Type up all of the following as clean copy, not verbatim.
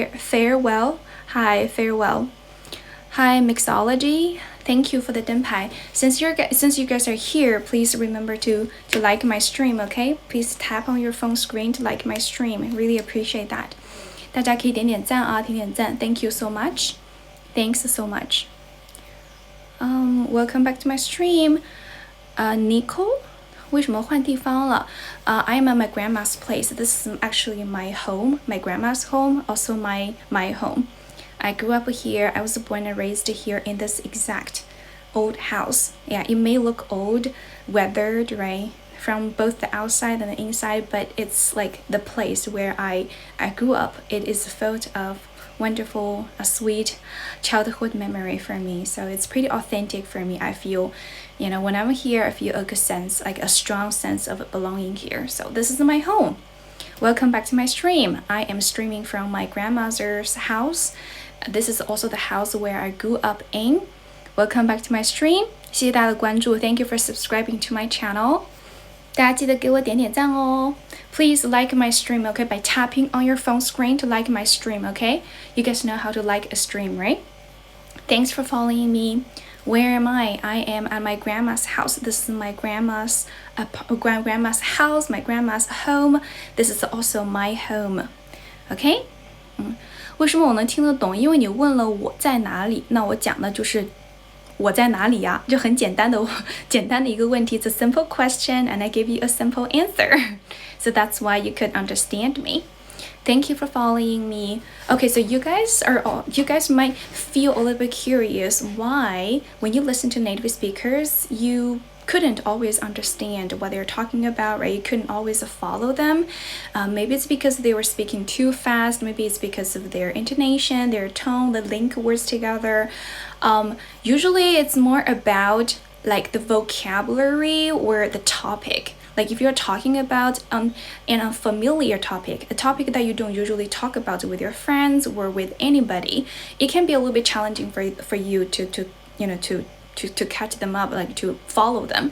Farewell. Hi, farewell. Hi, mixology. Thank you for the 灯牌. Since you guys are here, please remember to like my stream, okay? Please tap on your phone screen to like my stream. I really appreciate that. 大家可以点点赞啊，点点赞。Thank you so much. Thanks so much. Welcome back to my stream. Nico, 为什么换地方了？I am at my grandma's place. This is actually my home, my grandma's home, also my home. I grew up here. I was born and raised here in this exact old house. Yeah, it may look old, weathered, right? From both the outside and the inside, but it's like the place where I grew up. It is filled of wonderful, a sweet childhood memory for me. So it's pretty authentic for me. I feel, when I'm here, I feel a good sense, like a strong sense of belonging here. So this is my home. Welcome back to my stream. I am streaming from my grandmother's house. This is also the house where I grew up in. Welcome back to my stream. 谢谢大家的关注. Thank you for subscribing to my channel. 大家记得给我点点赞哦。Please like my stream, okay? By tapping on your phone screen to like my stream, okay? You guys know how to like a stream, right? Thanks for following me. Where am I? I am at my grandma's house. This is my grandma's house, my grandma's home. This is also my home. Okay? 为什么我能听得懂？因为你问了我在哪里，那我讲的就是我在哪里呀？就很简单的一个问题。It's a simple question and I give you a simple answer. So that's why you could understand me. Thank you for following me. Okay, so you guys might feel a little bit curious why when you listen to native speakers, you couldn't always understand what they're talking about, right? You couldn't always follow them. Maybe it's because they were speaking too fast. Maybe it's because of their intonation, their tone, the link words together. Usually it's more about like the vocabulary or the topic. Like if you're talking about an unfamiliar topic, a topic that you don't usually talk about with your friends or with anybody, it can be a little bit challenging for you to catch them up, like to follow them,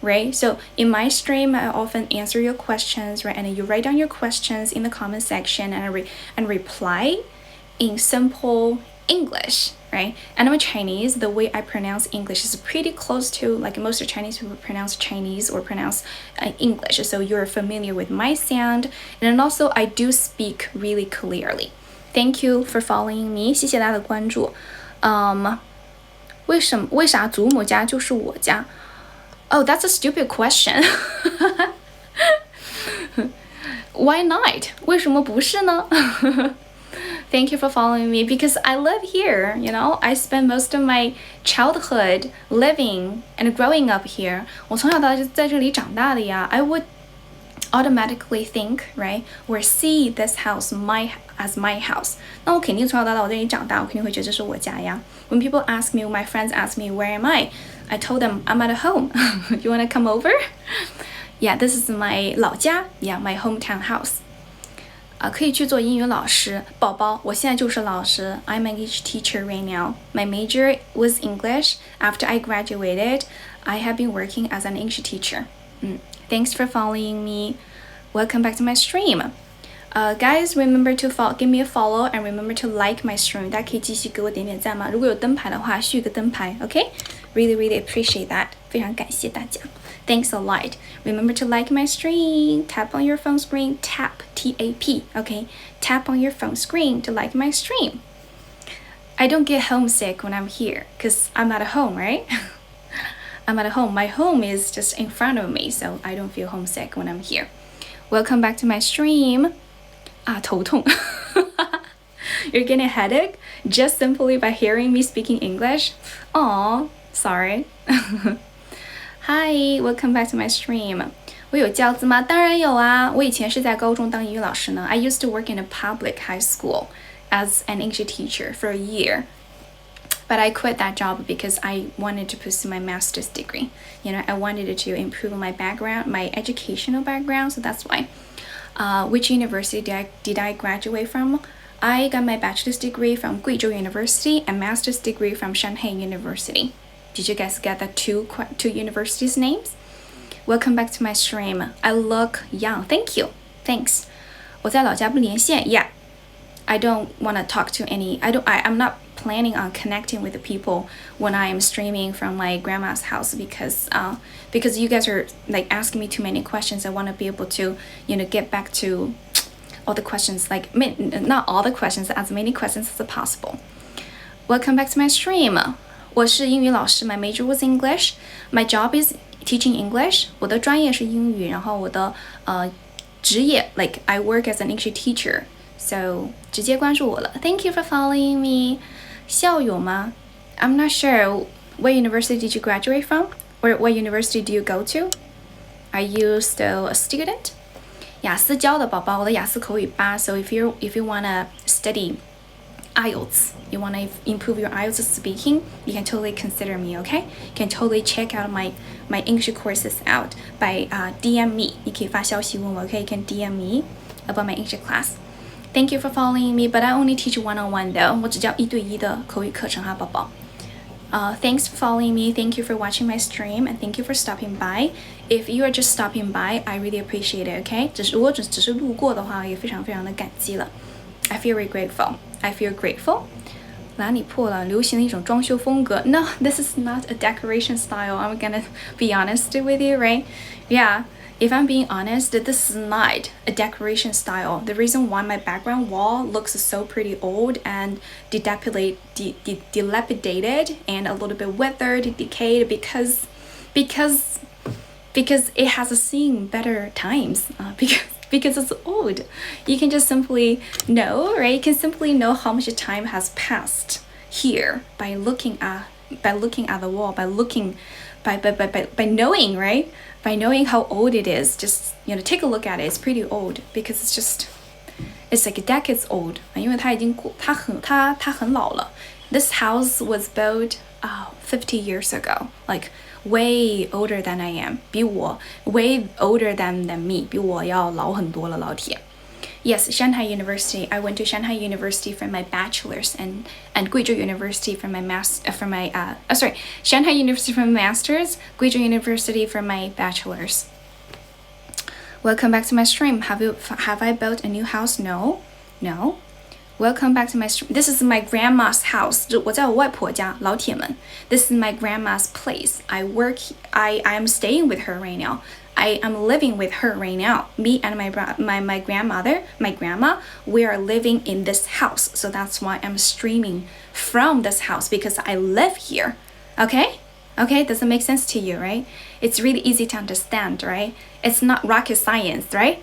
right? So in my stream, I often answer your questions, right? And you write down your questions in the comment section and reply in simple English, right? And I'm a Chinese. The way I pronounce English is pretty close to like most of Chinese people pronounce Chinese or pronounce English. So you're familiar with my sound. And then also I do speak really clearly. Thank you for following me. 谢谢大家的关注。为啥祖母家就是我家？ Oh, that's a stupid question. Why not? 为什么不是呢？Thank you for following me because I live here, I spent most of my childhood living and growing up here. 我从小到大就在这里长大的呀。I would automatically think, right, or see this house as my house. 那我肯定从小到大我在这里长大，我肯定会觉得这是我家呀。When people ask me, my friends ask me, where am I? I told them I'm at home. You want to come over? Yeah, this is my 老家. Yeah, my hometown house. 可以去做英语老师，宝宝，我现在就是老师。I'm an English teacher right now. My major was English. After I graduated, I have been working as an English teacher. Thanks for following me. Welcome back to my stream. Guys, remember to give me a follow and remember to like my stream. 大家可以继续给我点点赞吗？如果有灯牌的话，续个灯牌 ，OK? Really appreciate that. 非常感谢大家。Thanks a lot. Remember to like my stream. Tap on your phone screen. Tap, T-A-P. Okay? Tap on your phone screen to like my stream. I don't get homesick when I'm here because I'm at home, right? I'm at home. My home is just in front of me, so I don't feel homesick when I'm here. Welcome back to my stream. 头痛. You're getting a headache just simply by hearing me speaking English? Aw, sorry. Hi, welcome back to my stream. 我有教资吗？当然有啊。我以前是在高中当英语老师呢。I used to work in a public high school as an English teacher for a year. But I quit that job because I wanted to pursue my master's degree. I wanted to improve my background, my educational background, so that's why. Which university did I graduate from? I got my bachelor's degree from Guizhou University and master's degree from Shanghai University. Did you guys get the two universities' names? Welcome back to my stream. I look young. Thank you. Thanks. 我在老家不连线 Yeah. I don't want to talk to I'm not planning on connecting with the people when I am streaming from my grandma's house because you guys are like asking me too many questions. I want to be able to, get back to all the questions, like not all the questions, as many questions as possible. Welcome back to my stream. 我是英语老师 My major was English. My job is teaching English. 我的专业是英语，然后我的职业 like I work as an English teacher. So 直接关注我了。Thank you for following me. 校友吗 I'm not sure. What university did you graduate from? Or what university do you go to? Are you still a student? 雅思教的宝宝，我的雅思口语8。So if you wanna study IELTS, you wanna improve your IELTS speaking, you can totally consider me, okay? You can totally check out my English courses out by DM me. 你可以发消息问我 okay? You can DM me about my English class. Thank you for following me, but I only teach one-on-one though. 我只教1对1的口语课程哈，宝宝。Thanks for following me. Thank you for watching my stream, and thank you for stopping by. If you are just stopping by, I really appreciate it. Okay? 如果只是路过的话，也非常非常的感激了。I feel very grateful. I feel grateful. 哪里破了？流行的一种装修风格。No, this is not a decoration style. I'm gonna be honest with you, right? Yeah. If I'm being honest, this is not a decoration style. The reason why my background wall looks so pretty old and dilapidated and a little bit weathered, decayed because it has seen better times. Because it's old. You can just simply know, right? You can simply know how much time has passed here by looking at the wall, by knowing, right? By knowing how old it is. Just take a look at it. It's pretty old because it's like decades old. 因为它很老了。This house was built 50 years ago, like way older than I am. 比我 way older than me. 比我要老很多了，老铁。Yes, Shanghai University. I went to Shanghai University for my bachelor's and Guizhou University for my Shanghai University for my master's, Guizhou University for my bachelor's. Welcome back to my stream. Have I built a new house? No. Welcome back to my stream. This is my grandma's house. 我在我外婆家，老铁们。This is my grandma's place. I am staying with her right now. I am living with her right now. Me and my grandma, we are living in this house. So that's why I'm streaming from this house because I live here. Okay? Does it make sense to you, right? It's really easy to understand, right? It's not rocket science, right?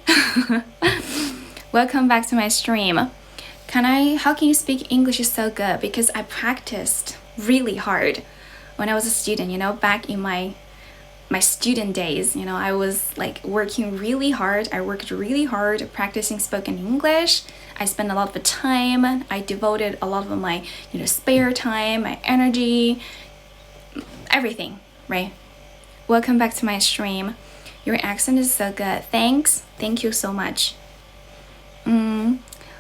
Welcome back to my stream. How can you speak English so good? Because I practiced really hard when I was a student, back in my student days, I was like working really hard. I worked really hard practicing spoken English. I spent a lot of time. I devoted a lot of my, spare time, my energy, everything, right? Welcome back to my stream. Your accent is so good. Thanks. Thank you so much.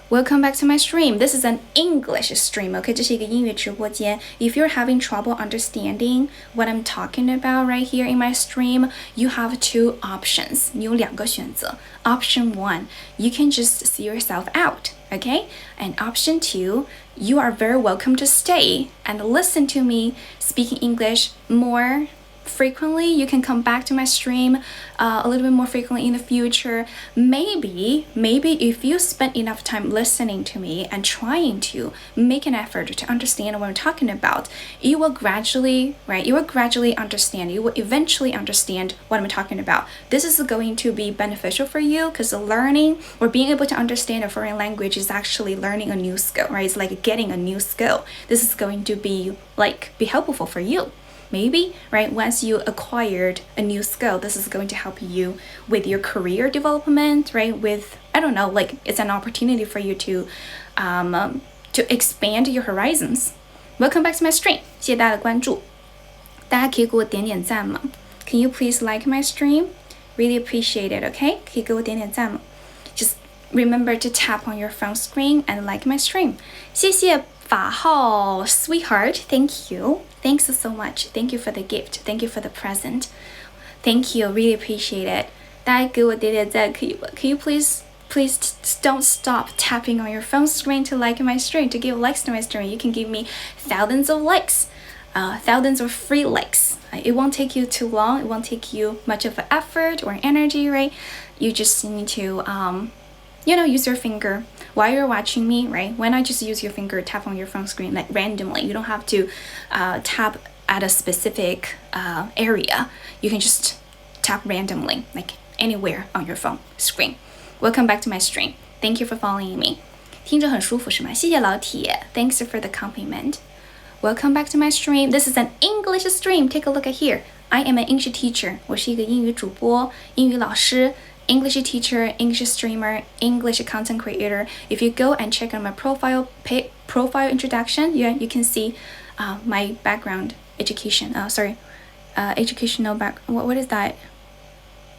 Welcome back to my stream. This is an English stream, okay? 这是一个英语直播间. If you're having trouble understanding what I'm talking about right here in my stream, you have 2 options. 你有2个选择. Option 1, you can just see yourself out, okay? And option 2, you are very welcome to stay and listen to me speaking English more frequently. You can come back to my stream a little bit more frequently in the future. Maybe if you spend enough time listening to me and trying to make an effort to understand what I'm talking about, you will gradually understand. You will eventually understand what I'm talking about. This is going to be beneficial for you because learning or being able to understand a foreign language is actually learning a new skill, right? It's like getting a new skill. This is going to be helpful for you. Maybe, right, once you acquired a new skill, this is going to help you with your career development, right? With, I don't know, it's an opportunity for you to expand your horizons. Welcome back to my stream. 谢谢大家的关注。大家可以给我点点赞吗？ Can you please like my stream? Really appreciate it, okay? 可以给我点点赞吗？ Just remember to tap on your phone screen and like my stream. 谢谢法号 sweetheart, thank you. Thanks so much. Thank you for the gift. Thank you for the present. Thank you. Really appreciate it. 大家给我点点赞可以吗？ Can you please please don't stop tapping on your phone screen to like my stream, to give likes to my stream. You can give me thousands of likes, thousands of free likes. It won't take you too long. It won't take you much of an effort or energy, right? You just need to, use your finger while you're watching me, right? Why not just use your finger, tap on your phone screen like randomly? You don't have to tap at a specific area. You can just tap randomly, like anywhere on your phone screen. Welcome back to my stream. Thank you for following me. 听着很舒服是吗？谢谢老铁。Thanks for the compliment. Welcome back to my stream. This is an English stream. Take a look at here. I am an English teacher. 我是一个英语主播、英语老师。English teacher, English streamer, English content creator. If you go and check on my profile introduction, you can see my background education. Educational back. What is that?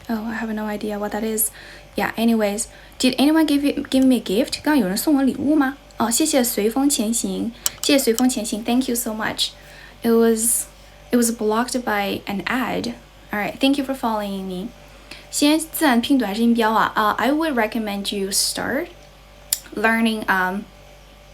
Oh, I have no idea what that is. Yeah. Anyways, did anyone give me a gift? 刚刚有人送我礼物吗？哦，谢谢随风前行，谢谢随风前行。Thank you so much. It was blocked by an ad. All right. Thank you for following me. 先自然拼读还是音标啊？I would recommend you start learning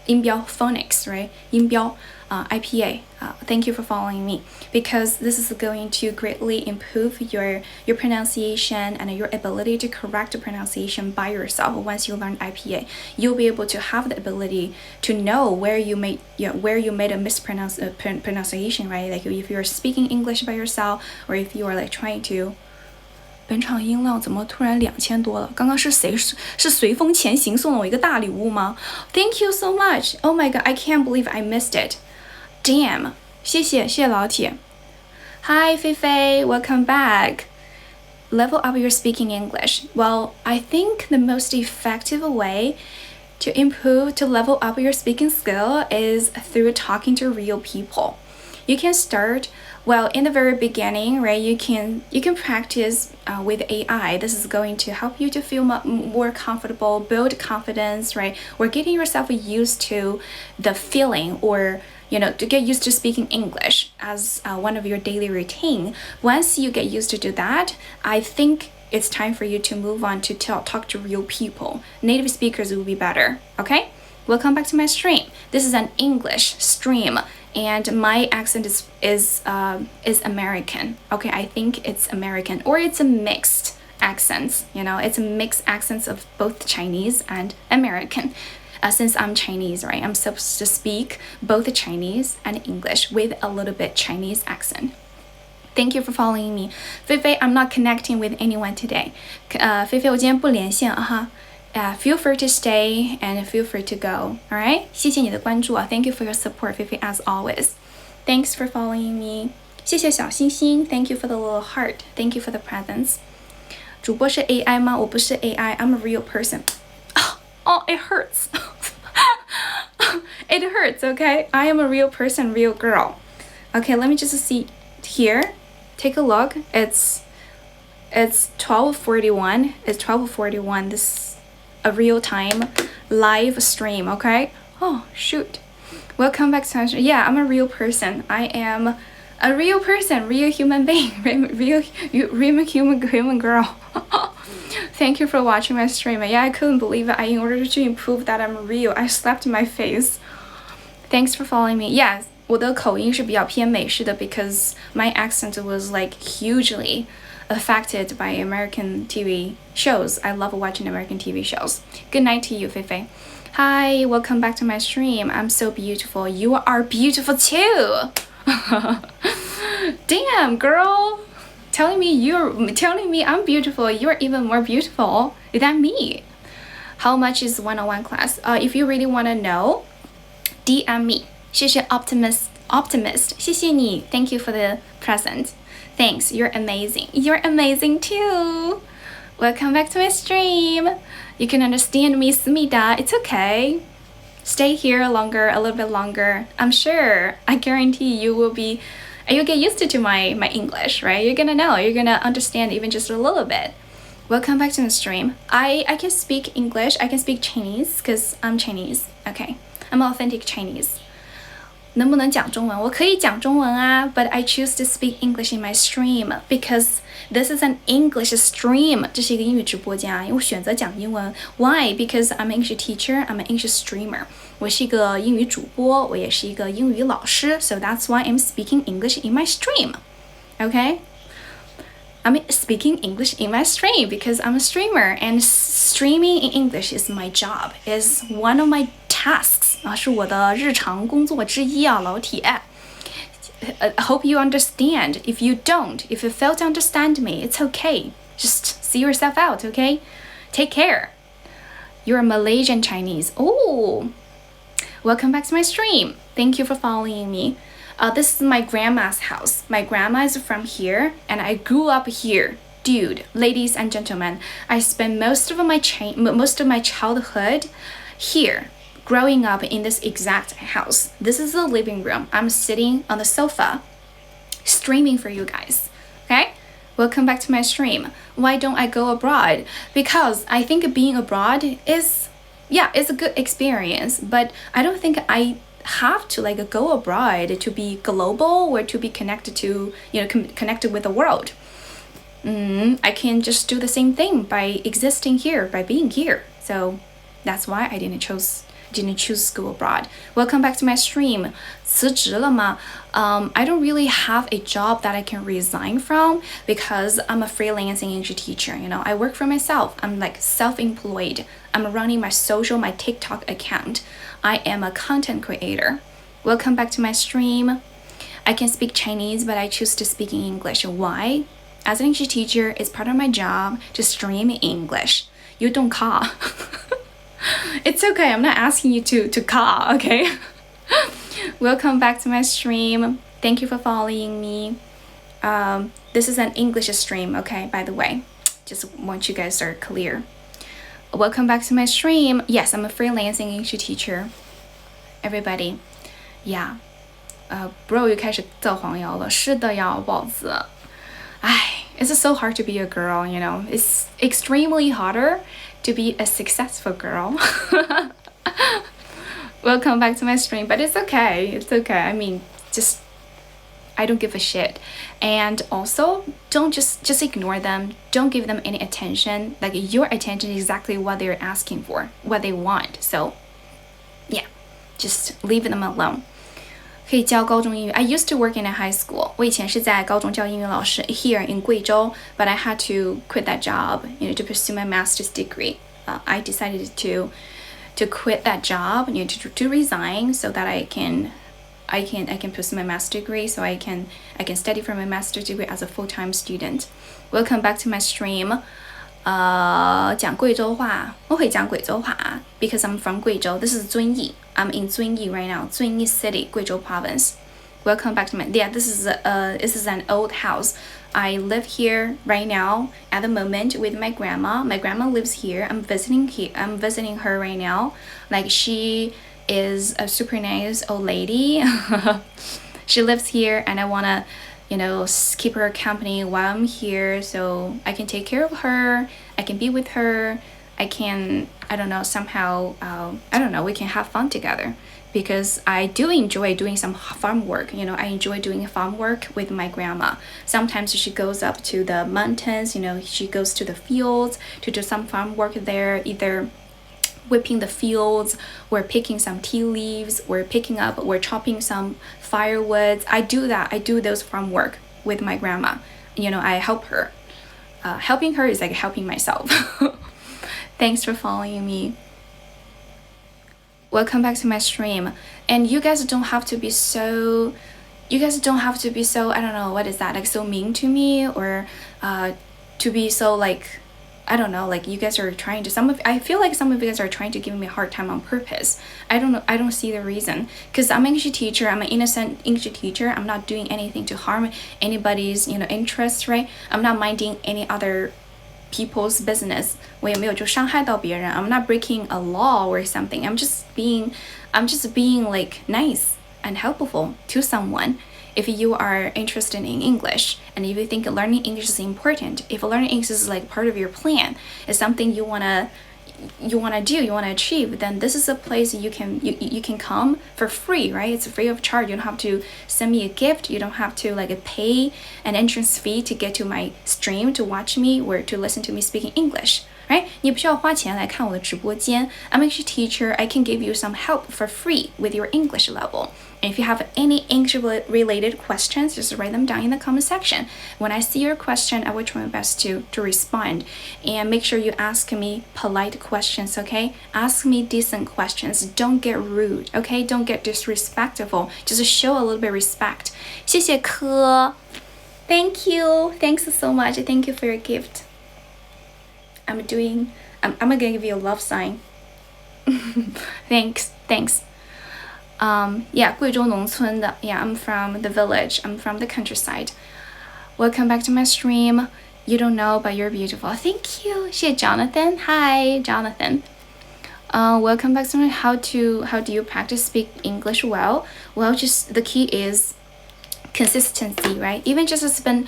音标 phonics, right? 音标IPA. Thank you for following me because this is going to greatly improve your pronunciation and your ability to correct the pronunciation by yourself. Once you learn IPA, you'll be able to have the ability to know where you made a mispronunciation, right? Like if you're speaking English by yourself, or if you are like trying to. 本场音浪怎么突然2000多了？刚刚是谁？是随风前行送了我一个大礼物吗 ？Thank you so much. Oh my god, I can't believe I missed it. Damn. 谢谢老铁。Hi, 菲菲 welcome back. Level up your speaking English. Well, I think the most effective way to level up your speaking skill is through talking to real people. You can start. Well, in the very beginning, right, you can practice with AI. This is going to help you to feel more comfortable, build confidence, right? Or getting yourself used to the feeling, or to get used to speaking English as one of your daily routine. Once you get used to do that, I think it's time for you to move on to talk to real people. Native speakers will be better. Okay? Welcome back to my stream. This is an English stream. And my accent is American. Okay, I think it's American, or it's a mixed accents. It's a mixed accents of both Chinese and American. Since I'm Chinese, right, I'm supposed to speak both Chinese and English with a little bit Chinese accent. Thank you for following me, 菲菲. I'm not connecting with anyone today. 菲菲，我今天不连线哈。Feel free to stay and feel free to go. All right? 谢谢你的关注啊 Thank you for your support, 菲菲 as always. Thanks for following me. 谢谢小星星 Thank you for the little heart. Thank you for the presents. 主播是 AI 吗？我不是 AI. I'm a real person. Oh, it hurts. It hurts, okay? I am a real person, real girl. Okay, let me just see here. Take a look. It's 12:41. It's 12:41. This a real-time live stream, okay? Oh, shoot. Welcome back to my stream. Yeah, I'm a real person. I am a real person, real human being, real human girl. Thank you for watching my stream. Yeah, I couldn't believe it. In order to improve that I'm real, I slapped my face. Thanks for following me. Yeah, 我的口音是比较偏美式的 because my accent was like hugely affected by American TV shows. I love watching American TV shows. Good night to you, Feifei. Hi, welcome back to my stream. I'm so beautiful. You are beautiful too. Damn, girl. Telling me I'm beautiful. You're even more beautiful than me. How much is one-on-one class? If you really want to know, DM me. 谢谢 optimist. 谢谢你. Thank you for the present. Thanks, you're amazing. You're amazing too. Welcome back to my stream. You can understand me, Smida. It's okay. Stay here a little bit longer. I'm sure. I guarantee you'll get used to my English, right? You're gonna understand even just a little bit. Welcome back to the stream. I can speak English. I can speak Chinese because I'm Chinese. Okay, I'm authentic Chinese. 能不能讲中文？我可以讲中文啊 ，but I choose to speak English in my stream because this is an English stream. 这是一个英语直播间啊，因为我选择讲英文。Why? Because I'm an English teacher. I'm an English streamer. 我是一个英语主播，我也是一个英语老师。So that's why I'm speaking English in my stream. Okay? I'm speaking English in my stream because I'm a streamer and streaming in English is my job. Is one of my tasks. 啊，是我的日常工作之一啊，老铁。I hope you understand. If you don't, if you fail to understand me, it's okay. Just see yourself out, okay? Take care. You're a Malaysian Chinese. Oh, welcome back to my stream. Thank you for following me. This is my grandma's house. My grandma is from here, and I grew up here. Dude, ladies and gentlemen, I spent most of my childhood here, growing up in this exact house. This is the living room. I'm sitting on the sofa, streaming for you guys. Okay? Welcome back to my stream. Why don't I go abroad? Because I think being abroad is a good experience, but I don't think I have to go abroad to be global or to be connected to, connected with the world. I can just do the same thing by existing here, by being here. So that's why I didn't choose school abroad. Welcome back to my stream. 辞职了吗? I don't really have a job that I can resign from because I'm a freelancing English teacher. I work for myself. I'm self-employed. I'm running my TikTok account. I am a content creator. Welcome back to my stream. I can speak Chinese, but I choose to speak in English. Why? As an English teacher, it's part of my job to stream in English. You don't call. It's okay. I'm not asking you to call, okay? Welcome back to my stream. Thank you for following me. This is an English stream, okay, by the way. Just want you guys to are clear. Welcome back to my stream. Yes, I'm a freelancing English teacher. Everybody. Yeah. Bro 又开始造黄谣了。是的呀，宝子。It's so hard to be a girl, It's extremely harder to be a successful girl. Welcome back to my stream, but it's okay. It's okay. I mean, I don't give a shit. And also, don't just ignore them. Don't give them any attention. Your attention is exactly what they're asking for, what they want. So, yeah, just leave them alone. 可以教高中英语。I used to work in a high school. 我以前是在高中教英语老师 here in 贵州, but I had to quit that job, to pursue my master's degree. I decided to quit that job, to resign so that I can pursue my master's degree, so I can study for my master's degree as a full-time student. Welcome back to my stream. 讲贵州话，我会讲贵州话 because I'm from 贵州. This is 遵义. I'm in 遵义 right now. 遵义 City, 贵州 Province. Welcome back to this is an old house. I live here right now at the moment with my grandma. My grandma lives here. I'm visiting her right now. She is a super nice old lady. She lives here and I wanna keep her company while I'm here so I can take care of her. I can be with her. We can have fun together because I do enjoy doing some farm work. I enjoy doing farm work with my grandma. Sometimes she goes up to the mountains, she goes to the fields to do some farm work there, either whipping the fields, or picking some tea leaves, or chopping some firewoods. I do that. I do those farm work with my grandma. I help her. Helping her is like helping myself. Thanks for following me. Welcome back to my stream. And you guys don't have to be so, I don't know, what is that? So mean to me, or to be so I don't know, you guys are trying to, I feel like some of you guys are trying to give me a hard time on purpose. I don't know, I don't see the reason. Because I'm an English teacher, I'm an innocent English teacher, I'm not doing anything to harm anybody's, interests, right? I'm not minding any other people's business. 我也没有就伤害到别人. I'm not breaking a law or something. I'm just being nice and helpful to someone. If you are interested in English and if you think learning English is important, if learning English is part of your plan, it's something you wanna you want to do, you want to achieve, then this is a place you can come for free, right? It's free of charge. You don't have to send me a gift. You don't have to like pay an entrance fee to get to my stream to watch me or to listen to me speaking English, right? 你不需要花钱来看我的直播间. I'm a teacher. I can give you some help for free with your English level. And if you have any English-related questions, just write them down in the comment section. When I see your question, I will try my best to respond. And make sure you ask me polite questions, okay? Ask me decent questions. Don't get rude, okay? Don't get disrespectful. Just show a little bit of respect. 谢谢柯. Thank you. Thanks so much. Thank you for your gift. I'm gonna give you a love sign. Thanks. Yeah, 贵州农村的. Yeah, I'm from the village. I'm from the countryside. Welcome back to my stream. You don't know, but you're beautiful. Thank you. 谢谢 Jonathan. Hi, Jonathan. Welcome back to my how do you practice speak English well? Well, just the key is consistency, right? Even just spend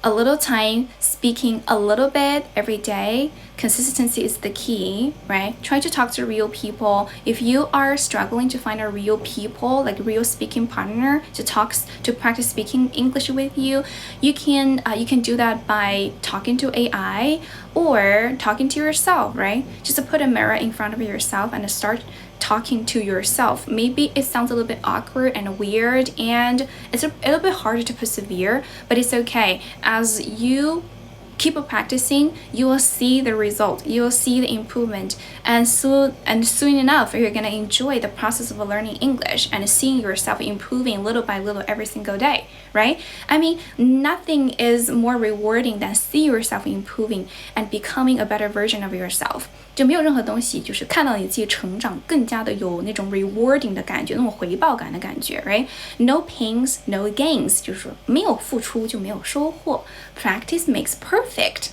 a little time speaking a little bit every day. Consistency is the key, right? Try to talk to real people. If you are struggling to find a real people, like real speaking partner to practice speaking English with you, you can do that by talking to AI or talking to yourself, right? Just to put a mirror in front of yourself and start talking to yourself. Maybe it sounds a little bit awkward and weird and it's a little bit harder to persevere, but it's okay. As you keep practicing, you will see the result, you will see the improvement, and soon enough you're gonna enjoy the process of learning English and seeing yourself improving little by little every single day, right? I mean, nothing is more rewarding than see yourself improving and becoming a better version of yourself. 就没有任何东西就是看到你自己成长更加的有那种 rewarding 的感觉，那种回报感的感觉 right? No pains, no gains， 就是说没有付出就没有收获。Practice makes perfect.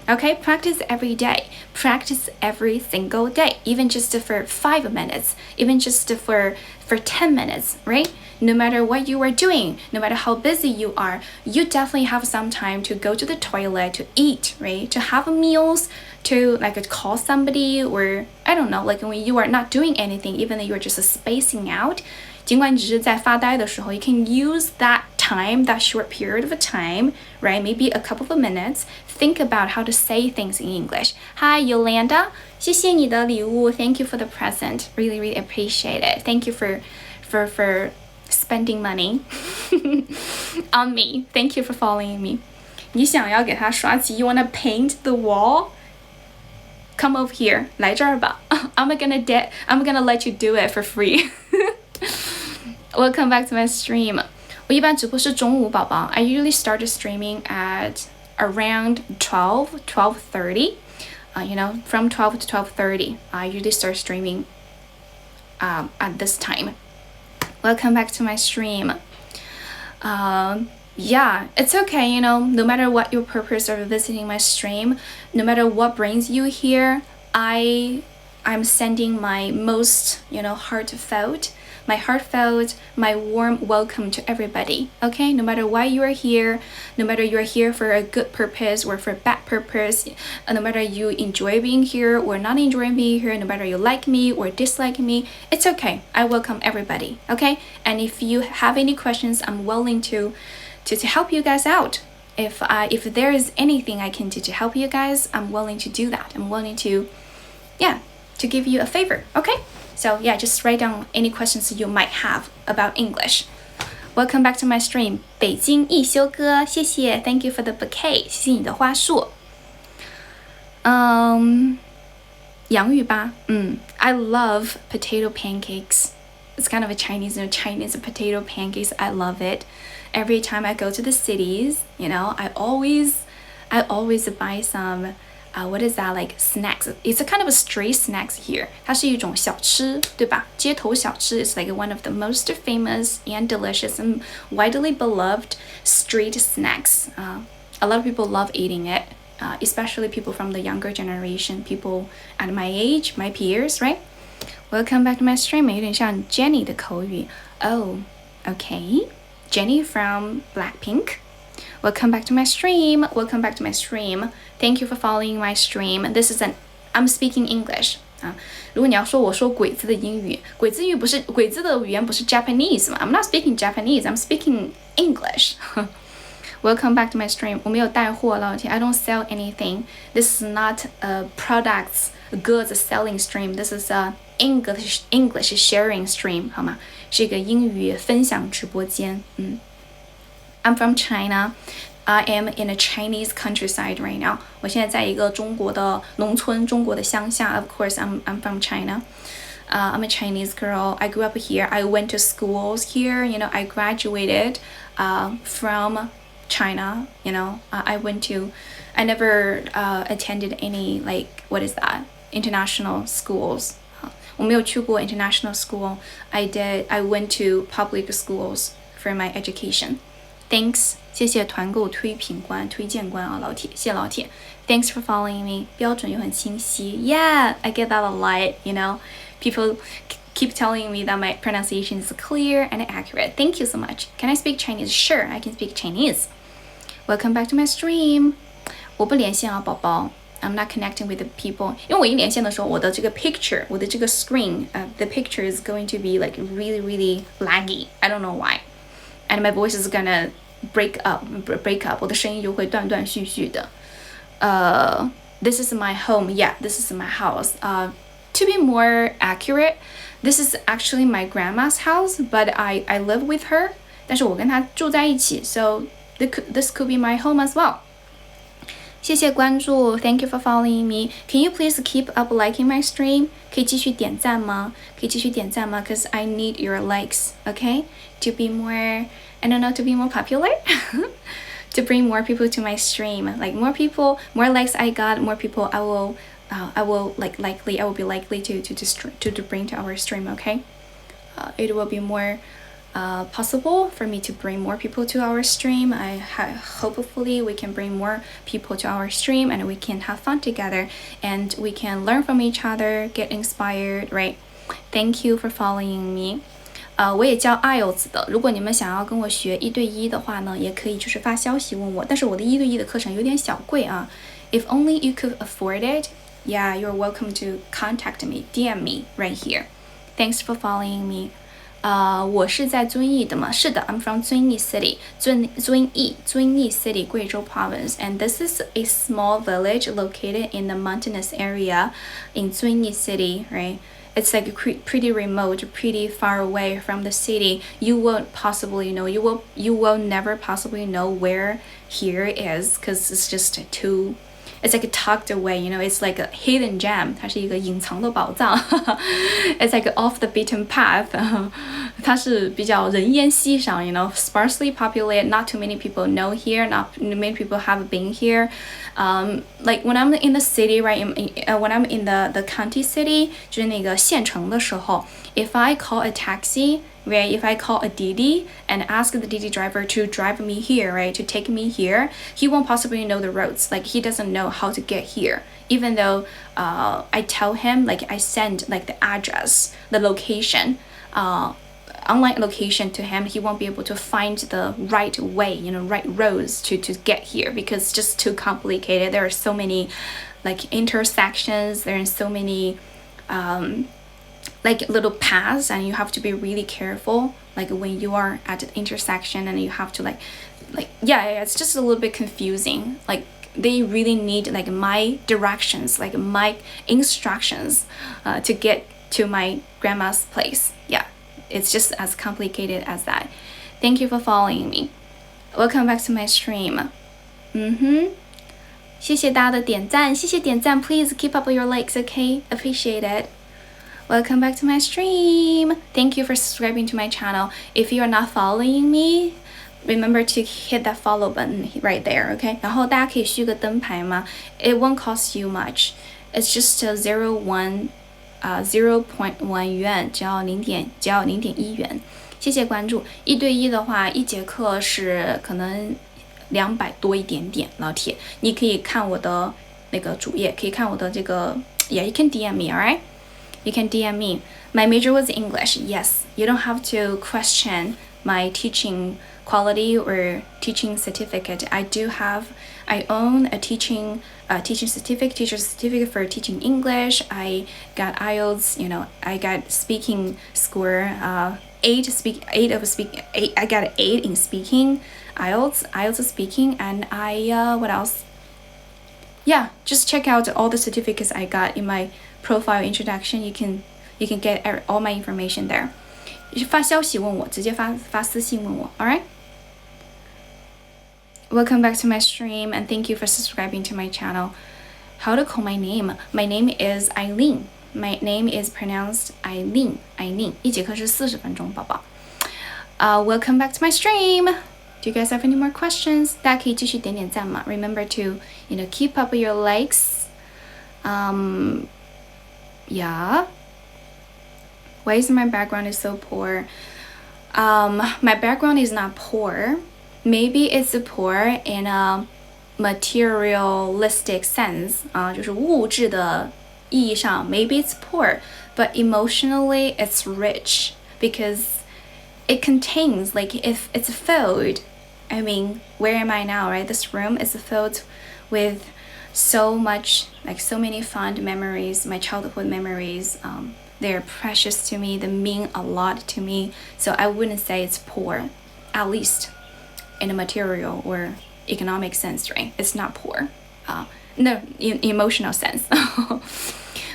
Okay, practice every day. Practice every single day, even just for 5 minutes, even just for 10 minutes, right? No matter what you are doing, no matter how busy you are, you definitely have some time to go to the toilet, to eat, right? To have meals, to like call somebody, or I don't know, like when you are not doing anything, even though you're just spacing out, 尽管你只是在发呆的时候, you can use that time, that short period of time, right? Maybe a couple of minutes, think about how to say things in English. Hi, Yolanda. 谢谢你的礼物. Thank you for the present. Really, really appreciate it. Thank you for spending money on me. Thank you for following me. 你想要给它刷漆? You want to paint the wall? Come over here. 来这儿吧. I'm gonna let you do it for free. Welcome back to my stream. 我一般直播是中午宝宝. I usually start streaming at around 12:30. You know, from 12 to 12:30. I usually start streaming at this time. Welcome back to my stream. Yeah, it's okay, you know, no matter what your purpose of visiting my stream, no matter what brings you here, I'm sending my most, you know, heartfelt, my warm welcome to everybody, okay? No matter why you are here, no matter you are here for a good purpose or for a bad purpose, no matter you enjoy being here or not enjoying being here, no matter you like me or dislike me, it's okay. I welcome everybody, okay? And if you have any questions, I'm willing to help you guys out. If there is anything I can do to help you guys, I'm willing to do that. I'm willing to give you a favor, okay? So yeah, just write down any questions you might have about English. Welcome back to my stream. 北京一休哥，谢谢 Thank you for the bouquet. 谢谢你的花束。洋芋吧。I love potato pancakes. It's kind of a Chinese potato pancakes. I love it. Every time I go to the cities, you know, I always buy some what is that, like snacks? It's a kind of a street snacks here. 它是一种小吃，对吧？街头小吃 is like one of the most famous and delicious and widely beloved street snacks. A lot of people love eating it, especially people from the younger generation, people at my age, my peers, right? Welcome back to my stream. 有点像 Jenny 的口语。Oh, okay. Jenny from Blackpink. Welcome back to my stream. Welcome back to my stream. Thank you for following my stream. This is I'm speaking English 啊。如果你要说我说鬼子的英语，鬼子的语言不是 Japanese 嘛？ I'm not speaking Japanese, I'm speaking English. Welcome back to my stream. 我没有带货，老铁 I don't sell anything. This is not a goods selling stream. This is a English sharing stream 好吗？是一个英语分享直播间。I'm from China. I am in a Chinese countryside right now. 我现在在一个中国的农村，中国的乡下。Of course, I'm from China. I'm a Chinese girl. I grew up here. I went to schools here. You know, I graduated from China. You know, I never attended any what is that? International schools. 我没有去过 international school. I went to public schools for my education. Thanks. 谢谢团购推荐官啊，老铁，谢谢老铁。Thanks for following me. 标准又很清晰。Yeah, I get that a lot. You know, people keep telling me that my pronunciation is clear and accurate. Thank you so much. Can I speak Chinese? Sure, I can speak Chinese. Welcome back to my stream. 我不连线啊，宝宝。I'm not connecting with the people. 因为我一连线的时候，我的这个 picture, 我的这个 screen, the picture is going to be like really, really laggy. I don't know why. And my voice is gonna break up. 我的声音就会断断续续的。This is my home. Yeah, this is my house. To be more accurate, this is actually my grandma's house, but I live with her. 但是我跟她住在一起 so this could be my home as well. 谢谢关注 Thank you for following me. Can you please keep up liking my stream? 可以继续点赞吗？ Because I need your likes, okay? To be more, I don't know, to be more popular? To bring more people to my stream. Like more people, more likes I got, more people I will be likely to bring to our stream, okay? It will be more possible for me to bring more people to our stream. Hopefully we can bring more people to our stream and we can have fun together and we can learn from each other, get inspired, right? Thank you for following me. 我也教 IELTS 的，如果你们想要跟我学1对1的话呢，也可以就是发消息问我，但是我的1对1的课程有点小贵啊。If only you could afford it, yeah, you're welcome to contact me, DM me right here. Thanks for following me. 我是在遵义的嘛？是的 ，I'm from 遵义 City， 遵义 City， 贵州 Province, and this is a small village located in the mountainous area in 遵义 City, right? It's like pretty remote, pretty far away from the city. You won't possibly know. You will never possibly know where here is, because it's just too. It's like tucked away, you know. It's like a hidden gem. 它是一个隐藏的宝藏。It's like off the beaten path. 它是比较人烟稀少, you know, sparsely populated. Not too many people know here. Not many people have been here. Like when I'm in the city, right? When I'm in the county city, 就是那个县城的时候 if I call a taxi, right? If I call a Didi and ask the Didi driver to drive me here, right? To take me here, he won't possibly know the roads. Like he doesn't know how to get here. Even though I tell him, like I send like the address, the location, online location to him, he won't be able to find the right way, you know, right roads to get here because it's just too complicated. There are so many like intersections, there are so many like little paths and you have to be really careful like when you are at the intersection and you have to like yeah, it's just a little bit confusing. Like they really need like my directions, like my instructions to get to my grandma's place. Yeah, it's just as complicated as that. Thank you for following me. Welcome back to my stream. 谢谢大家的点赞，谢谢点赞 Please keep up your likes, okay? Appreciate it. Welcome back to my stream. Thank you for subscribing to my channel. If you are not following me, remember to hit that follow button right there, okay? 然后大家可以续个灯牌吗？ It won't cost you much. It's just a 0.1 元，只要0.1元。谢谢关注。1对1的话，一节课是可能200多一点点，老铁。你可以看我的那个主页，可以看我的这个 Yeah, you can DM me, alright? You can DM me. My major was English. Yes, you don't have to question my teaching quality or teaching certificate. I own a teacher certificate for teaching English. I got IELTS, I got speaking score, I got an 8 in speaking, IELTS speaking, and what else? Yeah, just check out all the certificates I got in my profile introduction. You can get all my information there. 发消息问我，直接发私信问我 Alright? Welcome back to my stream and thank you for subscribing to my channel. How to call my name? My name is Aileen. My name is pronounced Aileen. Aileen. 一节课是40分钟，宝宝。Welcome back to my stream. Do you guys have any more questions? 大家可以继续点点赞嘛。Remember to, keep up your likes. Yeah. Why is my background is so poor? My background is not poor. Maybe it's poor in a materialistic sense. 就是物质的意义上 maybe it's poor, but emotionally it's rich because it contains, like, if it's filled, I mean, where am I now, right? This room is filled with so many fond memories, my childhood memories. They're precious to me, they mean a lot to me. So I wouldn't say it's poor, at least in a material or economic sense, right? It's not poor. No, in emotional sense.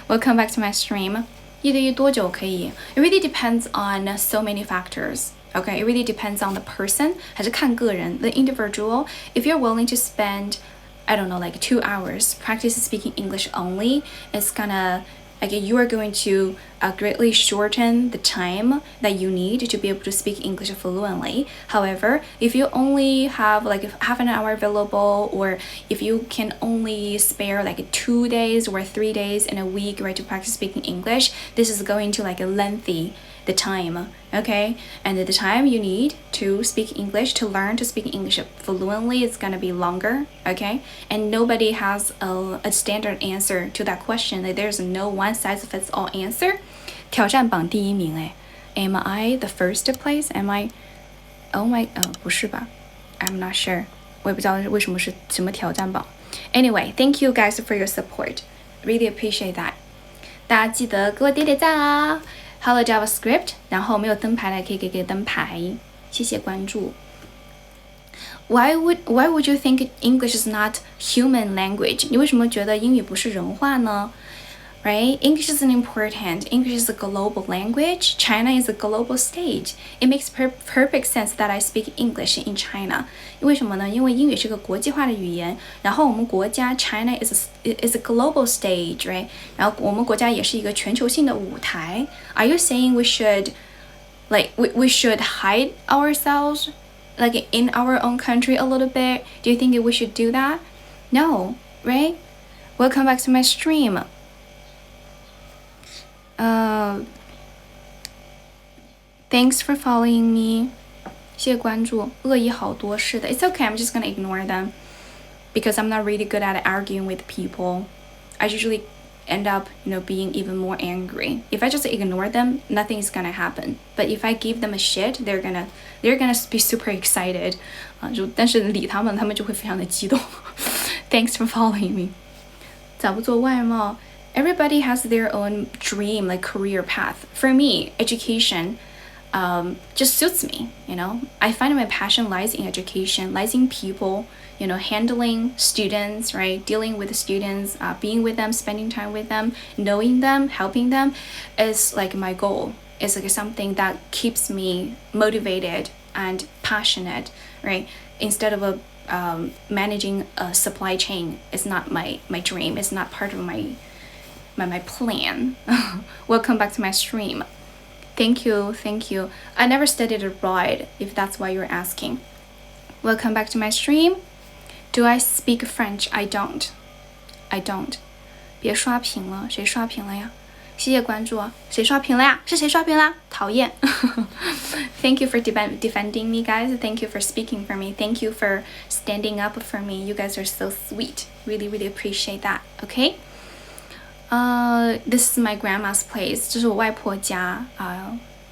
Welcome back to my stream. 一对一多久可以? It really depends on so many factors. Okay, it really depends on the person. 还是看个人, the individual. If you're willing to spend, I don't know, like 2 hours practice speaking English only, it's gonna, you are going to greatly shorten the time that you need to be able to speak English fluently. However, if you only have half an hour available, or if you can only spare 2 days or 3 days in a week, right, to practice speaking English, this is going to lengthy the time, okay? And the time you need to speak English, to learn to speak English fluently, is gonna be longer, okay? And nobody has a standard answer to that question. There's no one size fits all answer. 挑战榜第1名 Am I the first place? Am I? Oh my, 不是吧? I'm not sure. 我也不知道为什么是什么挑战榜. Anyway, thank you guys for your support. Really appreciate that. 大家记得给我点点赞啊。Hello JavaScript， 然后没有灯牌的可以给灯牌，谢谢关注。Why would you think English is not human language？ 你为什么觉得英语不是人话呢？ Right? English is important. English is a global language. China is a global stage. It makes perfect sense that I speak English in China. 为什么呢？因为英语是个国际化的语言，然后我们国家 China is a global stage, right? 然后我们国家也是一个全球性的舞台。Are you saying we should hide ourselves in our own country a little bit? Do you think we should do that? No, right? Welcome back to my stream. Thanks for following me. 谢谢关注，恶意好多，是的。It's okay, I'm just gonna ignore them because I'm not really good at arguing with people. I usually end up, being even more angry. If I just ignore them, nothing's gonna happen. But if I give them a shit, they're gonna be super excited. 但是理他们就会非常的激动。Thanks for following me. 咋不做外贸？ Everybody has their own dream, career path. For me, education just suits me, I find my passion lies in education, lies in people, handling students, right? Dealing with the students, being with them, spending time with them, knowing them, helping them is my goal. It's something that keeps me motivated and passionate, right? Instead of managing a supply chain, it's not my dream. It's not part of my plan. Welcome back to my stream. Thank you. I never studied abroad, if that's why you're asking. Welcome back to my stream. Do I speak French? I don't. 别刷屏了，谁刷屏了呀？谢谢关注啊！谁刷屏了呀？是谁刷屏啦？讨厌。Thank you for defending me, guys. Thank you for speaking for me. Thank you for standing up for me. You guys are so sweet. Really, really appreciate that. Okay. This is my grandma's place. 这是我外婆家。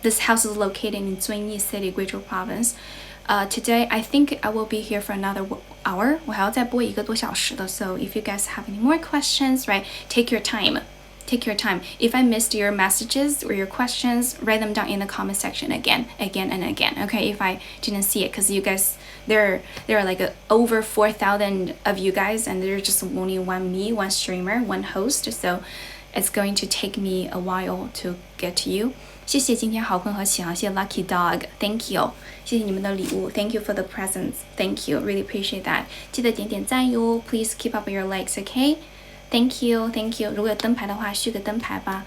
This house is located in Zunyi City, Guizhou Province. Today, I think I will be here for another hour. 我还要再播1个多小时的。So if you guys have any more questions, right, take your time. Take your time. If I missed your messages or your questions, write them down in the comment section again and again. Okay, if I didn't see it, because you guys, there are like over 4,000 of you guys, and there's just only one streamer, one host. So it's going to take me a while to get to you. 谢谢今天好困和启航，谢谢 Lucky Dog，Thank you， 谢谢你们的礼物 ，Thank you for the presents，Thank you，really appreciate that。记得点点赞哟 ，Please keep up your likes，OK？Thank you，Thank you。如果有灯牌的话，续个灯牌吧。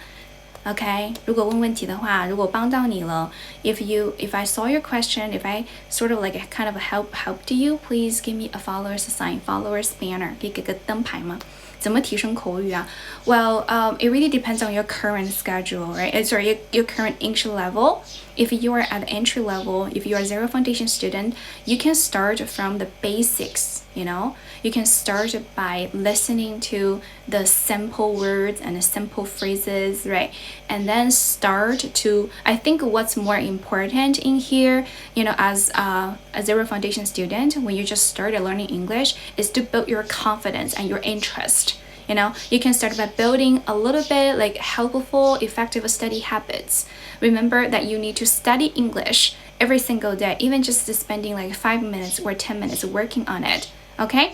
OK， 如果问问题的话，如果帮到你了 ，if I saw your question, if I sort of like kind of helped you, please give me a followers sign, followers banner， 可以给个灯牌吗？怎么提升口语啊 ？Well, it really depends on your current schedule, right? Sorry, your current English level. If you are at entry level, if you are zero foundation student, you can start from the basics. You know, you can start by listening to the simple words and the simple phrases, right? And then start to. I think what's more important in here, you know, as a zero foundation student, when you just started learning English, is to build your confidence and your interest. You know, you can start by building a little bit like helpful, effective study habits. Remember that you need to study English every single day, even just spending like 5 minutes or 10 minutes working on it. Okay?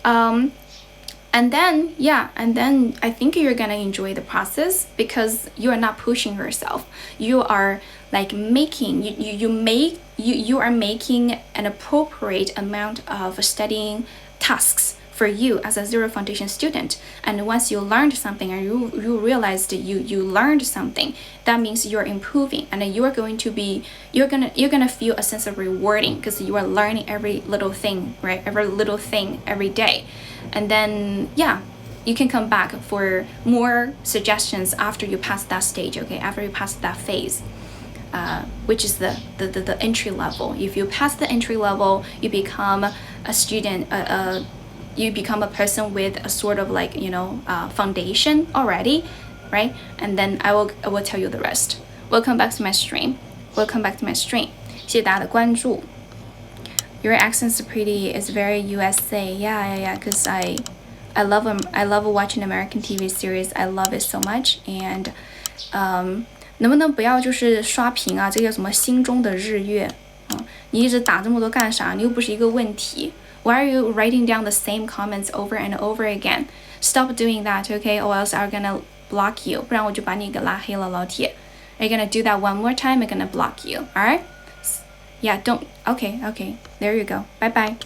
And then I think you're gonna enjoy the process because you are not pushing yourself. You are like making you are making an appropriate amount of studying tasks for you as a zero foundation student. And once you learned something and you realized you learned something, that means you're improving and you're gonna feel a sense of rewarding because you are learning every little thing, right? Every little thing every day. And then you can come back for more suggestions after you pass that stage, okay? After you pass that phase. Which is the entry level. If you pass the entry level, you become a student, you become a person with a sort of like, you know, foundation already, right? And then I will tell you the rest. Welcome back to my stream. 谢谢大家的关注。Your accent's pretty. It's very USA. Yeah. Because I love watching American TV series. I love it so much. And 能不能不要就是刷屏啊？这个什么心中的日月，你一直打这么多干啥？你又不是一个问题。Why are you writing down the same comments over and over again? Stop doing that, okay? Or else I'm gonna block you. 不然我就把你给拉黑了，老铁。Are you gonna do that one more time? I'm gonna block you. Alright? Yeah, don't. Okay. There you go. Bye bye.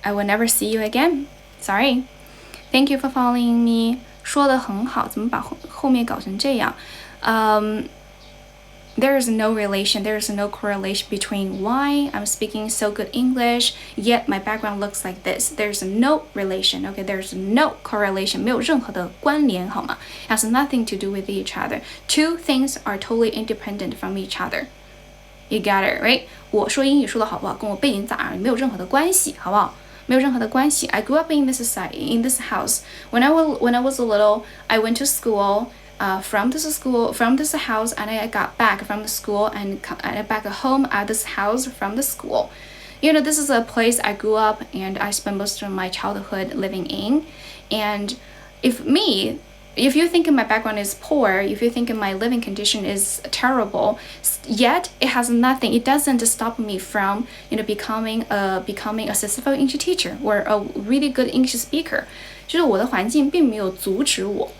I will never see you again. Sorry. Thank you for following me. 说得很好，怎么把后面搞成这样？There is no relation, there is no correlation between why I'm speaking so good English, yet my background looks like this. There's no relation, okay? There's no correlation. 没有任何的关联，好吗？ Has nothing to do with each other. Two things are totally independent from each other. You got it, right? 我说英语说的好不好，跟我背景咋样没有任何的关系，好不好？没有任何的关系。I grew up in this society, in this house. When I was little, I went to school. From this house, and I got back from the school and back home at this house from the school. You know, this is a place I grew up and I spent most of my childhood living in. And if you think my background is poor, if you think my living condition is terrible, yet it doesn't stop me from, you know, becoming a successful English teacher or a really good English speaker. 就是我的环境并没有阻止我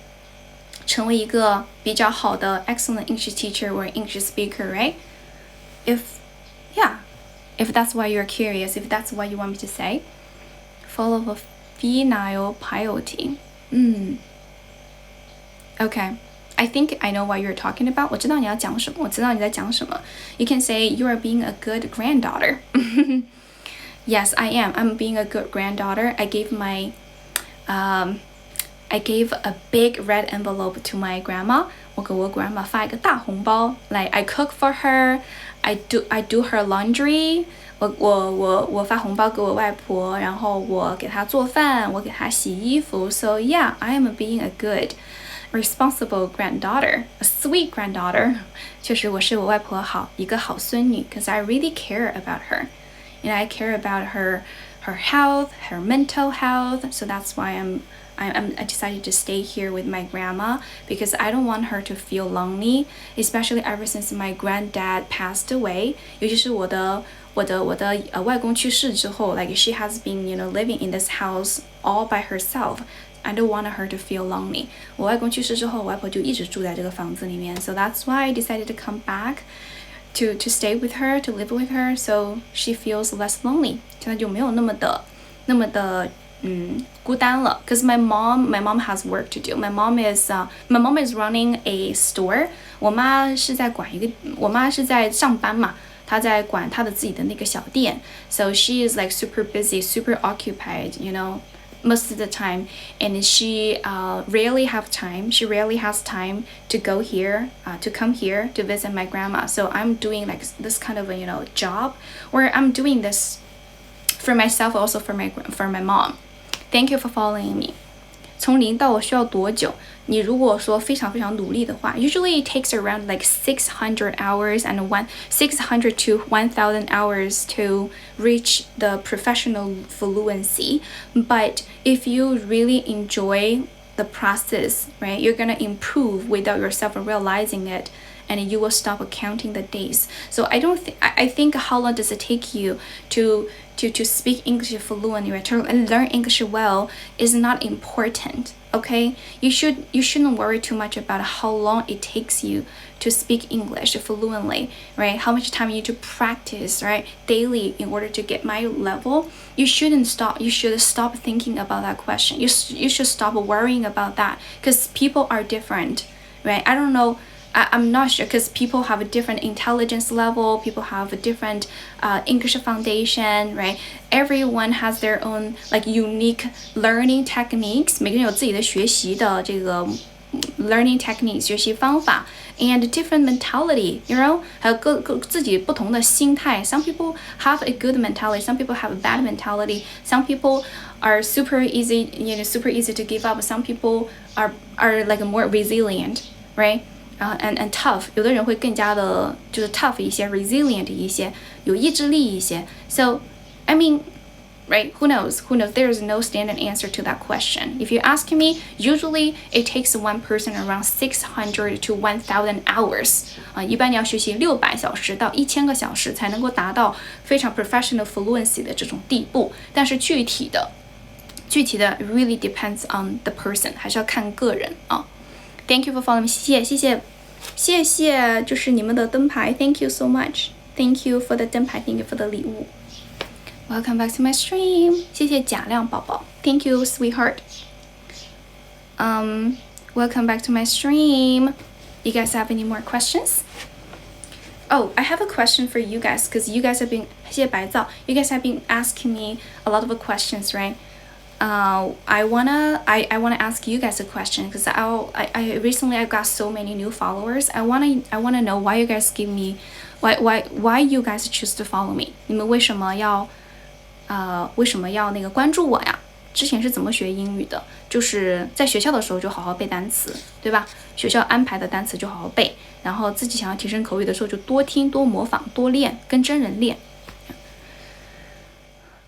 成为一个比较好的 excellent English teacher or English speaker, right? If that's why you're curious, if that's what you want me to say, full of filial piety. Okay, I think I know what you're talking about. 我知道你要讲什么，我知道你在讲什么。You can say you are being a good granddaughter. Yes, I am. I'm being a good granddaughter. I gave a big red envelope to my grandma. 我给我 grandma 发一个大红包。Like I cook for her. I do her laundry. 我发红包给我外婆，然后我给她做饭，我给她洗衣服。So yeah, I am being a good, responsible granddaughter, a sweet granddaughter. 确实，我是我外婆一个好孙女 ，cause I really care about her, and I care about her health, her mental health. So that's why I decided to stay here with my grandma because I don't want her to feel lonely, especially ever since my granddad passed away. 尤其是我的外公去世之后 like she has been living in this house all by herself. I don't want her to feel lonely. 我外公去世之后，我外婆就一直住在这个房子里面 So that's why I decided to come back to stay with her, to live with her, so she feels less lonely. 现在就没有那么的孤单了 Because my mom has work to do. My mom is running a store. 我妈是在上班嘛，她在管她的自己的那个小店 So she is like super busy, super occupied, most of the time, and she rarely has time to go here, to come here to visit my grandma. So I'm doing like this kind of a job where I'm doing this for myself, also for my mom. Thank you for following me. 从零到我需要多久？你如果说非常非常努力的话 usually it takes around like 600 hours and 600 to 1,000 hours to reach the professional fluency. But if you really enjoy the process, right, you're gonna improve without yourself realizing it. And you will stop counting the days. So I think how long does it take you to speak English fluently, right? To learn English well is not important. Okay, you shouldn't worry too much about how long it takes you to speak English fluently, right? How much time you need to practice, right, daily in order to get my level. You should stop thinking about that question. You should stop worrying about that because people are different, right? I don't know. I'm not sure because people have a different intelligence level, people have a different English foundation, right? Everyone has their own like unique learning techniques. 每个人有自己的学习的这个 learning techniques 学习方法 and different mentality, 还有自己不同的心态 Some people have a good mentality, some people have a bad mentality, some people are super easy to give up, some people are like more resilient, right? And tough. 有的人会更加的就是 tough 一些 resilient 一些有意志力一些 So I mean, right, who knows? There is no standard answer to that question. If you ask me, usually it takes one person around 600 to 1,000 hours. 一般你要学习600小时到1000个小时才能够达到非常 professional fluency 的这种地步但是具体的 really depends on the person 还是要看个人啊 Thank you for following me. 谢谢就是你们的灯牌 Thank you so much. Thank you for the 灯牌 Thank you for the 礼物 Welcome back to my stream. 谢谢贾亮宝宝 Thank you, sweetheart. Welcome back to my stream. You guys have any more questions? Oh, I have a question for you guys because you guys have been 谢谢白皂 You guys have been asking me a lot of questions, right? I wanna ask you guys a question because I recently I got so many new followers. I wanna know why you guys give me why you guys choose to follow me. 你们为什么要那个关注我呀？之前是怎么学英语的？就是在学校的时候就好好背单词，对吧？学校安排的单词就好好背，然后自己想要提升口语的时候就多听、多模仿、多练，跟真人练。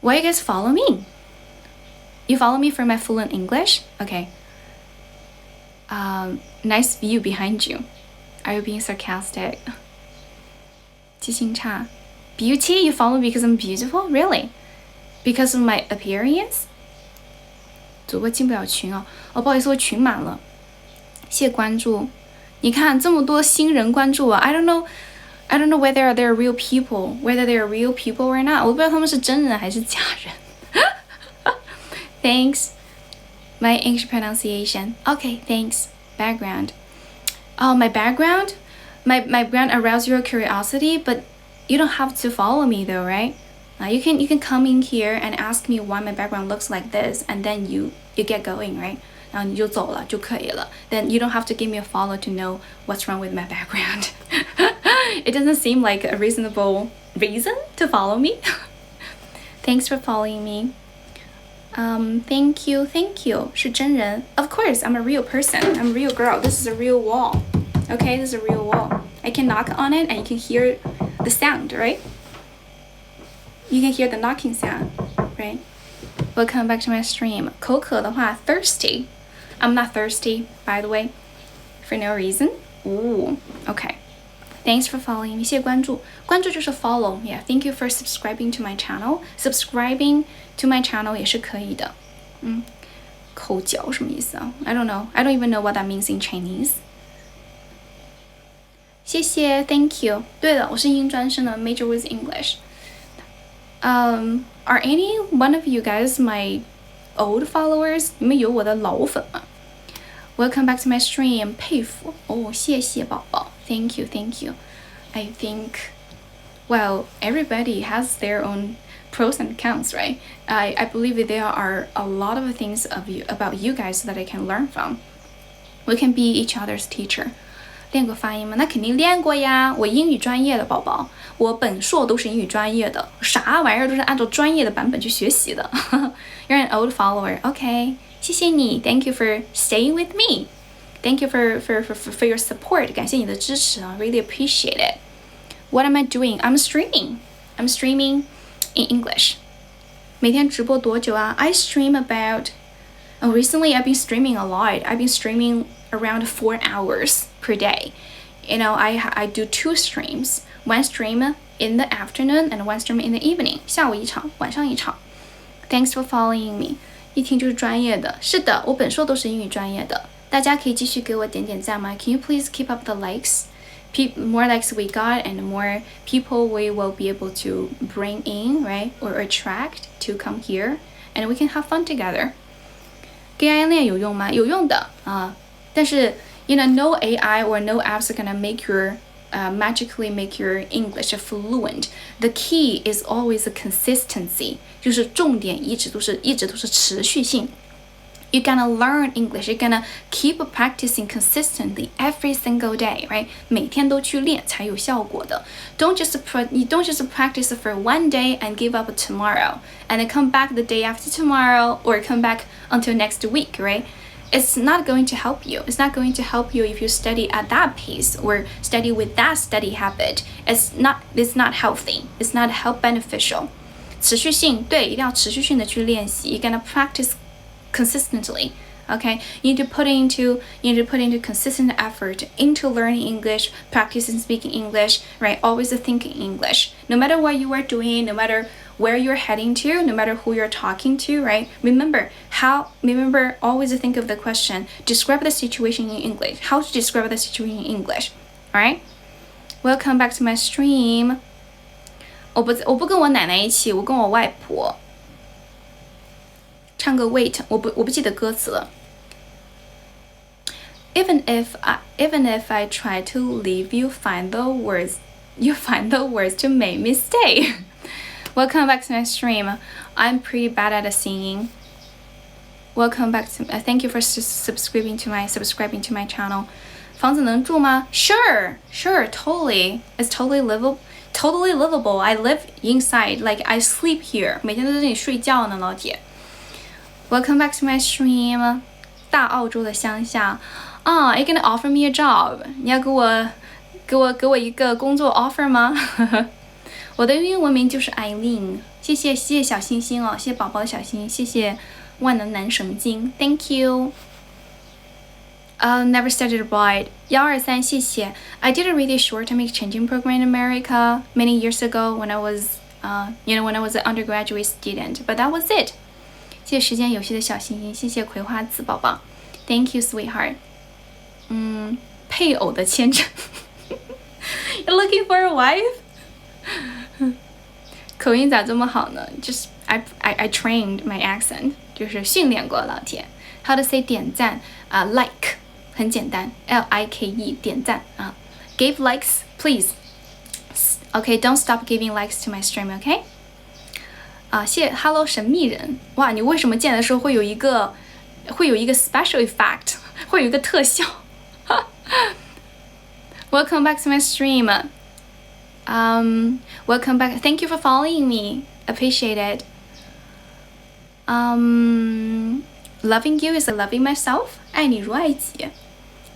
Why you guys follow me? You follow me for my fluent English? Okay. Nice view behind you. Are you being sarcastic? 记性差 Beauty? You follow me because I'm beautiful? Really? Because of my appearance? 主播进不了群哦。不好意思，我群满了。谢关注。你看这么多新人关注我 I don't know whether they're real people or not. 我不知道他们是真人还是假人。Thanks. My English pronunciation. Okay, thanks. Background. Oh, my background? My background arouses your curiosity, but you don't have to follow me though, right? You can come in here and ask me why my background looks like this, and then you get going, right? 然后你就走了就可以了 Then you don't have to give me a follow to know what's wrong with my background. It doesn't seem like a reasonable reason to follow me. Thanks for following me. Thank you, thank you. 是真人. Of course, I'm a real person. I'm a real girl. This is a real wall. Okay, this is a real wall. I can knock on it and you can hear the sound, right? You can hear the knocking sound, right? Welcome back to my stream. 口渴的话 thirsty. I'm not thirsty, by the way, for no reason. Ooh, okay. Thanks for following me. 谢谢关注。关注就是 follow. Yeah, thank you for subscribing to my channel. Subscribing to my channel 也是可以的。口嚼什么意思啊？ I don't know. I don't even know what that means in Chinese. 谢谢 ，Thank you。对了，我是英专生的 ，major with English。Are any one of you guys my old followers？ 你们有我的老粉吗 ？Welcome back to my stream。佩服哦，谢谢宝宝 ，Thank you，Thank you。I think, well, everybody has their own pros and cons, right? I believe that there are a lot of things about you guys that I can learn from. We can be each other's teacher. 练过发音吗？那肯定练过呀！我英语专业的宝宝，我本硕都是英语专业的，啥玩意儿都是按照专业的版本去学习的。You're an old follower, OK？ 谢谢你 ，Thank you for staying with me. Thank you for your support. 感谢你的支持啊 ，Really appreciate it. What am I doing? I'm streaming. I'm streaming in English. 每天直播多久啊 ？I stream about. Recently, I've been streaming a lot. I've been streaming around 4 hours per day. You know, I do 2 streams. One stream in the afternoon and one stream in the evening. 下午一场，晚上一场。Thanks for following me. 一听就是专业的。是的，我本硕都是英语专业的。大家可以继续给我点点赞吗 ？Can you please keep up the likes? More likes we got, and more people we will be able to bring in, right, or attract to come here, and we can have fun together. 给 AI 练有用吗？有用的啊，但是 you know, no AI or no apps are gonna make your magically make your English fluent. The key is always the consistency. 就是重点一直都是持续性。You're gonna learn English. You're gonna keep practicing consistently every single day, right? 每天都去练才有效果的。Don't just practice for one day and give up tomorrow, and then come back the day after tomorrow, or come back until next week, right? It's not going to help you. It's not going to help you if you study at that pace or study with that study habit. It's not healthy. It's not health beneficial. 持续性，对，一定要持续性的去练习。You're gonna practice consistently. Okay, you need to put into consistent effort into learning English, practicing speaking English, right? Always think in English. No matter what you are doing, no matter where you're heading to, no matter who you're talking to, right? Remember always think of the question, describe the situation in English. How to describe the situation in English, all right? Welcome back to my stream. 我不跟我奶奶一起，我跟我外婆。唱个 Wait， 我不记得歌词了。Even if I try to leave, you find the words to make me stay. Welcome back to my stream. I'm pretty bad at singing. Welcome back to. Thank you for subscribing to my channel. 房子能住吗？ Sure, totally. It's totally livable. I live inside, like I sleep here. 每天都在这里睡觉呢，老铁。Welcome back to my stream. 大澳洲的乡下。Are you gonna offer me a job? 你要给我一个工作 offer 吗？我的英文名就是 Aileen。谢谢小星星哦，谢谢宝宝的小星星，谢谢万能男神经 ，Thank you. Never studied abroad. 123，谢谢。I did a really short-term exchanging program in America many years ago when I was an undergraduate student, but that was it. 谢谢时间游戏的小星星，谢谢葵花籽宝宝 ，Thank you, sweetheart. 配偶的签证 ，You're looking for a wife? 口音咋这么好呢？ Just I trained my accent， 就是训练过老铁。How to say 点赞like 很简单 ，like 点赞啊。Give likes, please. Okay, don't stop giving likes to my stream, okay? 谢谢 Hello 神秘人，哇，你为什么建的时候会有一个 special effect， 会有一个特效？Welcome back to my stream. Welcome back. Thank you for following me. Appreciate it. Loving you is loving myself. 爱你如爱己。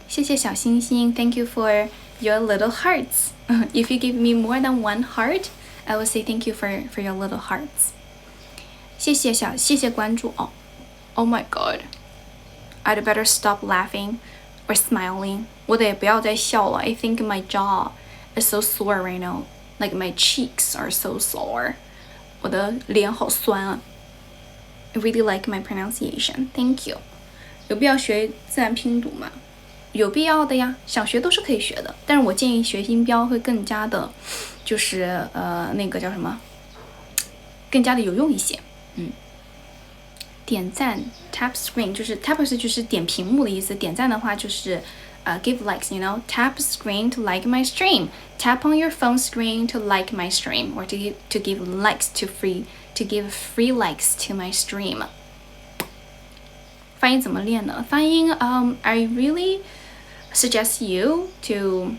谢谢小星星。Thank you for your little hearts. If you give me more than one heart, I will say thank you for your little hearts. 谢谢关注哦。Oh my god. I'd better stop laughing or smiling. 我得不要再笑了。I think my jaw is so sore right now. Like my cheeks are so sore. 我的脸好酸啊。I really like my pronunciation. Thank you. 有必要学自然拼读吗？有必要的呀，想学都是可以学的。但是我建议学音标会更加的，就是那个叫什么，更加的有用一些。点赞 tap screen 就是 tap 就是点屏幕的意思，点赞的话就是give likes, you know, tap screen to like my stream, tap on your phone screen to like my stream, or to give likes to give free likes to my stream. 发音怎么练呢？发音I really suggest you to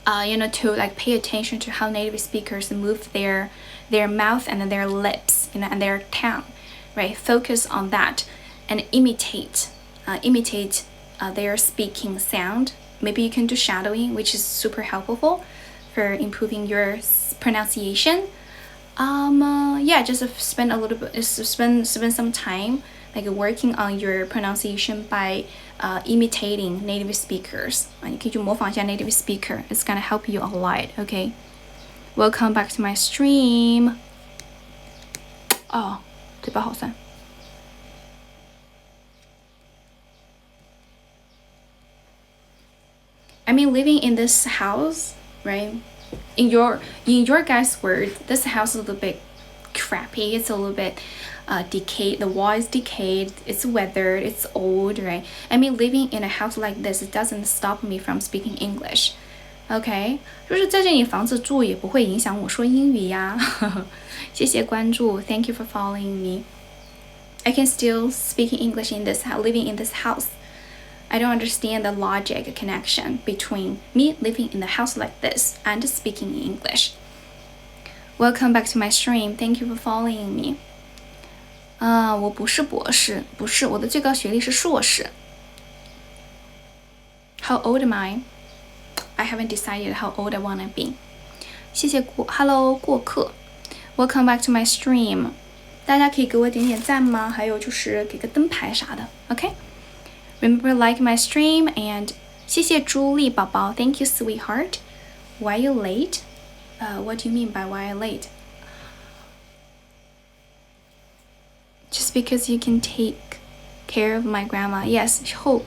to like pay attention to how native speakers move their mouth and their lips, and their tongue, right? Focus on that and imitate their speaking sound. Maybe you can do shadowing, which is super helpful for improving your pronunciation. Just spend some time like working on your pronunciation by imitating native speakers. 你可以去模仿一下 native speaker. It's gonna help you a lot. Okay. Welcome back to my stream. 嘴巴好酸。I mean, living in this house, right? In your guys' word, this house is a little bit crappy. It's a little bit decayed. The wall is decayed. It's weathered. It's old, right? I mean, living in a house like this, it doesn't stop me from speaking English. OK， 就是在这里房子住也不会影响我说英语呀。谢谢关注 ，Thank you for following me. I can still speak English in this house, living in this house. I don't understand the logic connection between me living in a house like this and speaking English. Welcome back to my stream. Thank you for following me. 我不是博士，不是，我的最高学历是硕士。How old am I? I haven't decided how old I wanna be. 谢谢Hello 过客。Welcome back to my stream. 大家可以给我点点赞吗？还有就是给个灯牌啥的。OK。Remember like my stream and 谢谢朱莉宝宝 Thank you sweetheart. Why you late? What do you mean by why I late? Just because you can take care of my grandma. Yes.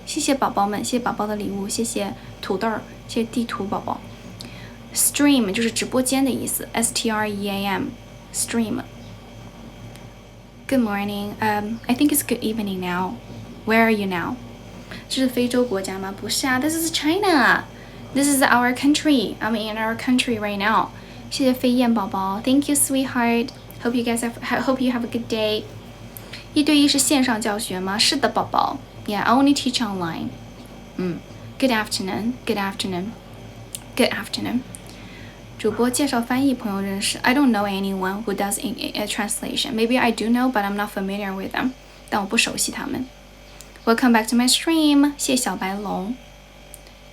谢谢宝宝们，谢谢宝宝的礼物，谢谢土豆，谢谢地图宝宝。Stream 就是直播间的意思 STREAM Stream. Good morning. I think it's good evening now. Where are you now? 这是非洲国家吗？不是啊 This is China. This is our country. I'm in our country right now. 谢谢飞燕宝宝 Thank you, sweetheart. Hope you have a good day. 1对1是线上教学吗？是的，宝宝。Yeah, I only teach online. Good afternoon. Good afternoon. Good afternoon. 主播介绍翻译朋友认识 I don't know anyone who does a translation. Maybe I do know, but I'm not familiar with them. 但我不熟悉他们。Welcome back to my stream. 谢谢小白龙。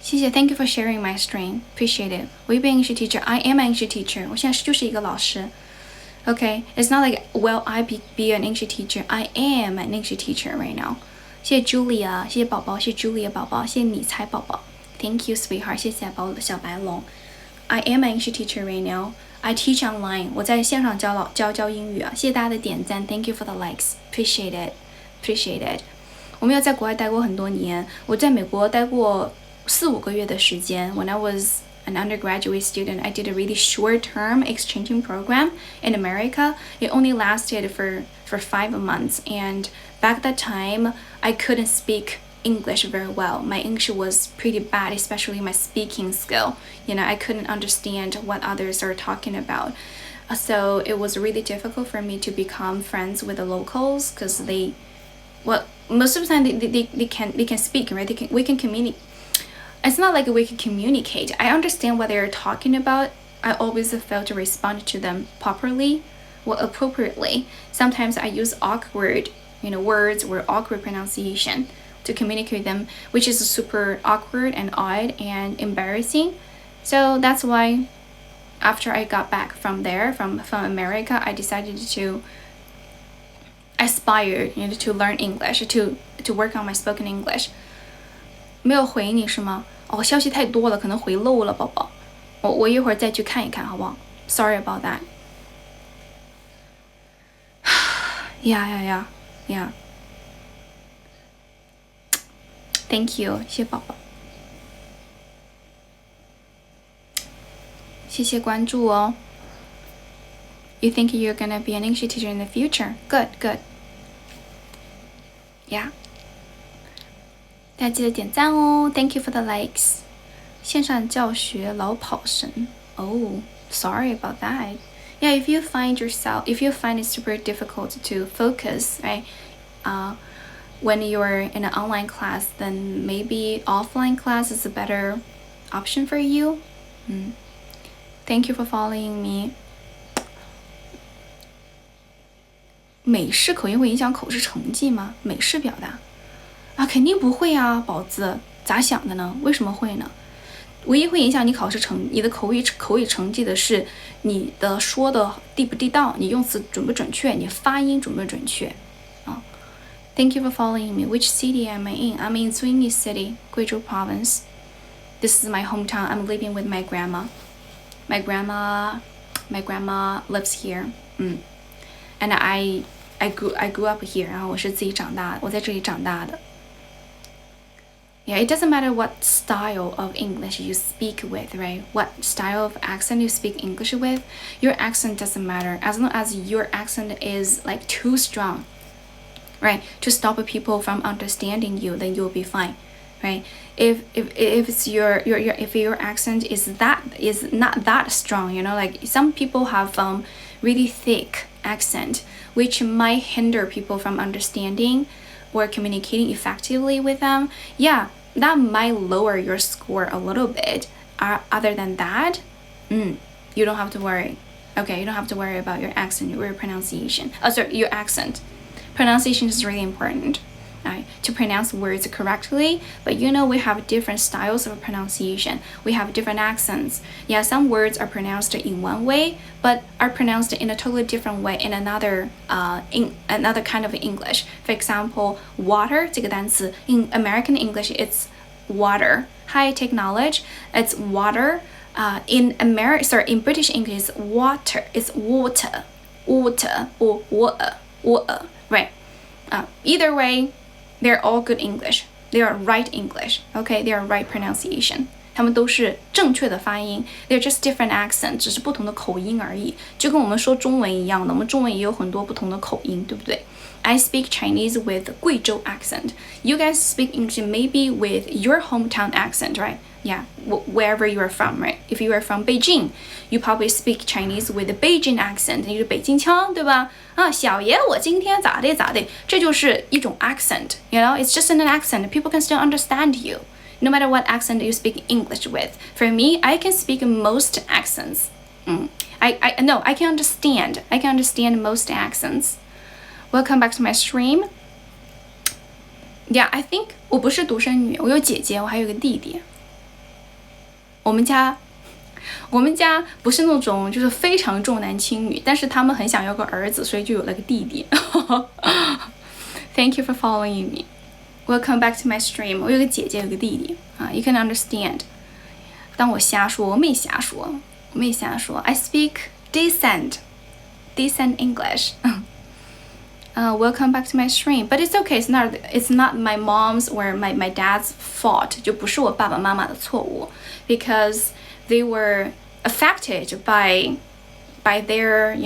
谢谢 Thank you for sharing my stream. Appreciate it. Will you be an English teacher? I am an English teacher. 我现在就是一个老师。Okay, it's not like will I be an English teacher? I am an English teacher right now. 谢谢 Julia. 谢谢宝宝，谢谢 Julia 宝宝，谢谢你猜宝宝。Thank you, sweetheart. 谢谢小白龙。I am an English teacher right now. I teach online. 我在线上教英语啊。谢谢大家的点赞 Thank you for the likes. Appreciate it. Appreciate it. 我没有在国外待过很多年，我在美国待过4-5个月的时间。When I was an undergraduate student, I did a really short-term exchanging program in America. It only lasted for 5 months, and back that time, I couldn't speak English very well. My English was pretty bad, especially my speaking skill. I couldn't understand what others are talking about. So it was really difficult for me to become friends with the locals because most of the time they can speak, right? We can communicate. It's not like we can communicate. I understand what they're talking about I always fail to respond to them properly or appropriately. Sometimes I use awkward, words or awkward pronunciation to communicate them, which is super awkward and odd and embarrassing. So that's why after I got back from America, I decided to aspire, to learn English, to work on my spoken English. 没有回你是吗？消息太多了，可能回漏了，宝宝。我一会儿再去看一看，好不好？ Sorry about that. Yeah. Thank you， 谢谢宝宝，谢谢关注哦。You think you're gonna be an English teacher in the future? Good. Yeah. 大家记得点赞哦。Thank you for the likes. 线上教学老跑神。Oh, sorry about that. Yeah, if you find it super difficult to focus, right? When you're in an online class, then maybe offline class is a better option for you. Thank you for following me. 美式口音会影响口试成绩吗？美式表达啊，肯定不会啊，宝子，咋想的呢？为什么会呢？唯一会影响你你的口语成绩的是你的说的地不地道，你用词准不准确，你发音准不准确啊。Thank you for following me. Which city am I in? I'm in Zunyi City, Guizhou Province. This is my hometown. I'm living with my grandma. My grandma lives here. And I grew up here. 然后我是自己长大的，我在这里长大的。Yeah, it doesn't matter what style of English you speak with, right? What style of accent you speak English with, your accent doesn't matter as long as your accent is like too strong, right? To stop people from understanding you, then you'll be fine, right? If your accent is not that strong, like some people have really thick accent, which might hinder people from understanding or communicating effectively with them, yeah, that might lower your score a little bit. Other than that, you don't have to worry. Okay, you don't have to worry about your accent or your pronunciation. Your accent. Pronunciation is really important, right? To pronounce words correctly, but we have different styles of pronunciation. We have different accents. Yeah, some words are pronounced in one way, but are pronounced in a totally different way in another kind of English. For example, water 这个单词 in American English it's water. Hi, take knowledge. It's water. In British English it's water. It's water or water. Right. Either way, they're all good English. They are right English. Okay, they are right pronunciation. 他们都是正确的发音 ，they're just different accent， 只是不同的口音而已，就跟我们说中文一样的，我们中文也有很多不同的口音，对不对？ I speak Chinese with 贵州 accent. You guys speak English maybe with your hometown accent, right? Yeah, wherever you are from, right? If you are from Beijing, you probably speak Chinese with a Beijing accent， 就是北京腔，对吧？啊，小爷我今天咋地，这就是一种 accent. It's just an accent. People can still understand you. No matter what accent you speak English with. For me, I can speak most accents. I can understand. I can understand most accents. Welcome back to my stream. Yeah, I think 我不是独生女，我有姐姐，我还有个弟弟。我们家不是那种就是非常重男轻女，但是他们很想要个儿子，所以就有了个弟弟。Thank you for following me. Welcome back to my stream. 我有个姐姐，有个弟弟啊。You can understand. 当我瞎说，我没瞎说。I speak decent English. Welcome back to my stream. But it's okay. It's not my mom's or my dad's fault. 就不是我爸爸妈妈的错误 because they were affected by their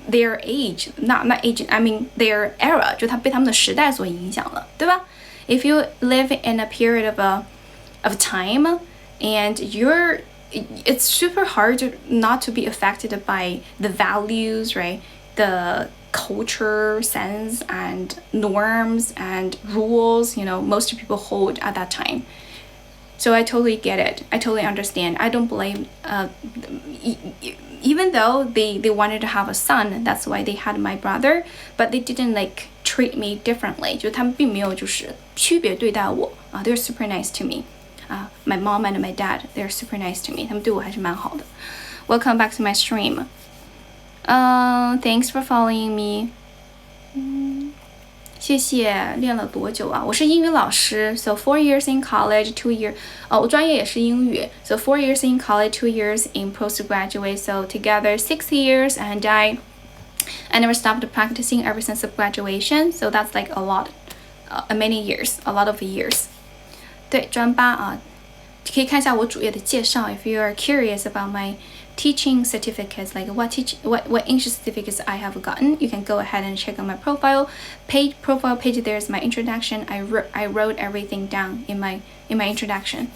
their age, not age, I mean their era, 就它被他们的时代所影响了，对吧？ If you live in a period of time and it's super hard not to be affected by the values, right? The culture sense and norms and rules, most people hold at that time. So I totally get it. I totally understand. I don't blame. Even though they wanted to have a son, that's why they had my brother. But they didn't like treat me differently. 就他们并没有就是区别对待我啊。They're super nice to me. My mom and my dad, they're super nice to me. 他们对我还是蛮好的。Welcome back to my stream. Thanks for following me. 谢谢。练了多久啊？我是英语老师 ，so 4 years in college, 2 years. 我专业也是英语 ，so 4 years in college, 2 years in postgraduate, so together 6 years. And I never stopped practicing ever since graduation, so that's like a lot, many years, a lot of years. 对，专八啊，可以看一下我主页的介绍 ，if you are curious about my teaching certificates, like what English certificates I have gotten, you can go ahead and check on my profile page. There's my introduction. I wrote everything down in my introduction.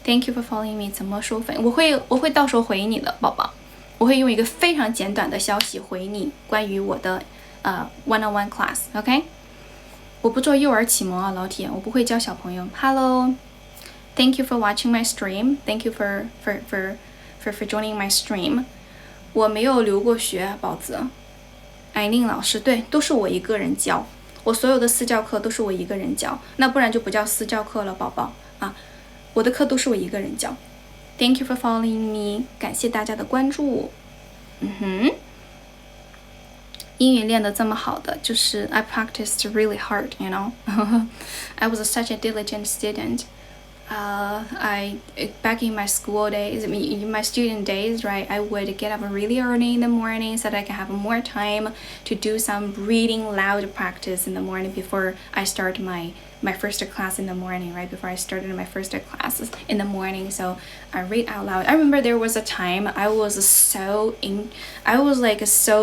Thank you for following me. 怎么收费？我会到时候回你的，宝宝。我会用一个非常简短的消息回你关于我的one-on-one class. OK？ 我不做幼儿启蒙啊，老铁，我不会教小朋友。Hello, thank you for watching my stream. Thank you for joining my stream. 我没有留过学，宝子。Aileen老师，对，都是我一个人教。我所有的私教课都是我一个人教，那不然就不叫私教课了，宝宝啊。我的课都是我一个人教。Thank you for following me. 感谢大家的关注。英语练得这么好的，就是 I practiced really hard, you know. I was such a diligent student. Back in my school days, in my student days, right, I would get up really early in the morning so that I can have more time to do some reading loud practice in the morning before I start my first class in the morning, right, before I started my first classes in the morning. So I read out loud. I remember there was a time I was so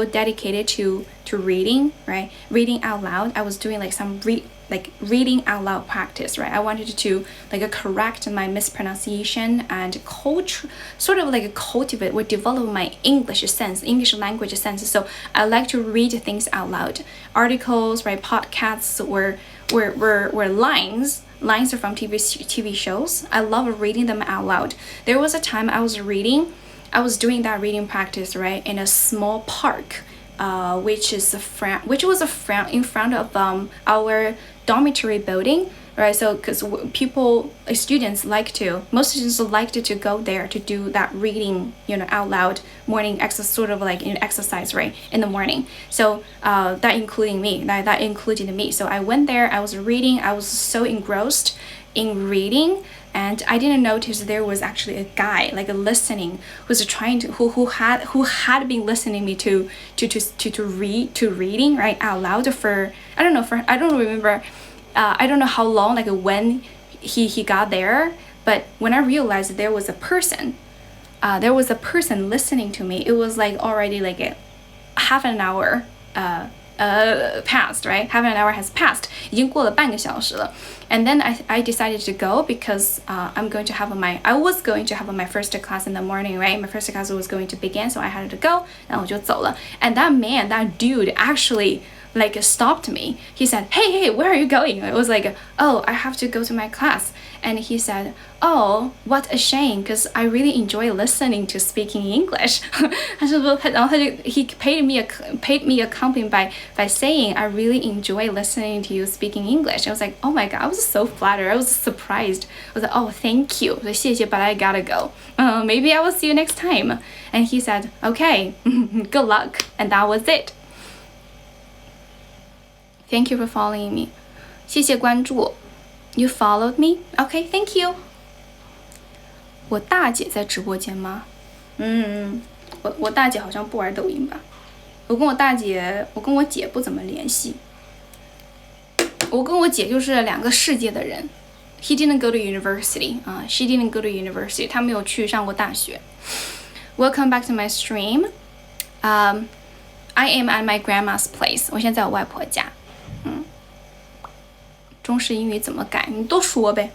dedicated to reading, right, reading out loud. I was doing like some reading out loud practice, right? I wanted to like correct my mispronunciation and cultivate or develop my English language sense. So I like to read things out loud, articles, right, podcasts, or lines from TV shows. I love reading them out loud. There was a time I was doing that reading practice, right, in a small park. Which was in front of our dormitory building, right? So because most students liked to go there to do that reading, out loud morning exercise, sort of like an exercise, right, in the morning. So that included me. So I went there. I was reading. I was so engrossed in reading. And I didn't notice there was actually a guy like listening who had been listening me to reading right out loud for I don't remember I don't know how long, like when he got there, but when I realized there was a person listening to me, it was like already like a half an hour passed, right? Half an hour has passed. 已经过了半个小时了。And then I decided to go because I was going to have my first class in the morning, right? My first class was going to begin, so I had to go. 然后我就走了。And that dude actually like stopped me. He said, hey, where are you going? I was like, oh, I have to go to my class. And he said, oh, what a shame, because I really enjoy listening to speaking English. he paid me a compliment by saying I really enjoy listening to you speaking English. I was like, oh my god, I was so flattered. I was surprised. I was like, oh, thank you. 谢谢, but I gotta go. Maybe I will see you next time. And he said, okay, good luck. And that was it. Thank you for following me. 谢谢关注. You followed me? Okay, thank you. 我大姐在直播间吗？我大姐好像不玩抖音吧。我跟我姐不怎么联系。我跟我姐就是两个世界的人。He didn't go to university. She didn't go to university. 她没有去上过大学。Welcome back to my stream. I am at my grandma's place. 我现在在我外婆家。中式英语怎么改？你多说呗。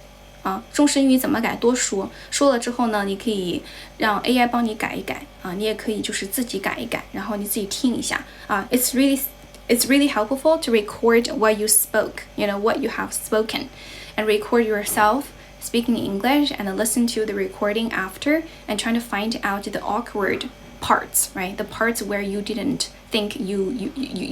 中式英语怎么改？多说。说了之后呢，你可以让 AI 帮你改一改你也可以就是自己改一改，然后你自己听一下It's really helpful to record what you spoke, what you have spoken, and record yourself speaking English and listen to the recording after and trying to find out the awkward parts, right? The parts where you didn't think you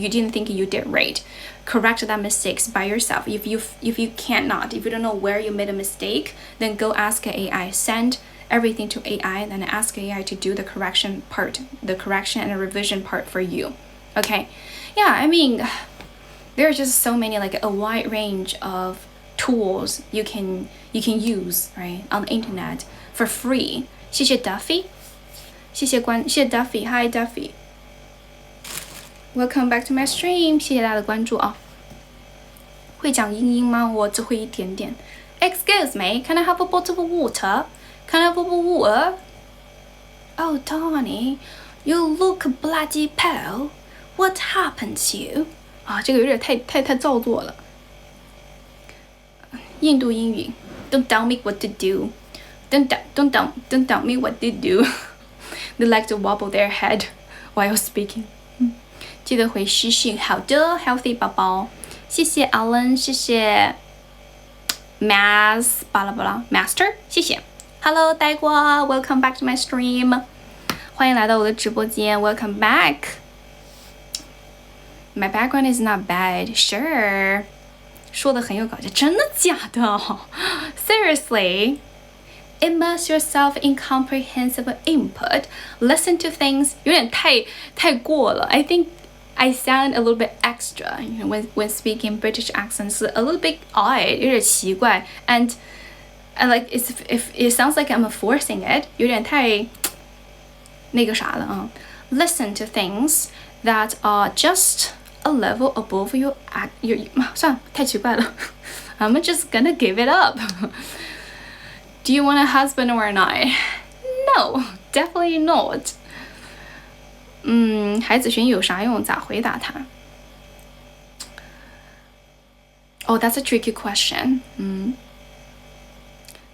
didn't think you did right. Correct that mistakes by yourself. If you don't know where you made a mistake, then go ask AI. Send everything to AI, then ask AI to do the correction part, the correction and revision part for you. Okay? Yeah, I mean, there are just so many, like a wide range of tools you can use, right, on the internet for free. 谢谢 Duffy. 谢谢 Duffy. Hi Duffy. Welcome back to my stream. 谢谢大家的关注啊。会讲英音吗？我只会一点点。Excuse me, can I have a bottle of water? Can I have a bottle of water? Oh, Tony, you look bloody pale. What happened to you? 啊，这个有点太造作了。印度英语 ，Don't tell me what to do. Don't tell me what to do. They like to wobble their head while speaking. 记得回私信。好的 ，Healthy 宝宝，谢谢 Alan， 谢谢 Mas 巴拉巴拉 Master， 谢谢。Hello， 呆瓜 ，Welcome back to my stream， 欢迎来到我的直播间 ，Welcome back。My background is not bad, sure. 说的很有搞笑，真的假的 ？Seriously? Immerse yourself in comprehensive input. Listen to things 有点太过了。I think I sound a little bit extra, you know, when speaking British accents, a little bit odd, 有点奇怪 and like if it sounds like I'm forcing it, 有点太那个啥了啊。Listen to things that are just a level above your 算了，太奇怪了。I'm just gonna give it up. Do you want a husband or not? No, definitely not. 孩子学英语有啥用？咋回答他？Oh, that's a tricky question.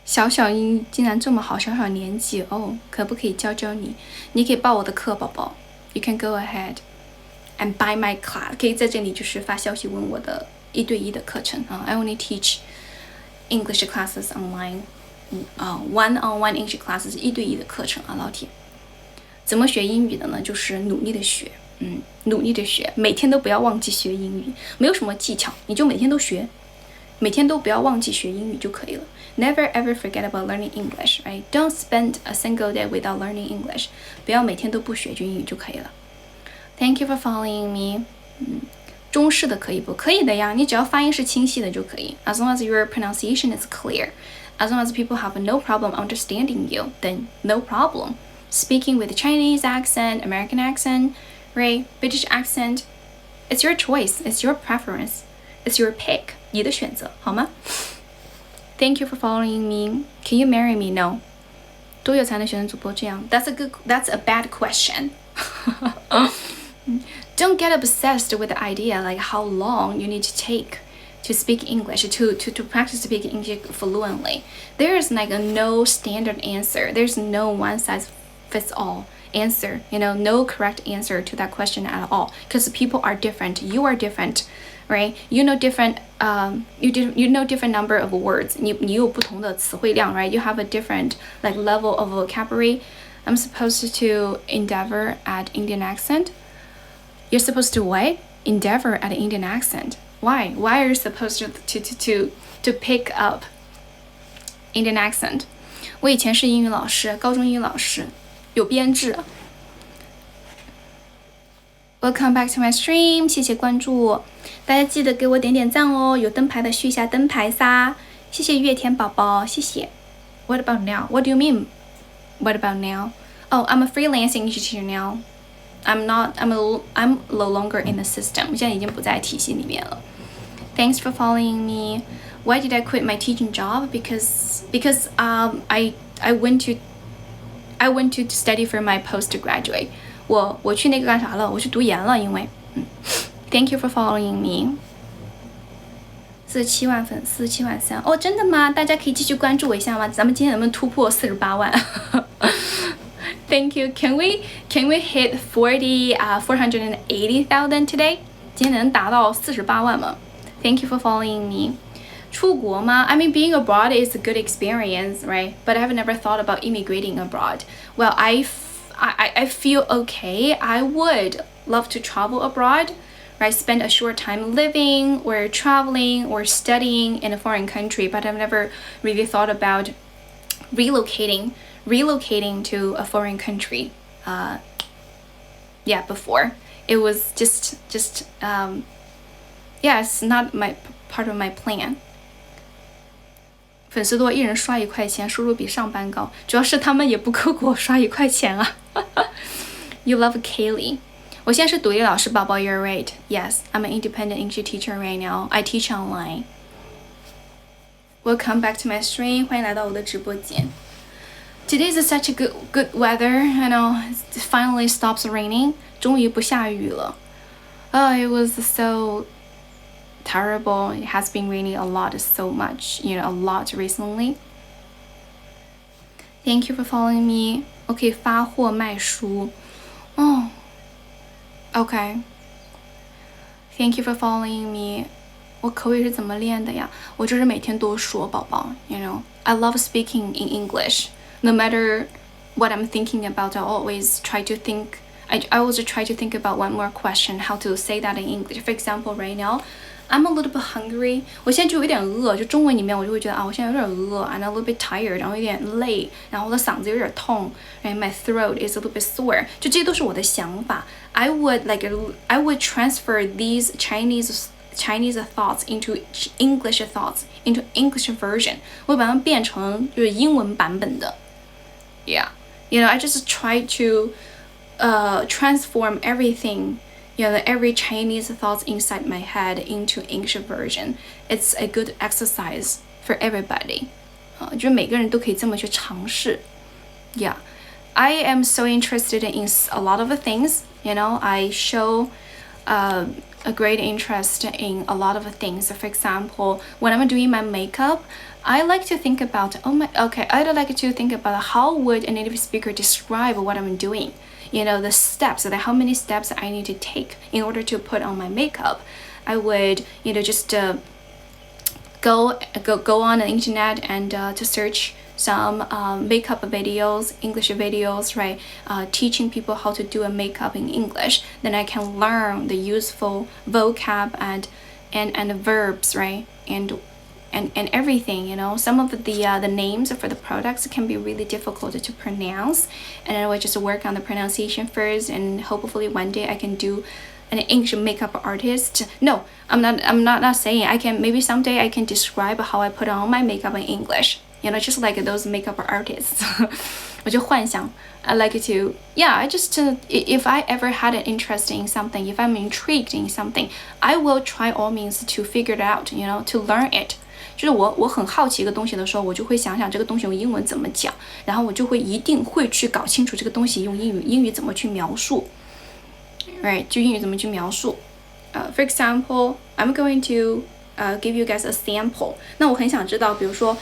小英语竟然这么好，小年纪哦，可不可以教你？你可以报我的课，宝宝。You can go ahead and buy my class. 可以在这里就是发消息问我的1对1的课程啊。I only teach English classes online. One-on-one English classes 1对1的课程啊，老铁。怎么学英语的呢？就是努力的学，努力的学，每天都不要忘记学英语，没有什么技巧，你就每天都学，每天都不要忘记学英语就可以了。Never ever forget about learning English, right? Don't spend a single day without learning English. 不要每天都不学英语就可以了。Thank you for following me. 中式的可以不？可以的呀，你只要发音是清晰的就可以。As long as your pronunciation is clear, as long as people have no problem understanding you, then no problem. Speaking with Chinese accent, American accent, right? British accent, it's your choice, it's your preference, it's your pick. 你的选择，好吗？ Thank you for following me. Can you marry me? No. 多久才能学成主播这样？ That's a bad question. Don't get obsessed with the idea like how long you need to take to speak English, to practice speaking English fluently. There is like no standard answer. There's no one size fits all answer, you know, no correct answer to that question at all, because people are different. You are different, right? You know different you know different number of words. 你有不同的词汇量, right? You have a different like level of vocabulary. I'm supposed to endeavor at Indian accent. You're supposed to what? Endeavor at Indian accent. Why? Why are you supposed to pick up Indian accent? 我以前是英语老师，高中英语老师，有编制。Welcome back to my stream. 谢谢关注，大家记得给我点点赞哦。有灯牌的续一下灯牌撒。谢谢月天宝宝，谢谢。What about now? What do you mean? What about now? Oh, I'm a freelance English teacher now. I'm no longer in the system. 现在已经不在体系里面了。Thanks for following me. Why did I quit my teaching job? Because I went to study for my postgraduate. 我去那个干啥了？我去读研了，因为Thank you for following me. 47万粉丝，7万3。哦，真的吗？大家可以继续关注我一下吗？咱们今天能不能突破48万？Thank you. Can we hit 480,000 today? 今天能达到48万吗？Thank you for following me. 出国吗 I mean, being abroad is a good experience, right? But I've never thought about immigrating abroad. Well, I feel okay. I would love to travel abroad, right? Spend a short time living or traveling or studying in a foreign country, but I've never really thought about relocating to a foreign country. Before. It was just it's not part of my plan. 粉丝多，一人刷1块钱，收入比上班高。主要是他们也不够给我刷1块钱啊。You love Kaylee. 我现在是独立老师，宝宝 You're right. Yes, I'm an independent English teacher right now. I teach online. Welcome back to my stream. 欢迎来到我的直播间。Today is such a good weather. I know it finally stops raining. 终于不下雨了。Oh, it was so terrible. It has been raining a lot, so much, a lot recently. Thank you for following me. Okay, 发货卖书。Oh, okay. Thank you for following me. 我口语是怎么练的呀？我就是每天多说，宝宝。I love speaking in English. No matter what I'm thinking about, I always try to think. I always try to think about one more question, how to say that in English. For example, right now, I'm a little bit hungry. 我现在就有点饿，就中文里面我就会觉得我现在有点饿 ，and a little bit tired， 然后有点累，然后我的嗓子有点痛 ，and my throat is a little bit sore. 就这些都是我的想法。I would transfer these Chinese thoughts into English thoughts into English version. 我会把它们变成就是英文版本的。Yeah, I just try to transform everything, every Chinese thoughts inside my head into English version. It's a good exercise for everybody. 就是每个人都可以这么去尝试。Yeah, I am so interested in a lot of things. I show a great interest in a lot of things. For example, when I'm doing my makeup, I like to think about I'd like to think about how would a native speaker describe what I'm doing. The steps, how many steps I need to take in order to put on my makeup. I would, just go on the internet and to search some makeup videos, English videos, right? Teaching people how to do a makeup in English. Then I can learn the useful vocab and verbs, right? And everything, some of the names for the products can be really difficult to pronounce, and I will just work on the pronunciation first, and hopefully one day I can do an English makeup artist. No, I'm not saying I can. Maybe someday I can describe how I put on my makeup in English. Just like those makeup artists. 我就幻想 I like to, I just, if I ever had an interest in something, if I'm intrigued in something, I will try all means to figure it out, to learn it. 就是我很好奇一个东西的时候，我就会想想这个东西用英文怎么讲，然后我就一定会去搞清楚这个东西用英语怎么去描述 ，right？ 就英语怎么去描述。For example, I'm going to give you guys a sample. 那我很想知道，比如说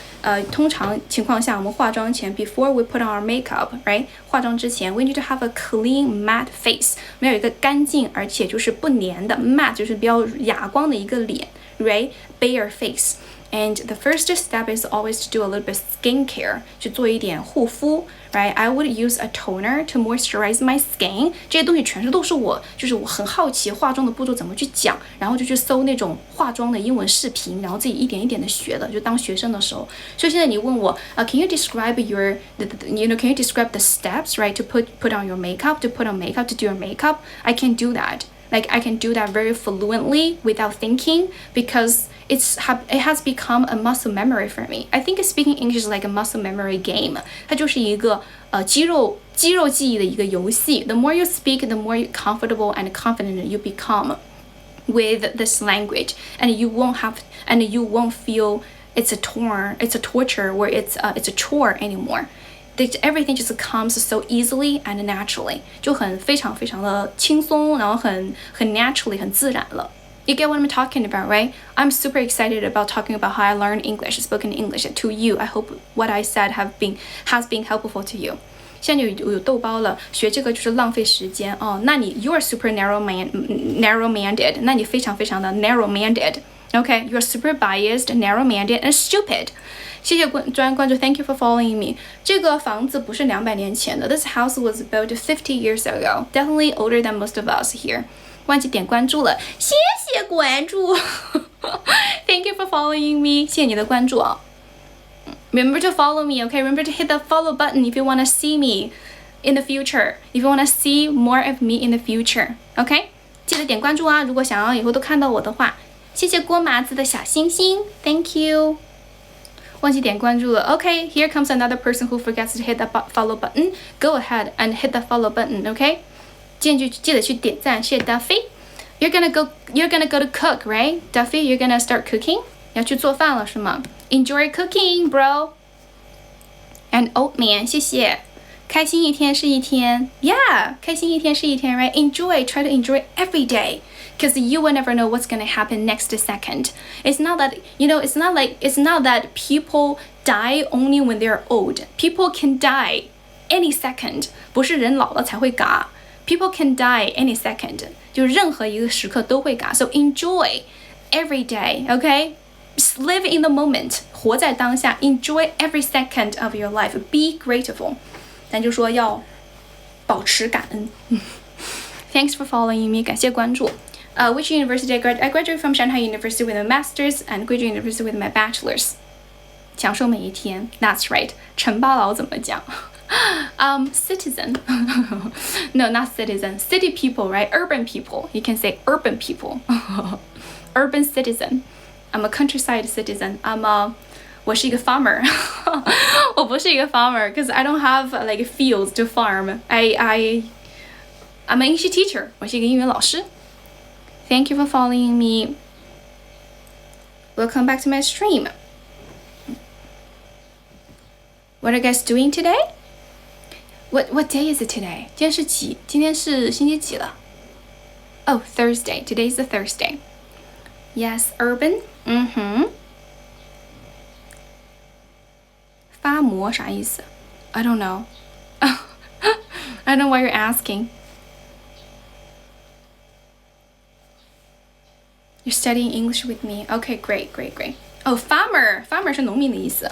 通常情况下，我们化妆前 before we put on our makeup, right？ 化妆之前 we need to have a clean matte face. 我们要有一个干净而且就是不粘的 matte 就是比较哑光的一个脸 ，right？ Bare face. And the first step is always to do a little bit skincare, 去做一点护肤 right? I would use a toner to moisturize my skin. 这些东西全是都是我很好奇化妆的步骤怎么去讲，然后就去搜那种化妆的英文视频，然后自己一点一点的学的，就当学生的时候。所以现在你问我can you describe can you describe the steps, right, to put on your makeup, to put on makeup, to do your makeup? I can do that. Like I can do that very fluently without thinking because it has become a muscle memory for me. I think speaking English is like a muscle memory game. 它就是一个肌肉记忆的一个游戏。The more you speak, the more comfortable and confident you become with this language, and you won't feel it's a torture or it's a chore anymore. Everything just comes so easily and naturally. 就非常非常的轻松，然后很naturally 很自然了。You get what I'm talking about, right? I'm super excited about talking about how I learned English, spoken English to you. I hope what I said has been helpful to you. 现在有豆包了，学这个就是浪费时间哦。那你 you are super narrow-minded， 那你非常非常的 narrow-minded。Okay, you're super biased, narrow-minded, and stupid. 谢谢关注 ，Thank you for following me. 这个房子不是200年前的 ，This house was built 50 years ago. Definitely older than most of us here. 忘记点关注了，谢谢关注。Thank you for following me. 谢谢你的关注啊。Remember to follow me, okay? Remember to hit the follow button if you want to see me in the future. If you want to see more of me in the future, okay? 记得点关注啊！如果想要以后都看到我的话，谢谢郭麻子的小星星 ，Thank you。忘记点关注了 ，Okay? Here comes another person who forgets to hit the follow button. Go ahead and hit the follow button, okay? 记得去点赞，谢谢 Duffy。You're gonna go to cook, right? Duffy, you're gonna start cooking. 要去做饭了是吗 ？Enjoy cooking, bro. And Oatman, 谢谢。开心一天是一天 ，Yeah， 开心一天是一天 ，right? Enjoy, try to enjoy every day, because you will never know what's gonna happen next second. It's not that it's not that people die only when they're old. People can die any second. 不是人老了才会嘎 ，People can die any second. 就任何一个时刻都会嘎 ，So enjoy every day, okay? Live in the moment. 活在当下 ，Enjoy every second of your life. Be grateful. 咱就说要保持感恩。Thanks for following me， 感谢关注。Which university I graduated from Shanghai University with a master's and Guizhou University with my bachelor's。享受每一天 ，That's right。陈八老怎么讲？Citizen 。No, not citizen. City people, right? Urban people. You can say urban people. Urban citizen. I'm a countryside citizen.我是一个 farmer 我不是一个 farmer because I don't have like fields to farm. I'm an English teacher. 我是一个英语老师 Thank you for following me. Welcome back to my stream. What are you guys doing today? What day is it today? 今天是星期几了 Oh, Thursday. Today is the Thursday. Yes, urban.发魔啥意思 I don't know. I don't know why you're asking. You're studying English with me. Okay, great. Oh, farmer. Farmer 是农民的意思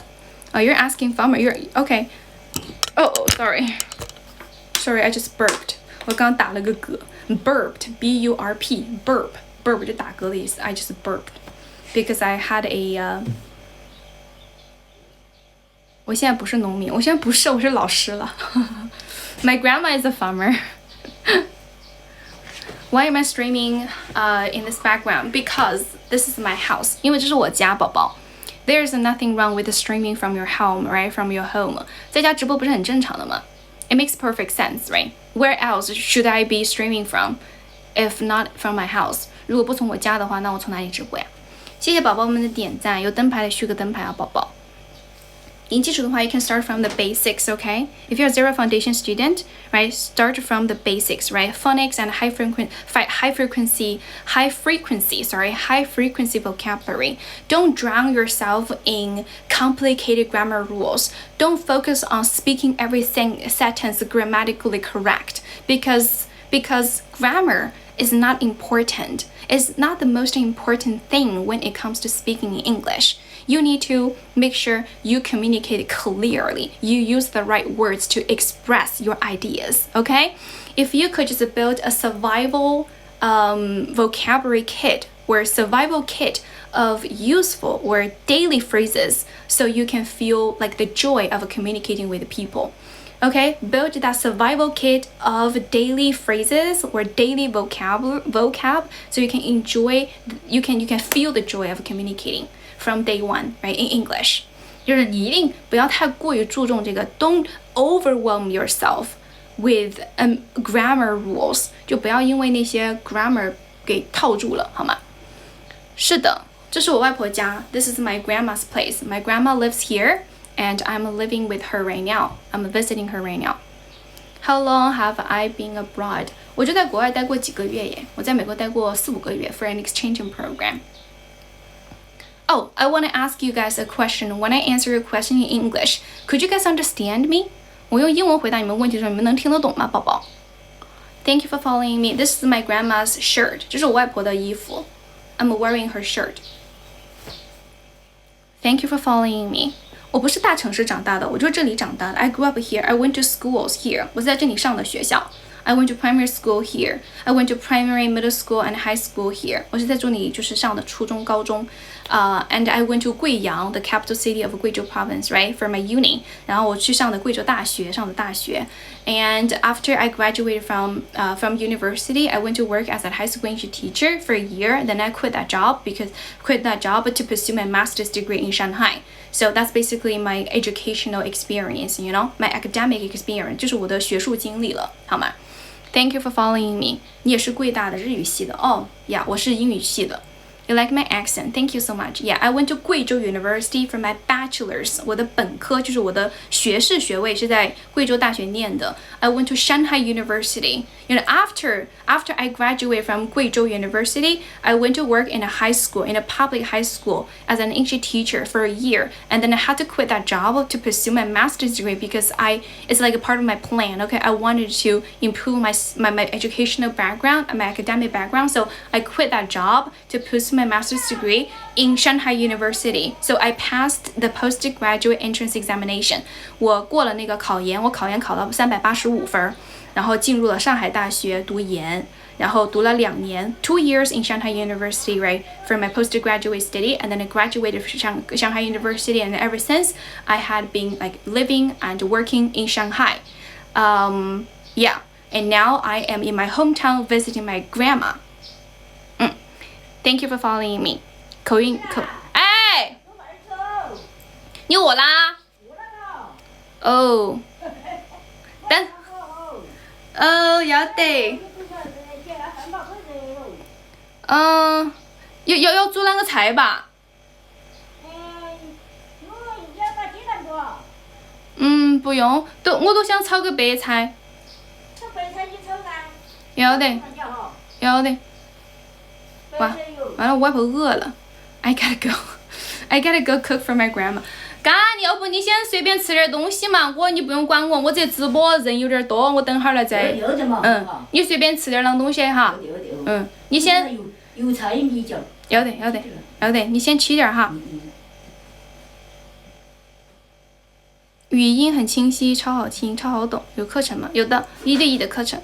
Oh, you're asking farmer. Okay. Oh, sorry. Sorry, I just burped. 我刚打了个嗝 Burped. B-U-R-P. Burp 就打嗝的意思 I just burped. Because I had a... 我现在不是农民，我是老师了。My grandma is a farmer. Why am I streaming in this background? Because this is my house. 因为这是我家，宝宝。There's nothing wrong with streaming from your home, right? From your home. 在家直播不是很正常的吗 It makes perfect sense, right? Where else should I be streaming from, if not from my house? 如果不从我家的话，那我从哪里直播呀？谢谢宝宝们的点赞，有灯牌的续个灯牌啊，宝宝。零基础的话 you can start from the basics, okay? If you're a zero foundation student, right, start from the basics, right? Phonics and high frequency vocabulary. Don't drown yourself in complicated grammar rules. Don't focus on speaking every sentence grammatically correct because grammar is not important. It's not the most important thing when it comes to speaking in English. You need to make sure you communicate clearly. You use the right words to express your ideas, okay? If you could just build a survival vocabulary kit or survival kit of useful or daily phrases so you can feel like the joy of communicating with people. Okay, build that survival kit of daily phrases or daily vocab so you can enjoy, you can feel the joy of communicating from day one, right, in English. 就是你一定不要太过于注重这个 Don't overwhelm yourself with grammar rules. 就不要因为那些 grammar 给套住了，好吗？是的，这是我外婆家。This is my grandma's place. My grandma lives here, and I'm living with her right now. I'm visiting her right now. How long have I been abroad? 我就在国外待过几个月耶。我在美国待过4-5个月 for an exchanging program. Oh, I want to ask you guys a question. When I answer your question in English, could you guys understand me? 我用英文回答你们问题的时候，你们能听得懂吗，宝宝 ？Thank you for following me. This is my grandma's shirt. 这是我外婆的衣服。I'm wearing her shirt. Thank you for following me. 我不是大城市长大的，我就这里长大的。I grew up here. I went to schools here. 我在这里上的学校。I went to primary school here. I went to primary, middle school, and high school here. 我是在这里就是上的初中、高中。And I went to 贵阳 the capital city of 贵州 province, right, for my uni. 然后我去上的贵州大学，上的大学。And after I graduated from university, I went to work as a high school English teacher for a year. Then I quit that job to pursue my master's degree in Shanghai. So that's basically my educational experience, you know, my academic experience. 就是我的学术经历了，好吗？Thank you for following me. 你也是贵大的日语系的哦，Yeah， 我是英语系的。You like my accent? Thank you so much. Yeah, I went to 贵州 University for my bachelor's. 我的本科就是我的学士学位是在贵州大学念的。I went to Shanghai University. You know, after I graduated from 贵州 University, I went to work in a public high school as an English teacher for a year, and then I had to quit that job to pursue my master's degree because it's like a part of my plan. Okay, I wanted to improve my educational background and my academic background, so I quit that job to pursue my master's degree in Shanghai University. So I passed the postgraduate entrance examination. 我过了那个考研，我考研考到385分，然后进入了上海大学读研，然后读了2年 2 years in Shanghai University, right, for my postgraduate study, and then I graduated from Shanghai University, and ever since I had been like living and working in Shanghai. Yeah, and now I am in my hometown visiting my grandma. Thank you for following me. 哎，你我啦？哦，等，要得。要煮两个菜吧？不用，我都想炒个白菜。炒白菜你炒噻？要得。完了，我外婆饿了。I gotta go cook for my grandma. 干，要不你先随便吃点东西嘛，你不用管我，我这直播人有点多，我等会儿了再。你随便吃点啷东西哈。你先。油菜米酒。要得，你先吃点哈。语音很清晰，超好听，超好懂。有课程吗？有的，1对1的课程。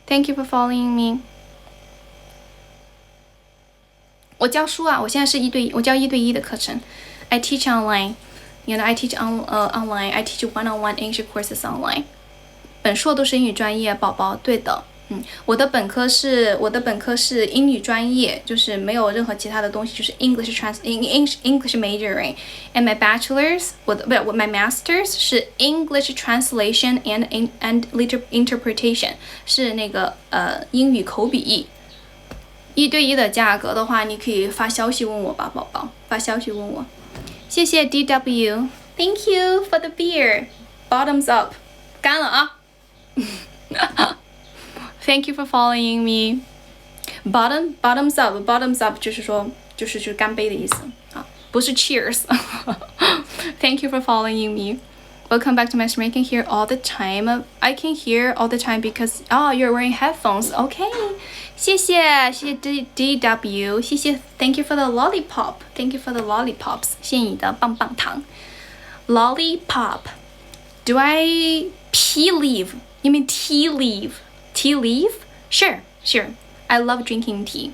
Thank you for following me. 我教书啊，我现在是1对1，我教1对1的课程。I teach online, you know, I teach online. I teach one-on-one English courses online. 本硕都是英语专业，宝宝，对的。我的本科是英语专业，就是没有任何其他的东西，就是 English majoring. And my bachelor's, my master's 是 English translation and interpretation， 是那个英语口笔译。1对1的价格的话，你可以发消息问我吧，宝宝，发消息问我。谢谢 DW, Thank you for the beer. Bottoms up， 干了啊。Thank you for following me. Bottoms up 就是干杯的意思啊，不是 cheers. Thank you for following me. Welcome back to my stream. I can hear all the time. I can hear all the time because you're wearing headphones. Okay. 谢谢 DW. 谢谢 Thank you for the lollipop. Thank you for the lollipops. 谢谢你的棒棒糖。Lollipop. Do I tea leaf? You mean tea leaf? Tea leaf? Sure. I love drinking tea.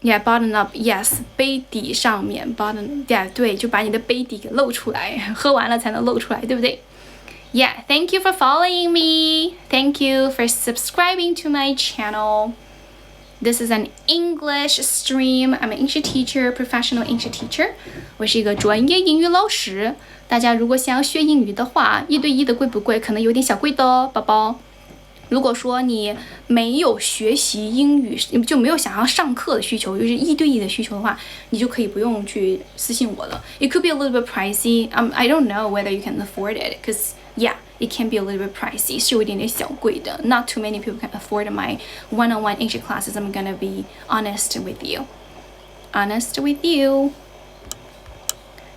Yeah, bottom up. Yes, 杯底上面 bottom. Yeah, 对，就把你的杯底给露出来，喝完了才能露出来，对不对？Yeah, thank you for following me. Thank you for subscribing to my channel. This is an English stream. I'm an English teacher, professional English teacher. 我是一个专业英语老师。大家如果想要学英语的话，1对1的贵不贵？可能有点小贵的哦，宝宝。如果说你没有学习英语，就没有想要上课的需求，就是1对1的需求的话，你就可以不用去私信我了。It could be a little bit pricey. I don't know whether you can afford it, because yeah, it can be a little bit pricey. 是有一点点小贵的。Not too many people can afford my one-on-one English classes. I'm gonna be honest with you.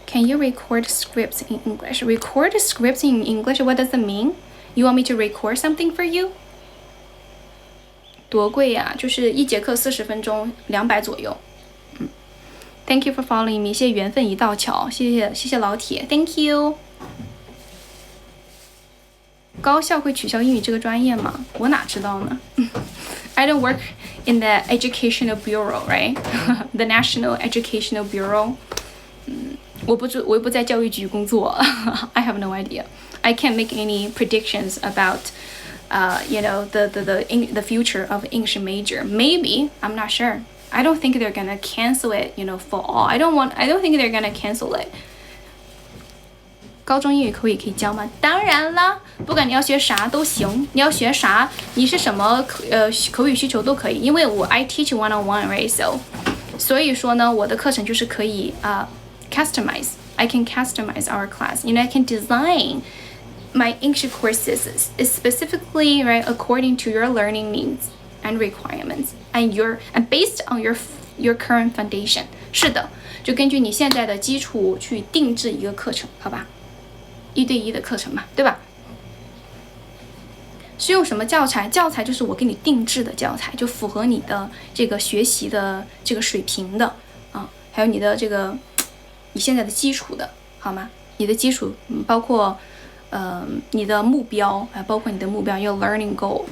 Can you record scripts in English? Record scripts in English? What does it mean? You want me to record something for you? 多贵呀？就是1节课40分钟，200左右。Thank you for following me， 谢谢缘分一道桥，谢谢老铁 ，Thank you。高校会取消英语这个专业吗？我哪知道呢？I don't work in the educational bureau, right? The National Educational Bureau. 我又不在教育局工作。I have no idea. I can't make any predictions about, the future of English major. Maybe, I'm not sure. I don't think they're gonna cancel it, for all. I don't think they're gonna cancel it. 高中英语口语可以教吗？当然啦，不管你要学啥都行，你要学啥，你是什么口语需求都可以，因为I teach one-on-one, right? So， 所以说呢，我的课程就是可以customize. I can customize our class. I can design my English courses specifically, right, according to your learning needs and requirements, and based on your current foundation. 是的，就根据你现在的基础去定制一个课程，好吧？1对1的课程嘛，对吧？是用什么教材？教材就是我给你定制的教材，就符合你的这个学习的这个水平的啊，还有你的这个你现在的基础的，好吗？你的基础包括你的目标啊，包括你的目标，有 learning goal。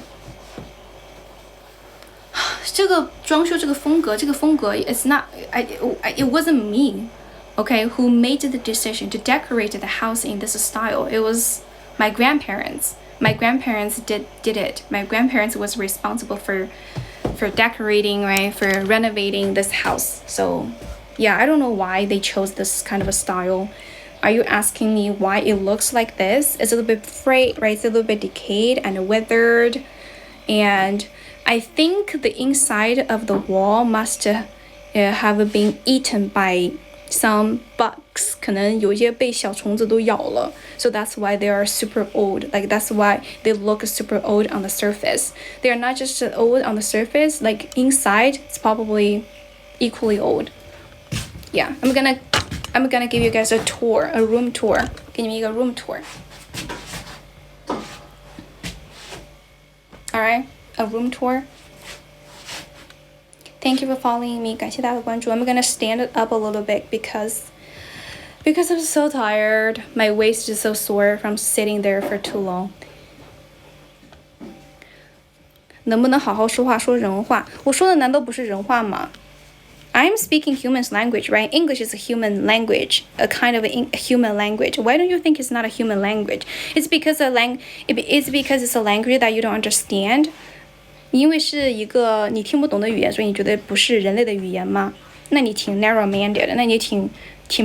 这个装修这个风格，it's not it wasn't me. Okay, who made the decision to decorate the house in this style? It was my grandparents. My grandparents did it. My grandparents was responsible for decorating, right? For renovating this house. So, yeah, I don't know why they chose this kind of a style. Are you asking me why it looks like this? It's a little bit frayed, right? It's a little bit decayed and weathered. And I think the inside of the wall must have been eaten by some bugs. 可能有些被小虫子都咬了 So that's why they are super old. Like that's why they look super old on the surface. They are not just old on the surface, like inside it's probably equally old. Yeah, I'm gonna give you guys a tour, a room tour. 给你们一个 room tour. Alright, a room tour. Thank you for following me. 感谢大家的关注. I'm gonna stand up a little bit because I'm so tired. My waist is so sore from sitting there for too long. 能不能好好说话，说人话？我说的难道不是人话吗？ I'm speaking human's language, right? English is a human language, a kind of a human language. Why don't you think it's not a human language? It's because it's a language that you don't understand. 因为是一个你听不懂的语言，所以你觉得不是人类的语言吗？那你挺 narrow-minded， 那你挺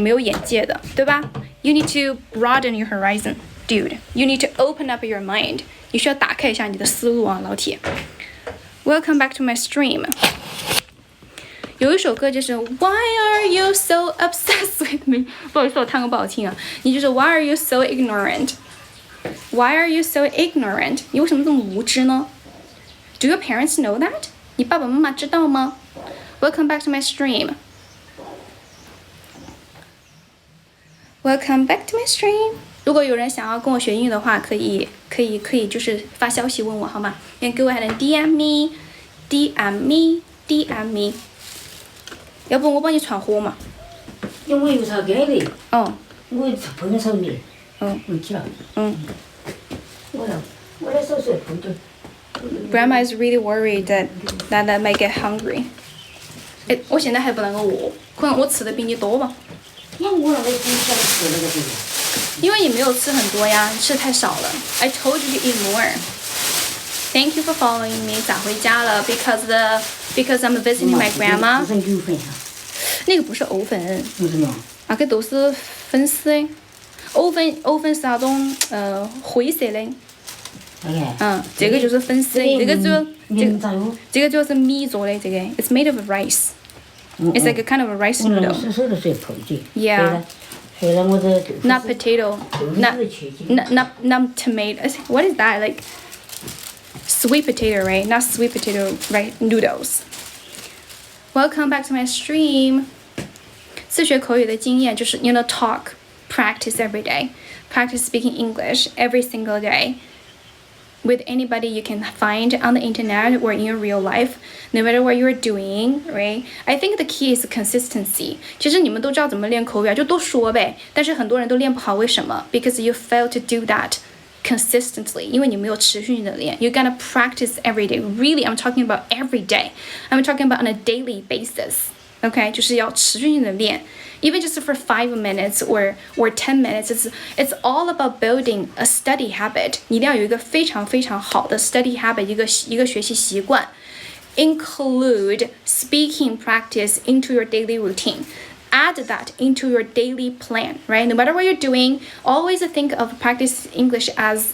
没有眼界的，对吧？ You need to broaden your horizon, dude. You need to open up your mind. 你需要打开一下你的思路啊，老铁。Welcome back to my stream. 有一首歌就是 Why are you so obsessed with me? 不好意思，我唱歌不好听啊。你就是 Why are you so ignorant? Why are you so ignorant? 你为什么这么无知呢？Do your parents know that? 你爸爸妈妈知道吗 ？Welcome back to my stream. Welcome back to my stream. 如果有人想要跟我学英语的话，可以，就是发消息问我好吗？ You can go ahead and DM me. 要不我帮你传货嘛？因为有啥给的？哦。我朋友手里。我知道。我来搜索朋友。Grandma is really worried that might get hungry. 我现在还不能够饿，可能我吃的比你多吧。那我那个从小吃那个的。因为你没有吃很多呀，吃太少了。I told you to eat more. Thank you for following me. 咋回家了 because I'm visiting my grandma. 那个不是藕粉。不是吗？那个都是粉丝的。藕粉是那种灰色的。这个就是粉丝，这个主要是米做的，这个 it's made of rice. It's like a kind of a rice noodle. Yeah. Not potato. Not tomato. What is that? Like sweet potato, right? Not sweet potato, right? Noodles. Welcome back to my stream. 自学口语的经验就是 talk, practice every day. Practice speaking English every single day. with anybody you can find on the internet or in your real life, no matter what you're doing, right? I think the key is consistency. 其实你们都知道怎么练口语啊，就多说呗。但是很多人都练不好，为什么？ Because you fail to do that consistently. 因为你没有持续的练。You're gonna practice every day. Really, I'm talking about every day. I'm talking about on a daily basis. Okay, 就是要持续性的练。Even just for 5 minutes or 10 minutes, it's all about building a study habit. 你一定要有一个非常非常好的 study habit, 一个学习习惯。Include speaking practice into your daily routine. Add that into your daily plan, right? No matter what you're doing, always think of practice English as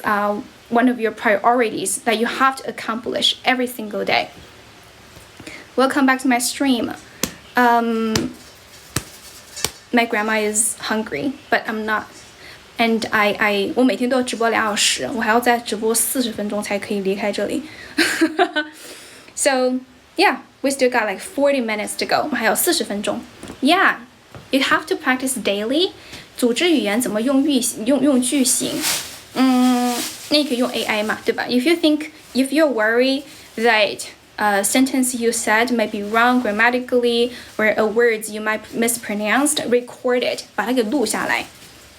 one of your priorities that you have to accomplish every single day. Welcome back to my stream. My grandma is hungry, but I'm not. And 我每天都要直播2小时，我还要再直播40分钟才可以离开这里。So yeah, we still got like 40 minutes to go. 我们还有40分钟。Yeah, you have to practice daily. 组织语言怎么用句型？那你可以用 AI 嘛，对吧？If you're worried that sentence you said might be wrong grammatically or a words you might mispronounce, record it, 把它给录下来。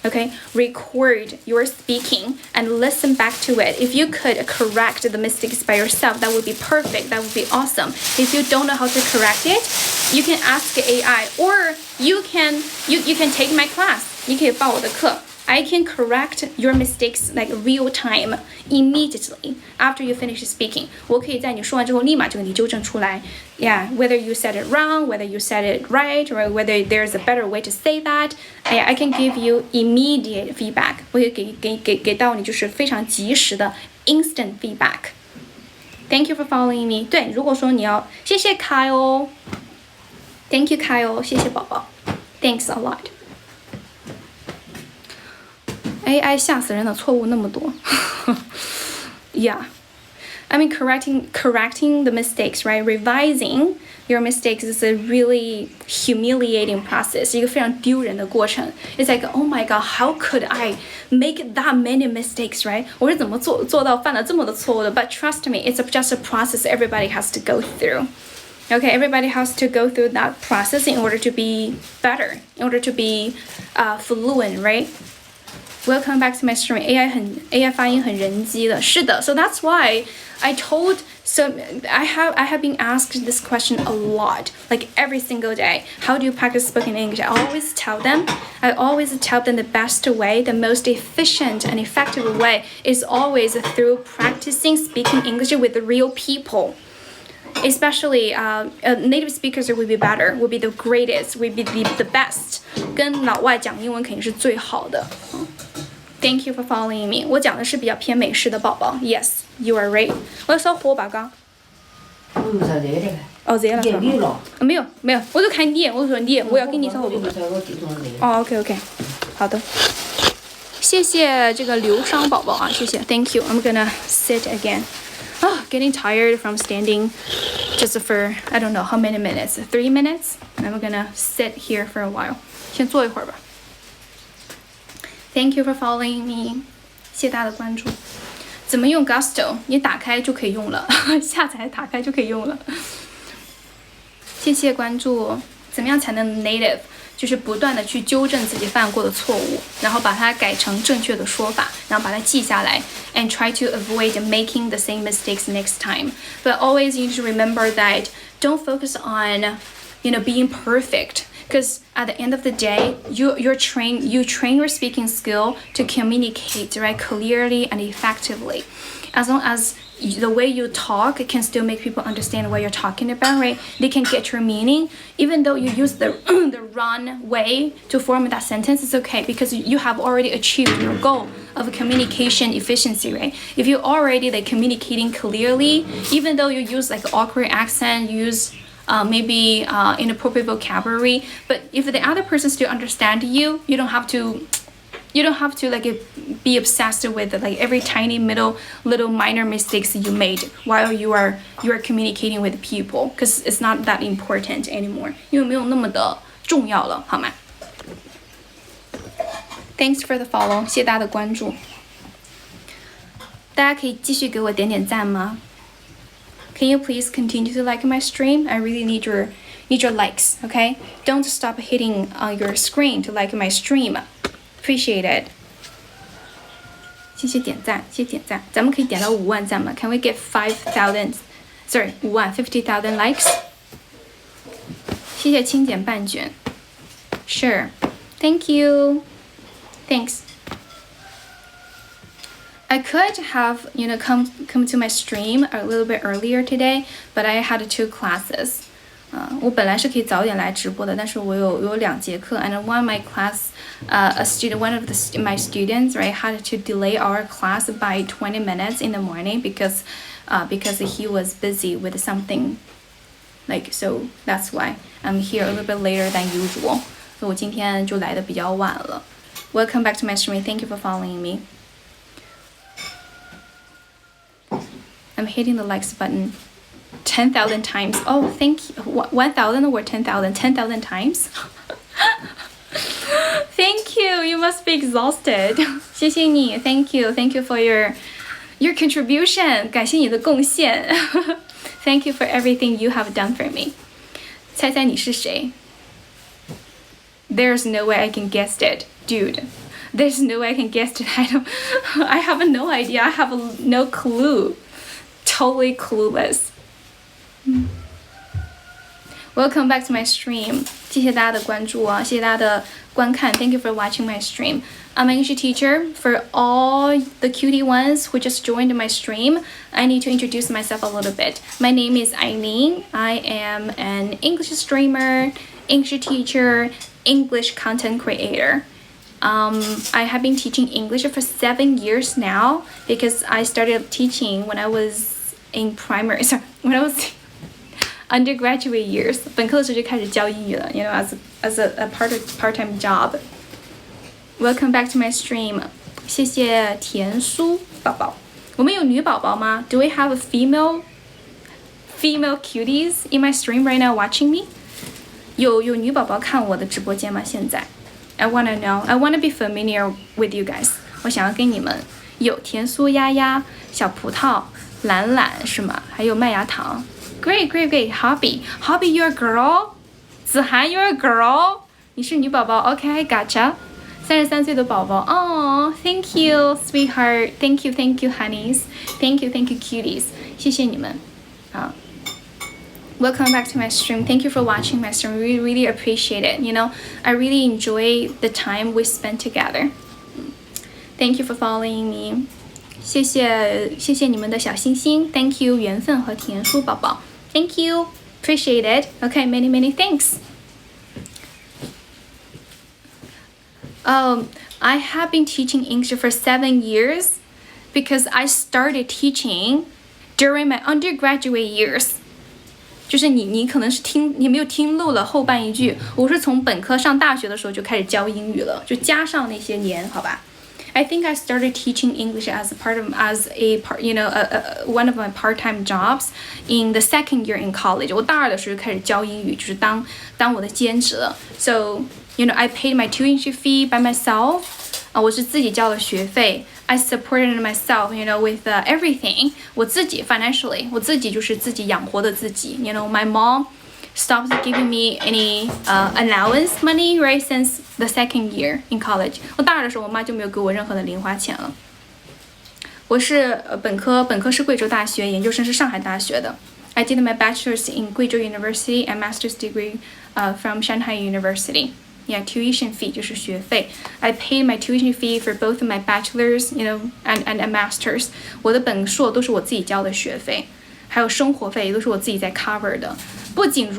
Okay, record your speaking and listen back to it. If you could correct the mistakes by yourself, that would be perfect. That would be awesome. If you don't know how to correct it, you can ask AI or you can take my class. 你可以报我的课。I can correct your mistakes like real time, immediately after you finish speaking. 我可以在你说完之后立马就给你纠正出来。Yeah, whether you said it wrong, whether you said it right, or whether there's a better way to say that, I can give you immediate feedback. 我会给到你就是非常及时的 instant feedback. Thank you for following me. 对，如果说你要，谢谢 Kyle. Thank you, Kyle. 谢谢宝宝。Thanks a lot. AI 吓死人的错误那么多。Yeah, I mean correcting the mistakes, right? Revising your mistakes is a really humiliating process. 一个非常丢人的过程。It's like, oh my god, how could I make that many mistakes, right? 我是怎么做到犯了这么多错误的 But trust me, it's just a process everybody has to go through. Okay, everybody has to go through that process in order to be better, in order to be fluent, right? Welcome back to my stream. AI 发音很人机的，是的。So that's why I have been asked this question a lot, like every single day. How do you practice spoken English? I always tell them the best way, the most efficient and effective way is always through practicing speaking English with real people. Especially native speakers will be better, will be the greatest, will be the best. 跟老外讲英文肯定是最好的。Thank you for following me. 我讲的是比较偏美式的宝宝。Yes, you are right. 我要烧火把缸。哦，热了。没有，我就看你，我说你，我要给你烧火把。哦 ，OK， 好的。谢谢这个流伤宝宝啊，谢谢 ，Thank you. I'm gonna sit again. Getting tired from standing just for I don't know how many minutes. 3 minutes. And I'm gonna sit here for a while. 先坐一会儿吧。Thank you for following me. 谢谢大家的关注。怎么用 Gusto？ 你打开就可以用了，下载打开就可以用了。谢谢关注。怎么样才能 native？ 就是不断的去纠正自己犯过的错误，然后把它改成正确的说法，然后把它记下来 and try to avoid making the same mistakes next time. But always you need to remember that don't focus on, being perfect. Because at the end of the day, you train your speaking skill to communicate, right, clearly and effectively. As long as the way you talk can still make people understand what you're talking about, right? They can get your meaning, even though you use the wrong way to form that sentence. It's okay because you have already achieved your goal of communication efficiency, right? If you're already communicating clearly, even though you use awkward accent, you use maybe inappropriate vocabulary, but if the other person still understand you, you don't have to be obsessed with every tiny little minor mistakes you made while you are communicating with people, because it's not that important anymore. 因为没有那么的重要了，好吗？ Thanks for the follow. 谢谢大家的关注。大家可以继续给我点点赞吗？ Can you please continue to like my stream? I really need your likes, okay? Don't stop hitting on your screen to like my stream. Appreciate it. 谢谢点赞，谢谢点赞，咱们可以点到5万赞吗 ？Can we get 5 万 50,000 likes？ 谢谢清简半卷。Sure, thank you, thanks. I could have, come to my stream a little bit earlier today, but I had 2 classes. 我本来是可以早点来直播的，但是我有2节课 ，and one of my class, one of my students, right, had to delay our class by 20 minutes in the morning because he was busy with something, so that's why I'm here a little bit later than usual. 所以我今天就来的比较晚了。Welcome back to my stream. Thank you for following me. I'm hitting the likes button 10,000 times. Oh, thank you. 1,000 or 10,000? 10,000 times? Thank you. You must be exhausted. 谢谢你 Thank you. Thank you for your contribution. 感谢你的贡献。Thank you for everything you have done for me. 猜猜你是谁？ There's no way I can guess it, dude. There's no way I can guess it. I have no idea. I have no clue. Totally clueless. Welcome back to my stream. 谢谢大家的关注啊，谢谢大家的观看。Thank you for watching my stream. I'm an English teacher. For all the cutie ones who just joined my stream, I need to introduce myself a little bit. My name is Aileen. I am an English streamer, English teacher, English content creator. I have been teaching English for 7 years now because I started teaching when I was in primary, when I was undergraduate years. 本科的时候就开始教英语了 as a part-time job. Welcome back to my stream. 谢谢田苏宝宝。我们有女宝宝吗？ Do we have a female cuties in my stream right now watching me? 有女宝宝看我的直播间吗？现在 I wanna know. I wanna be familiar with you guys. 我想要跟你们有田苏丫丫、小葡萄、懒懒是吗？还有麦芽糖。Great. Hobby, you're a girl. 子涵 you're a girl. 你是女宝宝 OK, I gotcha. 33岁的宝宝 Oh, thank you, sweetheart. Thank you, honeys. Thank you, cuties. 谢谢你们啊。Welcome back to my stream. Thank you for watching my stream. We really appreciate it. I really enjoy the time we spent together. Thank you for following me. 谢谢你们的小星星 Thank you 缘分和田叔宝宝 Thank you Appreciate it Okay many thanks I have been teaching English for 7 years because I started teaching during my undergraduate years 就是你可能是你没有听漏了后半一句我是从本科上大学的时候就开始教英语了就加上那些年好吧I think I started teaching English as one of my part-time jobs in the second year in college. 我大2的时候就开始教英语，就是当我的兼职了。So, I paid my tuition fee by myself. 我是自己交了学费。I supported myself, with everything. 我自己 financially, 我自己就是自己养活的自己。My mom stopped giving me any allowance money right since the second year in college 我大2的时候我妈就没有给我任何的零花钱了我是本科是贵州大学研究生是上海大学的 I did my bachelor's in Guizhou University and master's degree from Shanghai University Yeah, tuition fee 就是学费 I paid my tuition fee for both my bachelor's, and a master's 我的本硕都是我自己交的学费还有生活费也都是我自己在 cover 的不仅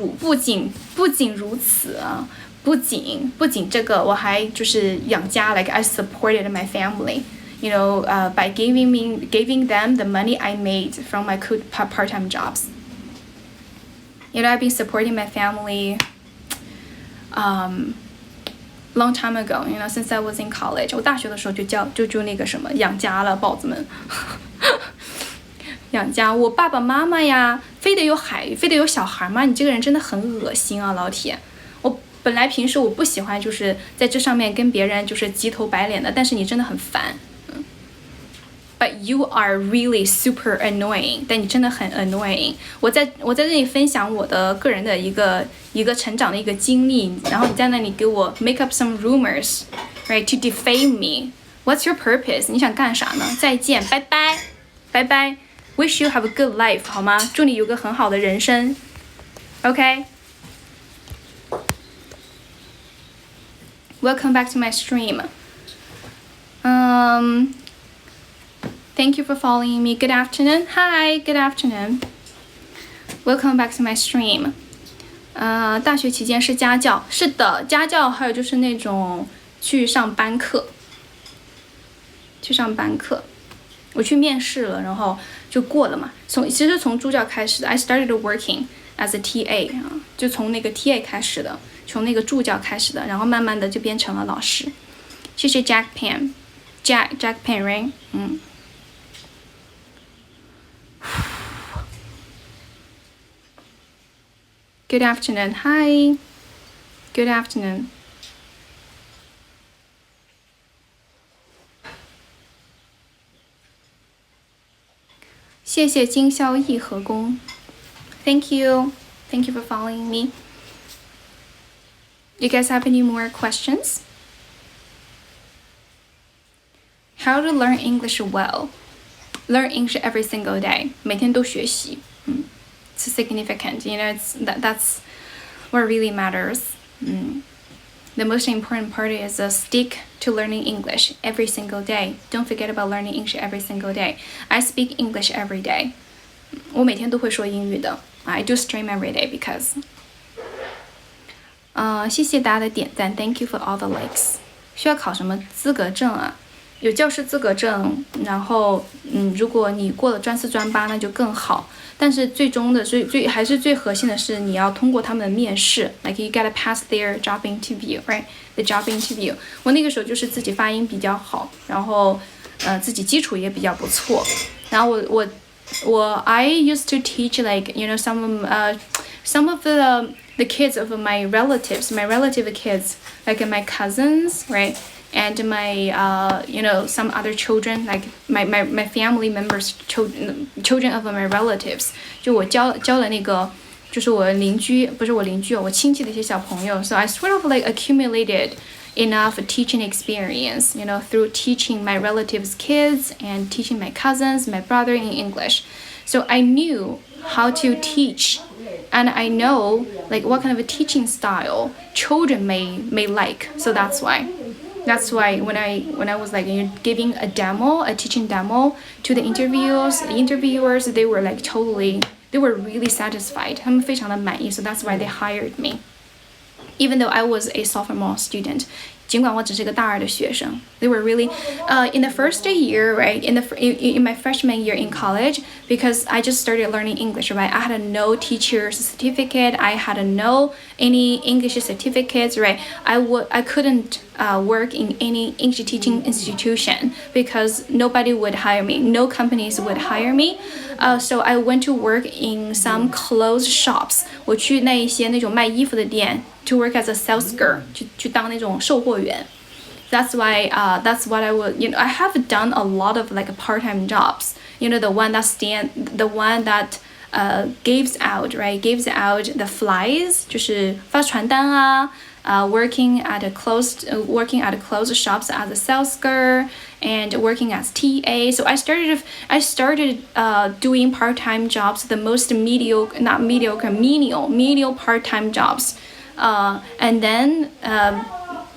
如此啊不仅这个我还就是养家 like I supported my family by giving them the money I made from my part-time jobs I've been supporting my family long time ago since I was in college 我大学的时候就那个什么养家了宝子们养家我爸爸妈妈呀非得有小孩吗你这个人真的很恶心啊老铁我本来平时我不喜欢就是在这上面跟别人就是急头白脸的但是你真的很烦 but you are really super annoying. 但你真的很 annoying. 我在这里分享我的个人的一个成长的一个经历，然后你在那里给我 make up some rumors, right, to defame me. What's your purpose? 你想干啥呢？再见，拜拜，拜拜。Wish you have a good life, 好吗？祝你有个很好的人生。Okay? Welcome back to my stream. Thank you for following me. Good afternoon. Hi, good afternoon. Welcome back to my stream. 大学期间是家教，是的，家教还有就是那种去上班课，我去面试了，然后就过了嘛。其实从助教开始的 ，I started working as a TA 就从那个 TA 开始的，从那个助教开始的，然后慢慢的就变成了老师。谢谢 Jack Pan，Jack Pan right？ Good afternoon. Hi. Good afternoon. 谢谢今宵一和宫。Thank you. Thank you for following me. You guys have any more questions? How to learn English well? Learn English every single day. 每天都学习。It's significant. You know, that's what really matters. The most important part is stick to learning English every single day. Don't forget about learning English every single day. I speak English every day. 我每天都会说英语的。I do stream every day because. 谢谢大家的点赞 ，Thank you for all the likes. 需要考什么资格证啊？有教师资格证，然后如果你过了专4、专8，那就更好。但是最终的还是最核心的是你要通过他们的面试 ，like you gotta pass their job interview, right? The job interview. 我那个时候就是自己发音比较好，然后自己基础也比较不错。然后我 I used to teach like you know some of the kids of my relative kids like my cousins, right? And my you know some other children like my family members children of my relatives 就我教了那个就是我邻居不是我邻居我亲戚的一些小朋友 so I sort of like accumulated enough teaching experience you know through teaching my relatives kids and teaching my cousins my brother in English so I knew how to teach and I know like what kind of a teaching style children may like so that's why when I was like giving a teaching demo to the interviewers they were like they were really satisfied 他们非常的满意 so that's why they hired me even though I was a sophomore student 尽管我只是个大2的学生 they were really in the first year right in my freshman year in college because I just started learning English right I had no teacher's certificate I had no any English certificates right I couldn't work in any English teaching institution because nobody would hire me no companies would hire me so I went to work in some clothes shops 我去那些那种卖衣服的店 to work as a sales girl 去当那种售货员 that's why that's what I would you know I have done a lot of like part-time jobs you know the one that gives out the flyers 就是发传单啊working at clothes shops as a sales girl and working as TA. So I started doing part-time jobs, the most menial part-time jobs. And then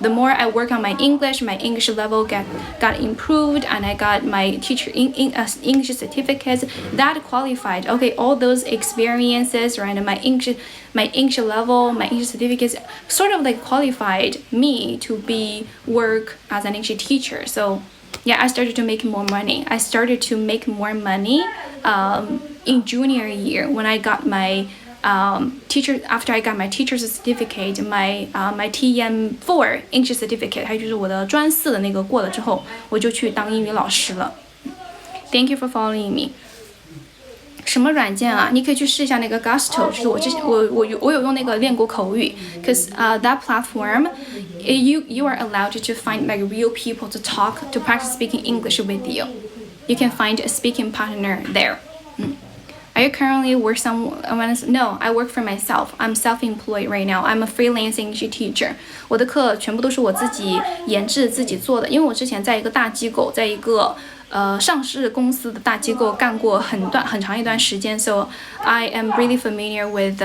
the more I work on my English level got improved and I got my teacher English certificates that qualified. Okay, all those experiences, right? And my English level, my English certificates sort of like qualified me to work as an English teacher. So yeah, I started to make more money. I started to make more money in junior year when I got my after I got my teacher's certificate, my TM4 English certificate, 还有就是我的专4的那个过了之后，我就去当英语老师了。Thank you for following me. 什么软件啊？你可以去试一下那个 Gusto， 就是我有用那个练过口语 ，cause that platform, you are allowed to find like real people to practice speaking English with you. you can find a speaking partner there. Are you currently work somewhere? No, I work for myself. I'm self-employed right now. I'm a freelance English teacher. 我的课全部都是我自己研制、自己做的，因为我之前在一个大机构，在一个上市公司的大机构干过很长一段时间 ，so I am really familiar with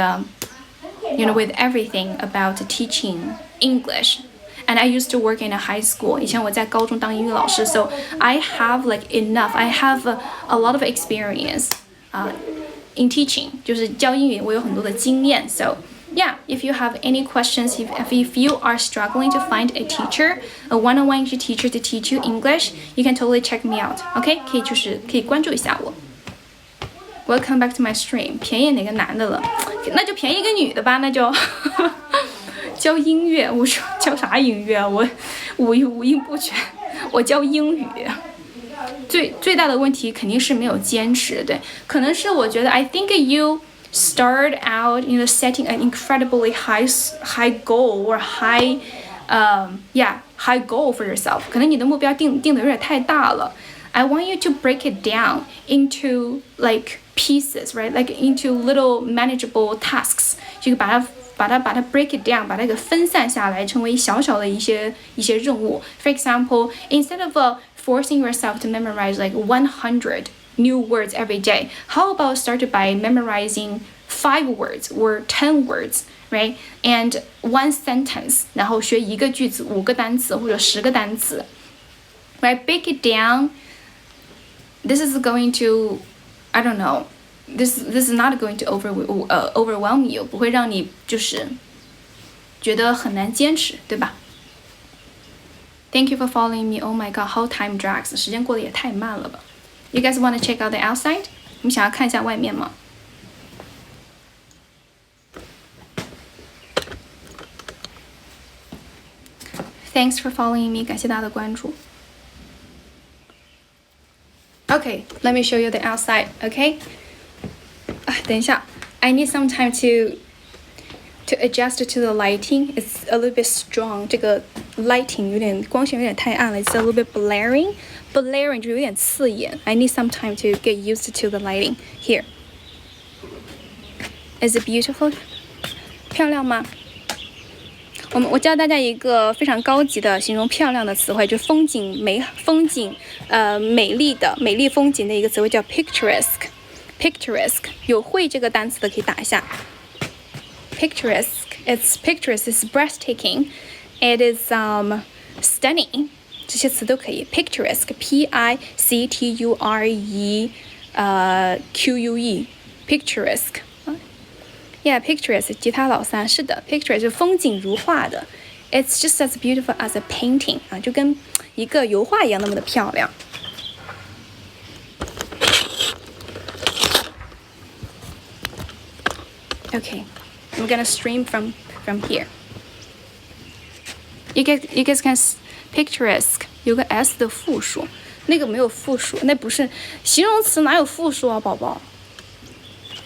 with everything about teaching English. And I used to work in a high school. 以前我在高中当英语老师 so I have enough. I have a lot of experience. In teaching 就是教英语我有很多的经验 so yeah if you have any questions if you are struggling to find a teacher a one-on-one English teacher to teach you English you can totally check me out OK 可以关注一下我 Welcome back to my stream 便宜哪个男的了那就便宜一个女的吧那就教音乐我说教啥音乐我五音不全我教英语最大的问题肯定是没有坚持，对，可能是我觉得 I think you start out setting an incredibly high goal or high goal for yourself， 可能你的目标定的有点太大了。I want you to break it down into pieces, right? Into little manageable tasks， 就把它 break it down， 把它给分散下来，成为小小的一些任务。For example, instead of forcing yourself to memorize 100 new words every day, how about start by memorizing 5 words or 10 words, right? And one sentence, 然后学一个句子5个单词或者10个单词 right? Break it down. This is going to, I don't know, this is not going to overwhelm you， 不会让你就是觉得很难坚持，对吧？Thank you for following me. Oh my god, how time drags. 时间过得也太慢了吧 You guys want to check out the outside? 你们想要看一下外面吗 Thanks for following me. 感谢大家的关注 Okay, let me show you the outside, okay? 等一下 I need some time to adjust to the lighting. It's a little bit strong. 这个 lighting 有点光线有点太暗了 It's a little bit blaring 就有点刺眼 I need some time to get used to the lighting Here Is it beautiful? 漂亮吗我教大家一个非常高级的形容漂亮的词汇就风景美丽风景的一个词汇叫 picturesque 有会这个单词的可以打一下 picturesque It's breathtaking It is stunning 这些词都可以 picturesque P-I-C-T-U-R-E Q-U-E picturesque Yeah, picturesque 吉他老三是的 picturesque 是风景如画的 It's just as beautiful as a painting 就跟一个油画一样那么的漂亮 Okay, I'm gonna stream from here You guys can picturesque 有个 s 的复数那个没有复数那不是形容词哪有复数啊宝宝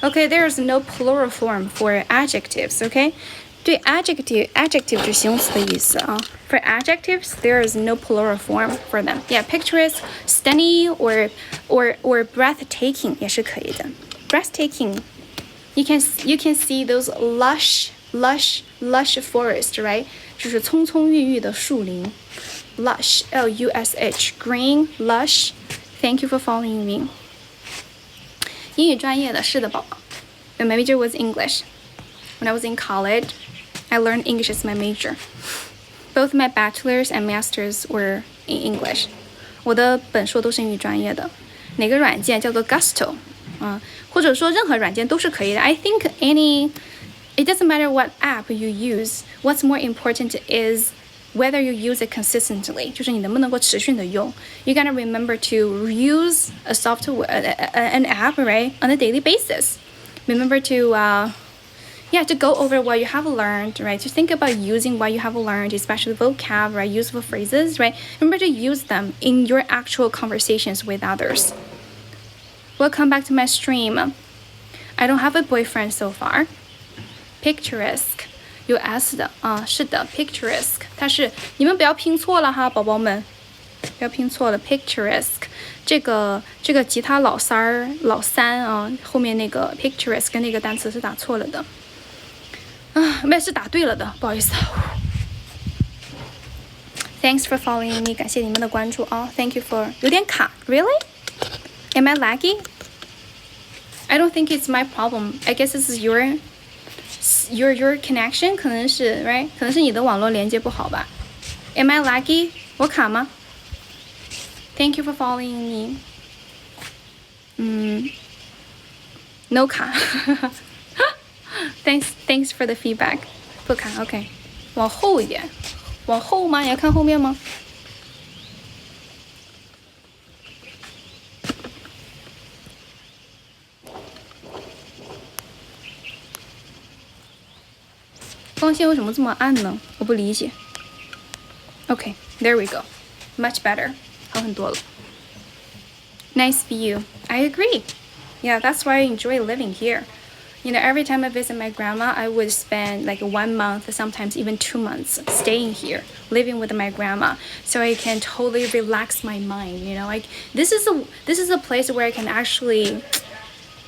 Okay, there's no plural form for adjectives, okay? 对 adjective 就形容词的意思啊 For adjectives, there is no plural form for them Yeah, picturesque, stunning or breathtaking 也是可以的 Breathtaking You can see those lush forest, right? 就是葱葱郁郁的树林 Lush, L-U-S-H, green, lush Thank you for following me 英语专业的是的宝宝 My major was English When I was in college, I learned English as my major Both my bachelor's and master's were in English 我的本硕都是英语专业的哪个软件叫做 Gusto 或者说任何软件都是可以的 I think it doesn't matter what app you use What's more important is whether you use it consistently 就是你能不能够持续的用 You gotta remember to use a software an app right on a daily basis Remember to to go over what you have learned right to think about using what you have learned especially vocab right useful phrases right Remember to use them in your actual conversations with others Welcome back to my stream I don't have a boyfriend so far Picturesque有 s 的是的 picturesque 它是你们不要拼错了哈宝宝们不要拼错了 picturesque 这个吉他老三啊，后面那个 picturesque 跟那个单词是打错了的啊，没是打对了的，不好意思。Thanks for following me， 感谢你们的关注啊。Thank you for 有点卡 ，Really? Am I laggy? I don't think it's my problem. I guess this is your connection， 可能是 right， 可能是你的网络连接不好吧。Am I laggy？ 我卡吗 ？Thank you for following me。No 卡。Thanks for the feedback。不卡 ，OK。往后一点，往后吗？你要看后面吗？光线为什么这么暗呢？我不理解。Okay, there we go. Much better. 好很多了。Nice view. I agree. Yeah, that's why I enjoy living here. You know, every time I visit my grandma, I would spend like 1 month, sometimes even 2 months staying here, living with my grandma, so I can totally relax my mind. You know, like this is a place where I can actually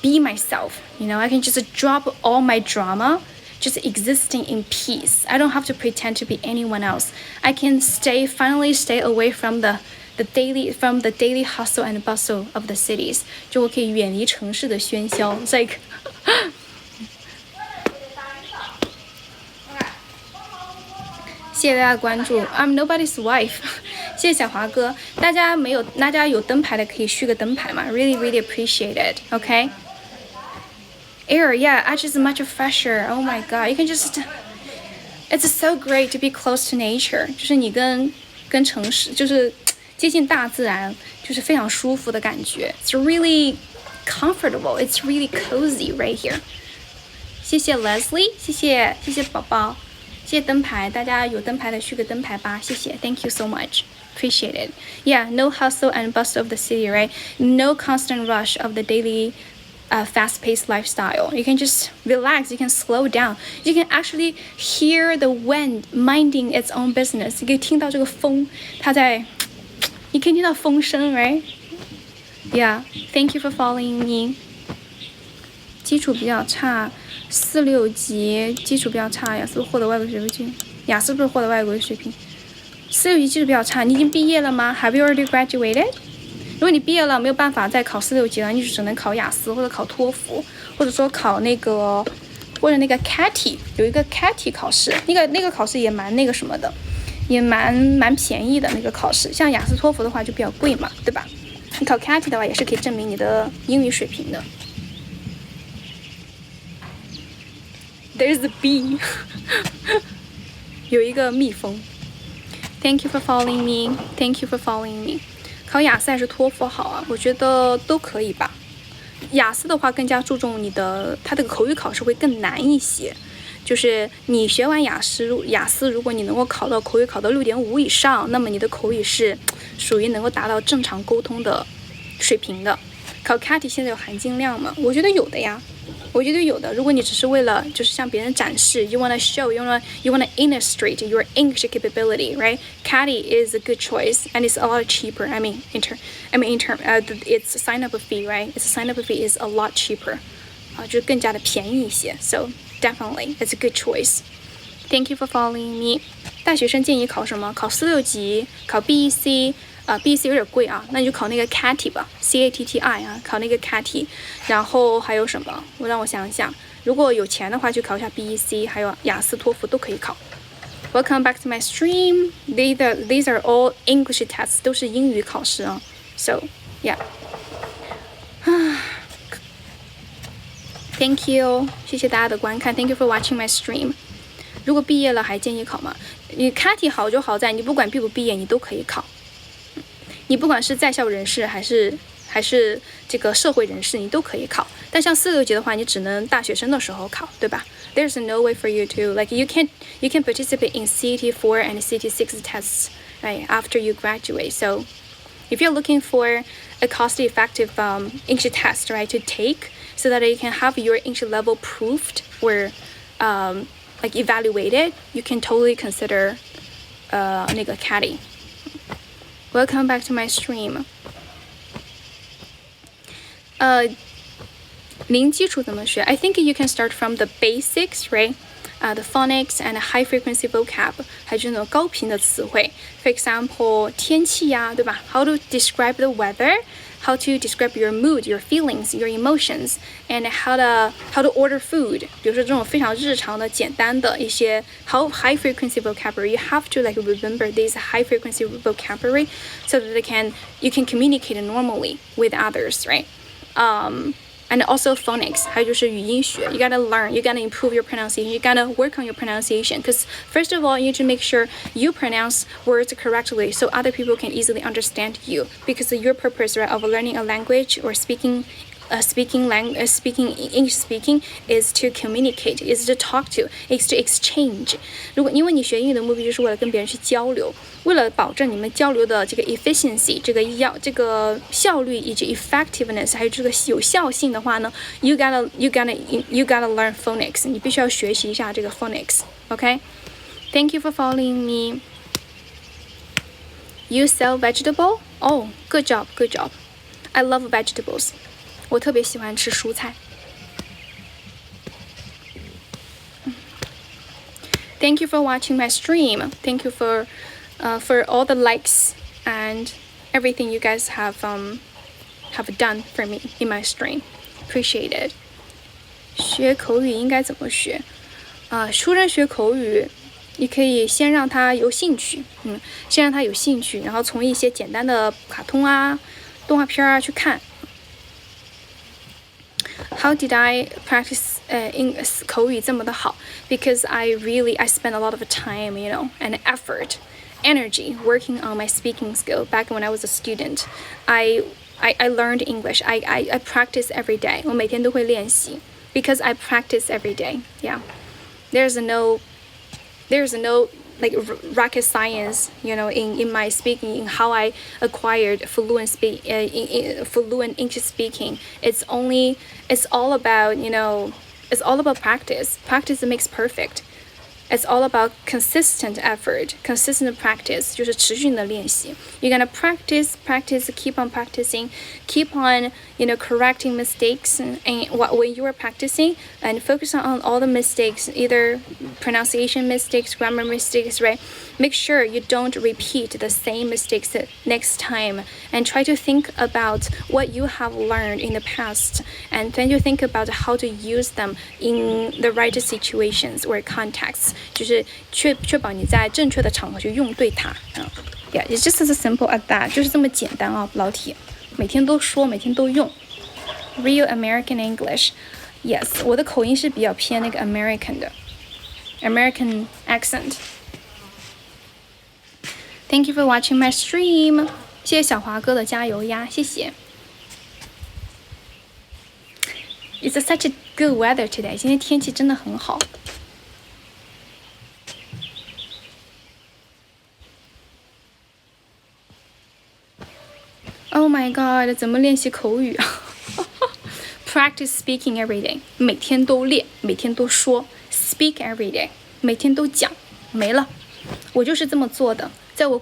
be myself. You know, I can just drop all my drama, just existing in peace. I don't have to pretend to be anyone else. I can finally stay away from the daily hustle and bustle of the cities. 就我可以远离城市的喧嚣。It's like 谢谢大家关注 ，I'm nobody's wife 谢谢小华哥，大家有灯牌的可以续个灯牌嘛 ，really appreciate it. Okay. Air, yeah, actually is much fresher. Oh my god, you can just, it's so great to be close to nature. 就是你跟城市，就是接近大自然，就是非常舒服的感觉。It's really comfortable. It's really cozy right here. 谢谢 Leslie， 谢谢宝宝，谢谢灯牌，大家有灯牌的续个灯牌吧，谢谢 ，Thank you so much. Appreciate it. Yeah, no hustle and bustle of the city, right? No constant rush of the daily fast-paced lifestyle. You can just relax. You can slow down. You can actually hear the wind minding its own business. 你可以听到这个风，你可以听到风声 ，right? Yeah. Thank you for following me. 基础比较差，4、6级基础比较差，雅思获得外国水平，雅思不是获得外国水平，4、6级基础比较差。你已经毕业了吗 ？Have you already graduated？如果你毕业了没有办法再考4、6级了，你就只能考雅思或者考托福，或者说考那个CATI， 有一个 CATI 考试，那个考试也蛮那个什么的，也蛮便宜的那个考试。像雅思托福的话就比较贵嘛，对吧？你考 CATI 的话也是可以证明你的英语水平的。There's a bee 有一个蜜蜂。Thank you for following me. Thank you for following me. 考雅思还是托福好啊？我觉得都可以吧。雅思的话更加注重它这个口语考试会更难一些。就是你学完雅思，如果你能够考到口语考到6.5以上，那么你的口语是属于能够达到正常沟通的水平的。考 CATI 现在有含金量吗？我觉得有的呀。我觉得有的，如果你只是为了就是向别人展示 ，you wanna show, you wanna illustrate your English capability, right? CATI is a good choice, and it's a lot cheaper. I mean, its sign up fee, right? Its sign up fee is a lot cheaper, 就是更加的便宜一些。So definitely, it's a good choice. Thank you for following me. 大学生建议考什么？考4、6级，考 BEC。BEC 有点贵啊，那你就考那个 CATI 吧 ，CATTI 啊，考那个 CATI。然后还有什么？让我想一想，如果有钱的话，就考一下 BEC， 还有雅思、托福都可以考。Welcome back to my stream. These are all English tests， 都是英语考试啊。So yeah. Thank you， 谢谢大家的观看。Thank you for watching my stream. 如果毕业了还建议考吗？你 CATI 好就好在你不管毕不毕业，你都可以考。你不管是在校人士还是这个社会人士，你都可以考。但像4、6级的话，你只能大学生的时候考，对吧 ？There's no way for you to you can participate in CET4 and CET6 tests right after you graduate. So if you're looking for a cost-effective English test right to take so that you can have your English level proved or evaluated, you can totally consider 那个 CATI. Welcome back to my stream. 零基础怎么学 I think you can start from the basics, right? The phonics and high frequency vocab, 还是那种高频的词汇 For example, 天气呀，对吧 How to describe the weather, how to describe your mood, your feelings, your emotions, and how to order food. 比如说这种非常日常的简单的一些 high frequency vocabulary, you have to like remember these high frequency vocabulary so that you can communicate normally with others, right? And also phonics, 还有就是语音学 You gotta learn, you gotta improve your pronunciation, you gotta work on your pronunciation. Because first of all, you need to make sure you pronounce words correctly so other people can easily understand you. Because your purpose, right, of learning a language or speaking English speaking is to communicate, is to talk to, is to exchange. 因为你学英语的目的就是为了跟别人去交流，为了保证你们交流的这个 efficiency， 这个效率以及 effectiveness， 还有这个有效性的话呢 you gotta learn phonics， 你必须要学习一下这个 phonics。 OK， Thank you for following me. You sell vegetable? Oh, good job. I love vegetables. 我特别喜欢吃蔬菜。Thank you for watching my stream. Thank you for all the likes and everything you guys have done for me in my stream. Appreciate it. 学口语应该怎么学？初中学口语，你可以先让他有兴趣，然后从一些简单的卡通啊、动画片啊去看。How did I practice口语这么的好 Because I spent a lot of time, and effort, energy working on my speaking skill back when I was a student. I learned English. I practice every day. 我每天都会练习 because I practice every day. Yeah. There's no like rocket science, in my speaking, in how I acquired fluent English speaking. It's all about practice. Practice makes perfect. It's all about consistent effort, consistent practice, 就是持续的练习。You're gonna practice, keep on practicing, keep on, correcting mistakes and when you are practicing, and focus on all the mistakes, either pronunciation mistakes, grammar mistakes, right? Make sure you don't repeat the same mistakes next time, and try to think about what you have learned in the past, and then you think about how to use them in the right situations or contexts. 就是确保你在正确的场合去用对它。Yeah, it's just as simple as that. 就是这么简单啊，老铁，每天都说，每天都用。Real American English, yes， 我的口音是比较偏那个 American 的 ，American accent. Thank you for watching my stream. 谢谢小华哥的加油呀，谢谢。It's such a good weather today. 今天天气真的很好。Oh my god， 怎么练习口语啊？Practice speaking every day， 每天都练，每天都说 ，speak every day， 每天都讲，没了。我就是这么做的。在我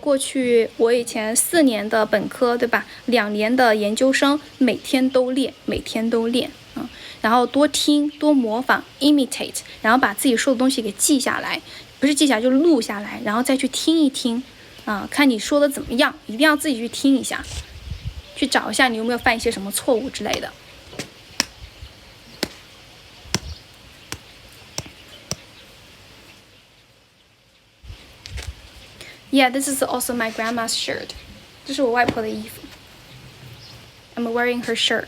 以前4年的本科，对吧？2年的研究生，每天都练，每天都练啊。然后多听，多模仿 ，imitate， 然后把自己说的东西给记下来，不是记下来就录下来，然后再去听一听啊，看你说的怎么样，一定要自己去听一下。去找一下你有没有犯一些什么错误之类的。Yeah, this is also my grandma's shirt. 这是我外婆的衣服。I'm wearing her shirt.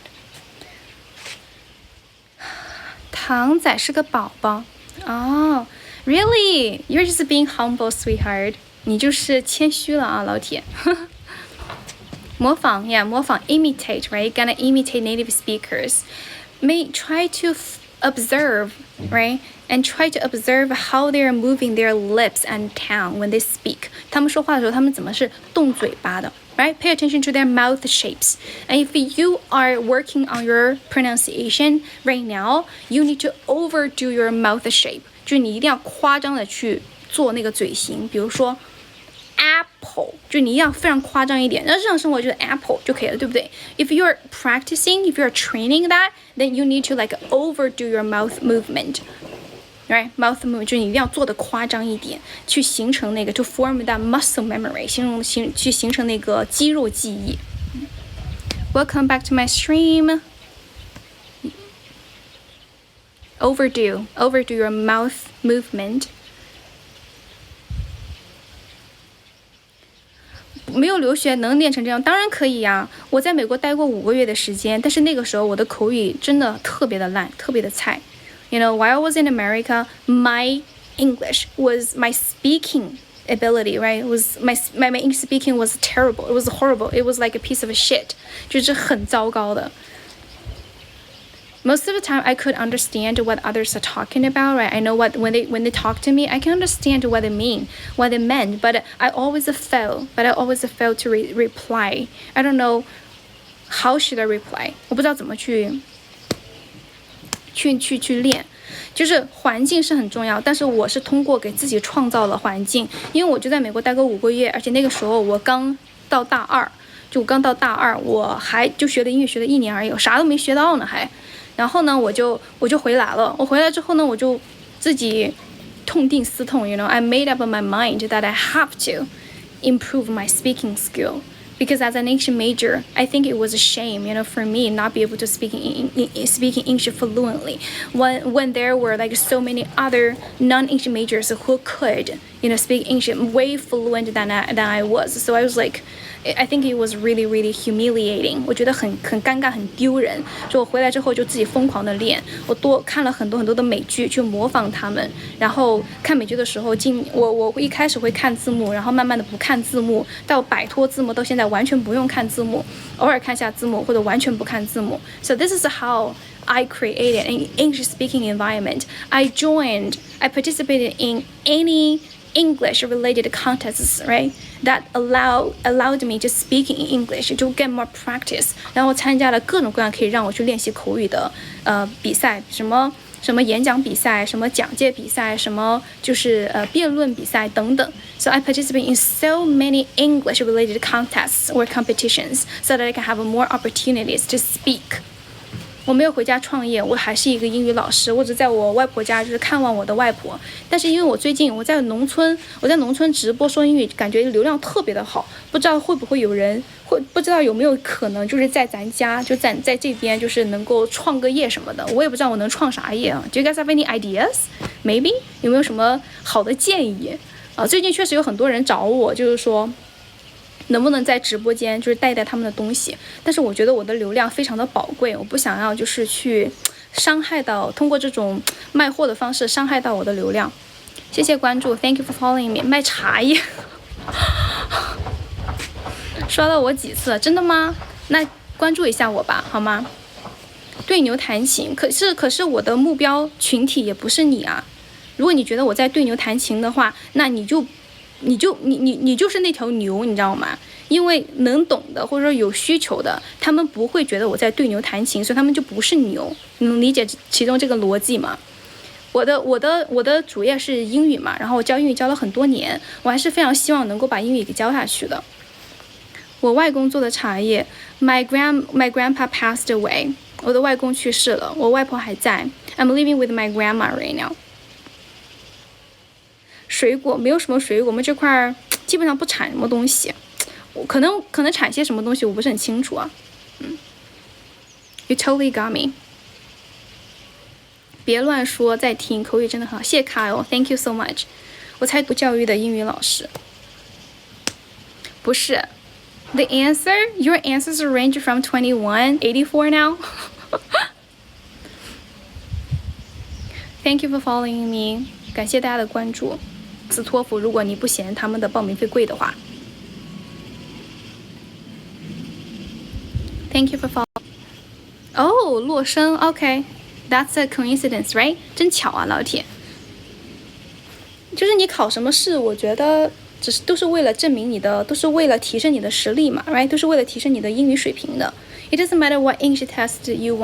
糖仔是个宝宝。Oh, really? You're just being humble, sweetheart. 你就是谦虚了啊，老铁。模仿 imitate, right? Gonna imitate native speakers. Try to observe, right? And try to observe how they are moving their lips and tongue when they speak. 他们说话的时候，他们怎么是动嘴巴的 right? Pay attention to their mouth shapes. And if you are working on your pronunciation right now, you need to overdo your mouth shape. 就是你一定要夸张的去做那个嘴型，比如说 apple， 就你要非常夸张一点，那日常生活就是 apple 就可以了，对不对 ？If you're practicing, if you're training that, then you need to like overdo your mouth movement. Right, mouth movement 就是你一定要做的夸张一点，去形成那个 to form that muscle memory， 去形成那个肌肉记忆。Welcome back to my stream. Overdo your mouth movement. 没有留学能练成这样，当然可以呀。我在美国待过5个月的时间，但是那个时候我的口语真的特别的烂，特别的菜。You know, while I was in America, my English was my speaking ability, right? Was my English speaking was terrible. It was horrible. It was like a piece of shit. 就是很糟糕的。Most of the time, I could understand what others are talking about, right? I know what when they talk to me, I can understand what they meant, but I always fail to reply. I don't know how should I reply. 我不知道怎么去练，就是环境是很重要，但是我是通过给自己创造了环境，因为我就在美国待过5个月，而且那个时候我刚到大二，我还就学的英语学了1年而已，我啥都没学到呢还，然后呢我就回来了，我回来之后呢我就自己痛定思痛 ，you know, I made up my mind that I have to improve my speaking skill.Because as an English major, I think it was a shame, you know, for me not be able to speak English fluently when there were like so many other non-English majors who could, you know, speak English way fluent than I was. So I was like, I think it was really, really humiliating. 我觉得很尴尬，很丢人。所以我回来之后就自己疯狂的练，我多看了很多的美剧去模仿他们。然后看美剧的时候，我一开始会看字幕，然后慢慢的不看字幕，到摆脱字幕，到现在完全不用看字幕，偶尔看下字幕或者完全不看字幕。So this is how I created an English speaking environment. I participated in any English-related contests, right? That allowed me to speak in English to get more practice. 然后参加了各种各样可以让我去练习口语的比赛，什么演讲比赛，什么讲解比赛，什么就是辩论比赛等等。So I participate in so many English-related contests or competitions so that I can have more opportunities to speak.我没有回家创业，我还是一个英语老师，我只在我外婆家就是看望我的外婆。但是因为我最近我在农村直播说英语，感觉流量特别的好，不知道会不会有人不知道有没有可能就是在咱家就在这边就是能够创个业什么的，我也不知道我能创啥业啊。Do you guys have any ideas? Maybe 有没有什么好的建议啊？最近确实有很多人找我，就是说。能不能在直播间就是带他们的东西，但是我觉得我的流量非常的宝贵，我不想要就是去伤害到通过这种卖货的方式伤害到我的流量。谢谢关注 ，Thank you for following me。卖茶叶，刷到我几次，真的吗？那关注一下我吧，好吗？对牛弹琴，可是我的目标群体也不是你啊。如果你觉得我在对牛弹琴的话，那你就是那条牛，你知道吗？因为能懂的或者说有需求的，他们不会觉得我在对牛弹琴，所以他们就不是牛。你能理解其中这个逻辑吗？我的主业是英语嘛，然后我教英语教了很多年，我还是非常希望能够把英语给教下去的。我外公做的茶叶 ，my grandpa passed away， 我的外公去世了，我外婆还在。I'm living with my grandma right now。水果没有什么水果，我们这块基本上不产什么东西，可能产些什么东西，我不是很清楚啊。You totally got me。别乱说，在听，口语真的很好，谢谢 Kyle，Thank you so much。我才读教育的英语老师，不是。The your answers range from 21, 84 now 。Thank you for following me， 感谢大家的关注。斯托福，如果你不嫌他们的报名费贵的话 ，Thank you for following。哦，洛生 ，OK，That's a coincidence, right？ 真巧啊，老铁。就是你考什么试，我觉得都是为了证明你的，都是为了提升你的实力嘛 ，right？ 都是为了提升你的英语水平的。It doesn't matter what English test you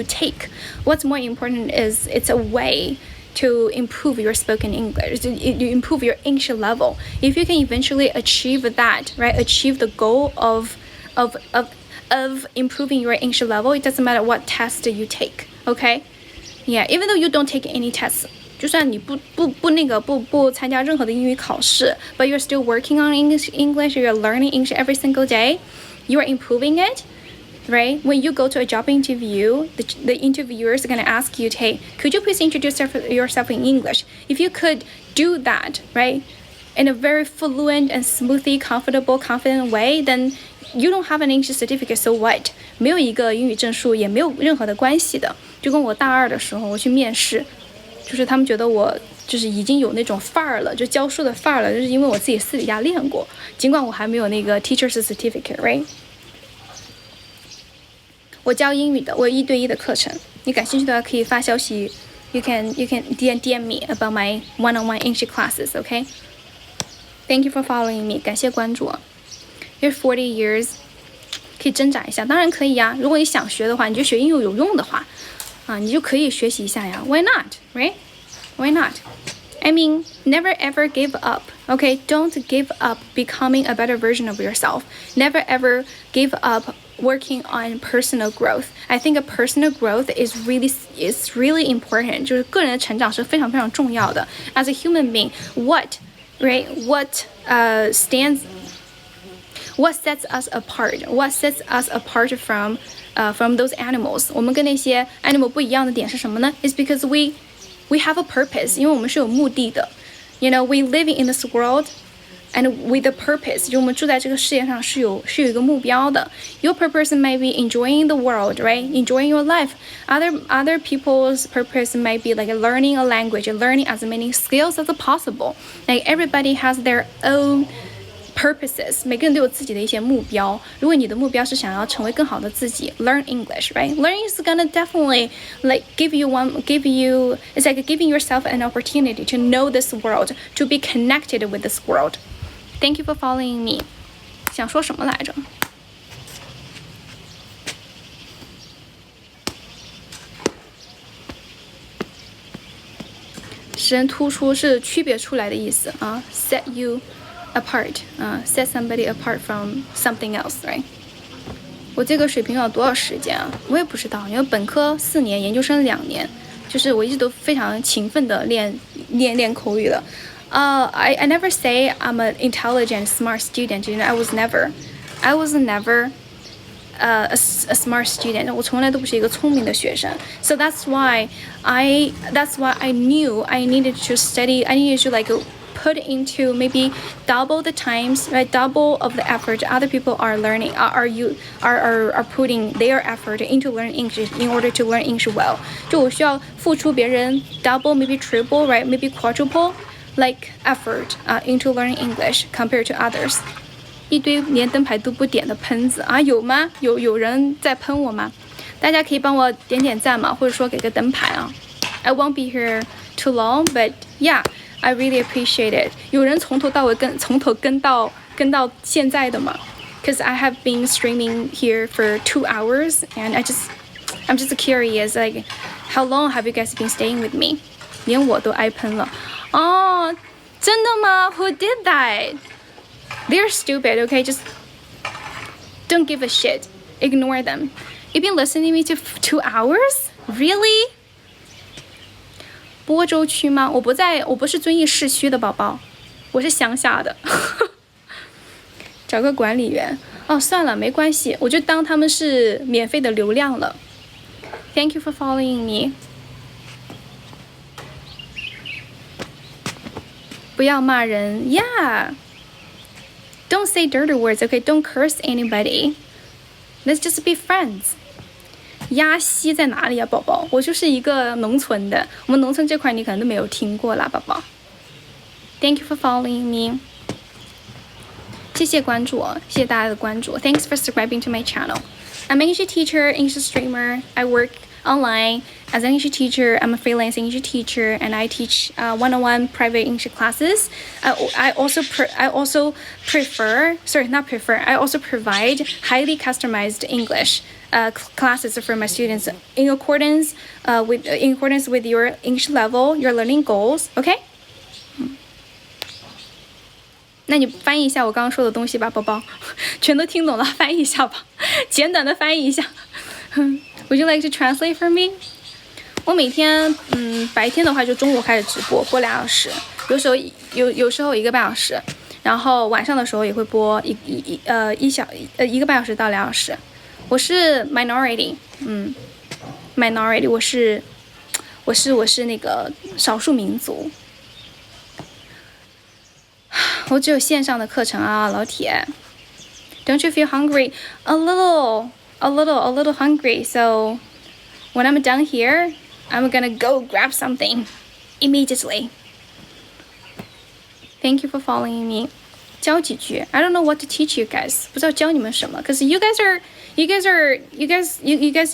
take. What's more important is it's a way to improve your spoken English, to improve your English level. If you can eventually achieve that, right? Achieve the goal of improving your English level, it doesn't matter what test you take, okay? Yeah, even though you don't take any tests, 就算你不参加任何的英语考试 but you're still working on English, you're learning English every single day, you're improving it, right? When you go to a job interview, the interviewers are going to ask you, hey, could you please introduce yourself in English? If you could do that, right, in a very fluent and smoothly, confident way, then you don't have an English certificate, so what? 没有一个英语证书也没有任何的关系的。就跟我大二的时候我去面试，就是他们觉得我就是已经有那种范儿了，就教书的范儿了，就是因为我自己私底下练过，尽管我还没有那个 teacher's certificate, right? 我教英语的，我有1对1的课程，你感兴趣的话可以发消息 you can DM me about my one-on-one English classes, okay? Thank you for following me. 感谢关注。You're 40 years. 可以挣扎一下，当然可以呀。如果你想学的话，你就学英语有用的话，你就可以学习一下呀。Why not, right? Why not? I mean, never ever give up. Okay, don't give up becoming a better version of yourself. Never ever give up working on personal growth. I think a personal growth is really important. 就是个人的成长是非常非常重要的。As a human being, what sets us apart? What sets us apart from those animals? 我们跟那些 animal 不一样的点是什么呢？ It's because we have a purpose. 因为我们是有目的的。You know, we living in this world and with a purpose. 就我们住在这个世界上是有一个目标的。Your purpose might be enjoying the world, right? Enjoying your life. Other people's purpose might be like learning a language, learning as many skills as possible. Like everybody has their own purposes. 每个人都有自己的一些目标。如果你的目标是想要成为更好的自己 learn English, right? Learning is gonna definitely like it's like giving yourself an opportunity to know this world, to be connected with this world. Thank you for following me. 想说什么来着？使人突出是区别出来的意思啊 ，set you apart, set somebody apart from something else, right? 我这个水平要多少时间啊？我也不知道，因为本科4年，研究生2年，就是我一直都非常勤奋的练口语了。I never say I'm an intelligent, smart student. You know, I was never a smart student. 我从来都不是一个聪明的学生。So that's why I knew I needed to study. I needed to like put into maybe double the times, right? Double of the effort other people are learning, are putting their effort into learning English in order to learn English well. 就我需要付出别人 double, maybe triple, right? Maybe quadruple like effort into learning English compared to others. 一堆连灯牌都不点的喷子啊，有吗？有人在喷我吗？大家可以帮我点点赞嘛，或者说给个灯牌啊。I won't be here too long, but yeah, I really appreciate it. 有人从头跟到现在的吗？ Because I have been streaming here for 2 hours, and I'm just curious, like, how long have you guys been staying with me? 连我都挨喷了。哦，真的吗？ Who did that? They're stupid, okay? Just don't give a shit. Ignore them. You've been listening to me to 2 hours? Really? 播州区吗？我不是遵义市区的宝宝，我是乡下的。找个管理员。哦，算了，没关系，我就当他们是免费的流量了。Thank you for following me. 不要骂人 ，Yeah. Don't say dirty words, okay? Don't curse anybody. Let's just be friends. 鸭溪在哪里呀，宝宝？我就是一个农村的，我们农村这块你可能都没有听过啦，宝宝。Thank you for following me. 谢谢关注，谢谢大家的关注。Thanks for subscribing to my channel. I'm an English teacher, English streamer. I work online as an English teacher. I'm a freelance English teacher, and I teach one-on-one private English classes. I also provide highly customized English classes for my students in accordance with your English level, your learning goals. OK? 那你翻译一下我刚刚说的东西吧，宝宝，全都听懂了，翻译一下吧，简短的翻译一下。Would you like to translate for me? 我每天白天的话就中午开始直播，播2小时，有时候1个半小时，然后晚上的时候也会播1个半小时到2小时。我是 minority， minority， 我是那个少数民族。我只有线上的课程啊，老铁。Don't you feel hungry? A little hungry. So when I'm done here, I'm gonna go grab something immediately. Thank you for following me. 教几句 I don't know what to teach you guys. 不知道教你们什么 Cause you guys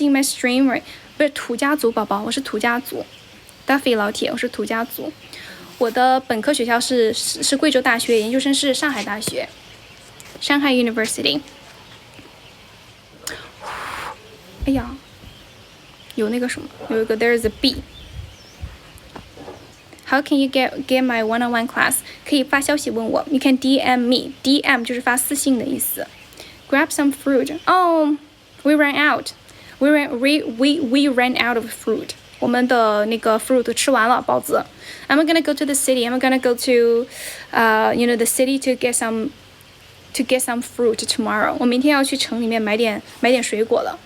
in my stream, right? 不是土家族宝宝，我是土家族。Duffy 老铁，我是土家族。我的本科学校是贵州大学，研究生是上海大学，上海 University。哎呀，有那个什么，有一个 There is a bee。How can you get my one-on-one class? 可以发消息问我 ，You can DM me. DM 就是发私信的意思。Grab some fruit. Oh, we ran out. We ran out of fruit. 我们的那个 fruit 吃完了，包子。I'm gonna go to the city. I'm gonna go to, the city to get some fruit tomorrow. 我明天要去城里面买点水果了。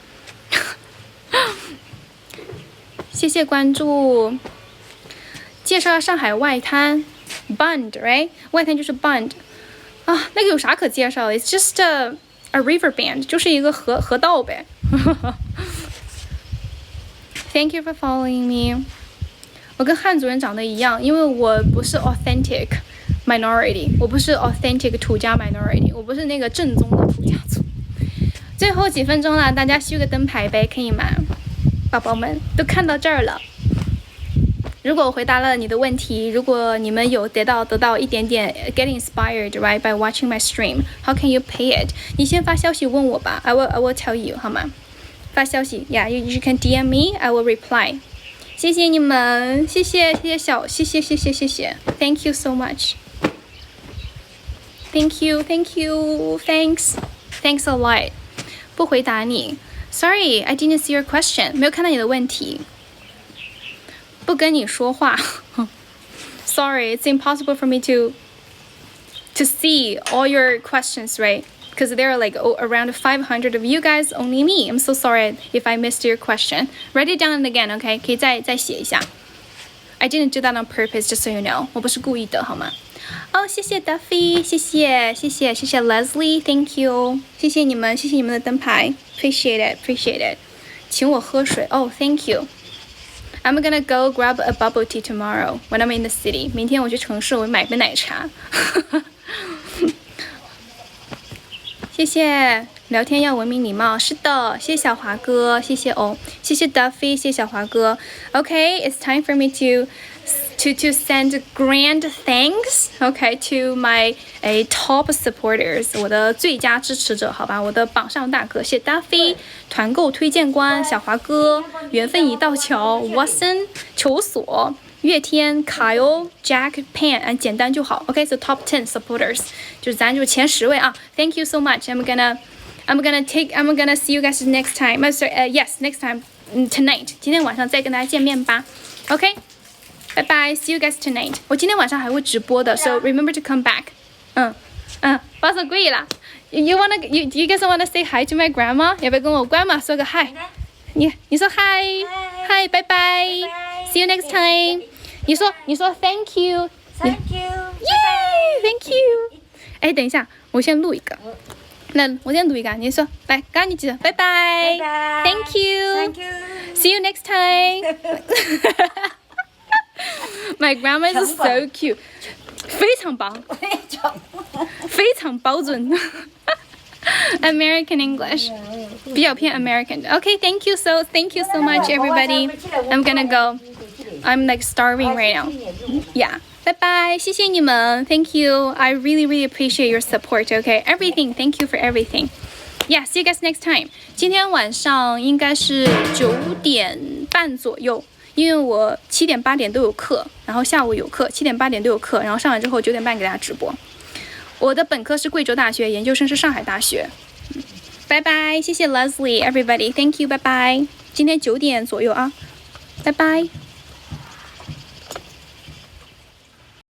谢谢关注。介绍上海外滩 ，Bund, right? 外滩就是 Bund 啊，那个有啥可介绍的 ？It's just a river band， 就是一个河道呗。Thank you for following me. 我跟汉族人长得一样，因为我不是 authentic minority， 我不是 authentic 土家 minority， 我不是那个正宗的土家族。最后几分钟了，大家修个灯牌呗，可以吗？宝宝们都看到这儿了。如果我回答了你的问题，如果你们有得到一点点 get inspired right by watching my stream, how can you pay it? 你先发消息问我吧 I will tell you 好吗？发消息 Yeah, you can DM me, I will reply. 谢谢你们，谢谢 Thank you so much. Thank you, thanks a lot. 不回答你 Sorry, I didn't see your question. 没有看到你的问题。不跟你说话 Sorry, it's impossible for me to see all your questions, right? Because there are like around 500 of you guys, only me. I'm so sorry if I missed your question. Write it down again, okay? 可以再写一下。I didn't do that on purpose, just so you know. 我不是故意的，好吗？哦，谢谢 Duffy， 谢谢 Leslie， Thank you， 谢谢你们的灯牌 ，Appreciate it。请我喝水哦 ，Thank you。I'm gonna go grab a bubble tea tomorrow when I'm in the city. 明天我去城市，我买杯奶茶。谢谢，聊天要文明礼貌。是的，谢谢小华哥，谢谢 Duffy， 谢谢小华哥。Okay, it's time for me to send grand thanks, okay, to my top supporters, 我的最佳支持者，好吧，我的榜上大哥，谢谢 Duffy， 团购推荐官小华哥，缘分已到桥 Watson， 求索，月天 Kyle Jack Pan， 简单就好 ，okay, so top 10 supporters， 就是咱就前10位啊 ，Thank you so much. I'm gonna see you guys next time. Yes, next time tonight. 今天晚上再跟大家见面吧 ，OK。拜拜 ，See you guys tonight。我今天晚上还会直播的 ，so remember to come back。boss agree 啦。You guys wanna say hi to my grandma？ 要不要跟我 grandma 说个 hi？ 你说 hi， 拜拜 ，See you next time。你说 thank you，Thank you，Yay，Thank you。哎，等一下，我先录一个。那我先录一个，你说，来，刚刚你记得，拜拜 ，Thank you，See you next time。My grandma is so cute， 非常棒，非常标准。American English， 比较偏 American 的。Okay, thank you so much, everybody. I'm gonna go. I'm like starving right now. Yeah. 拜拜，谢谢你们 ，Thank you. I really appreciate your support. Okay, everything. Thank you for everything. Yeah, see you guys next time. 今天晚上应该是9点半左右，因为我7点8点都有课，然后下午有课，7点8点都有课，然后上完之后9点半给大家直播。我的本科是贵州大学，研究生是上海大学。拜拜，谢谢 Leslie，everybody，thank you，拜拜。今天9点左右啊，拜拜。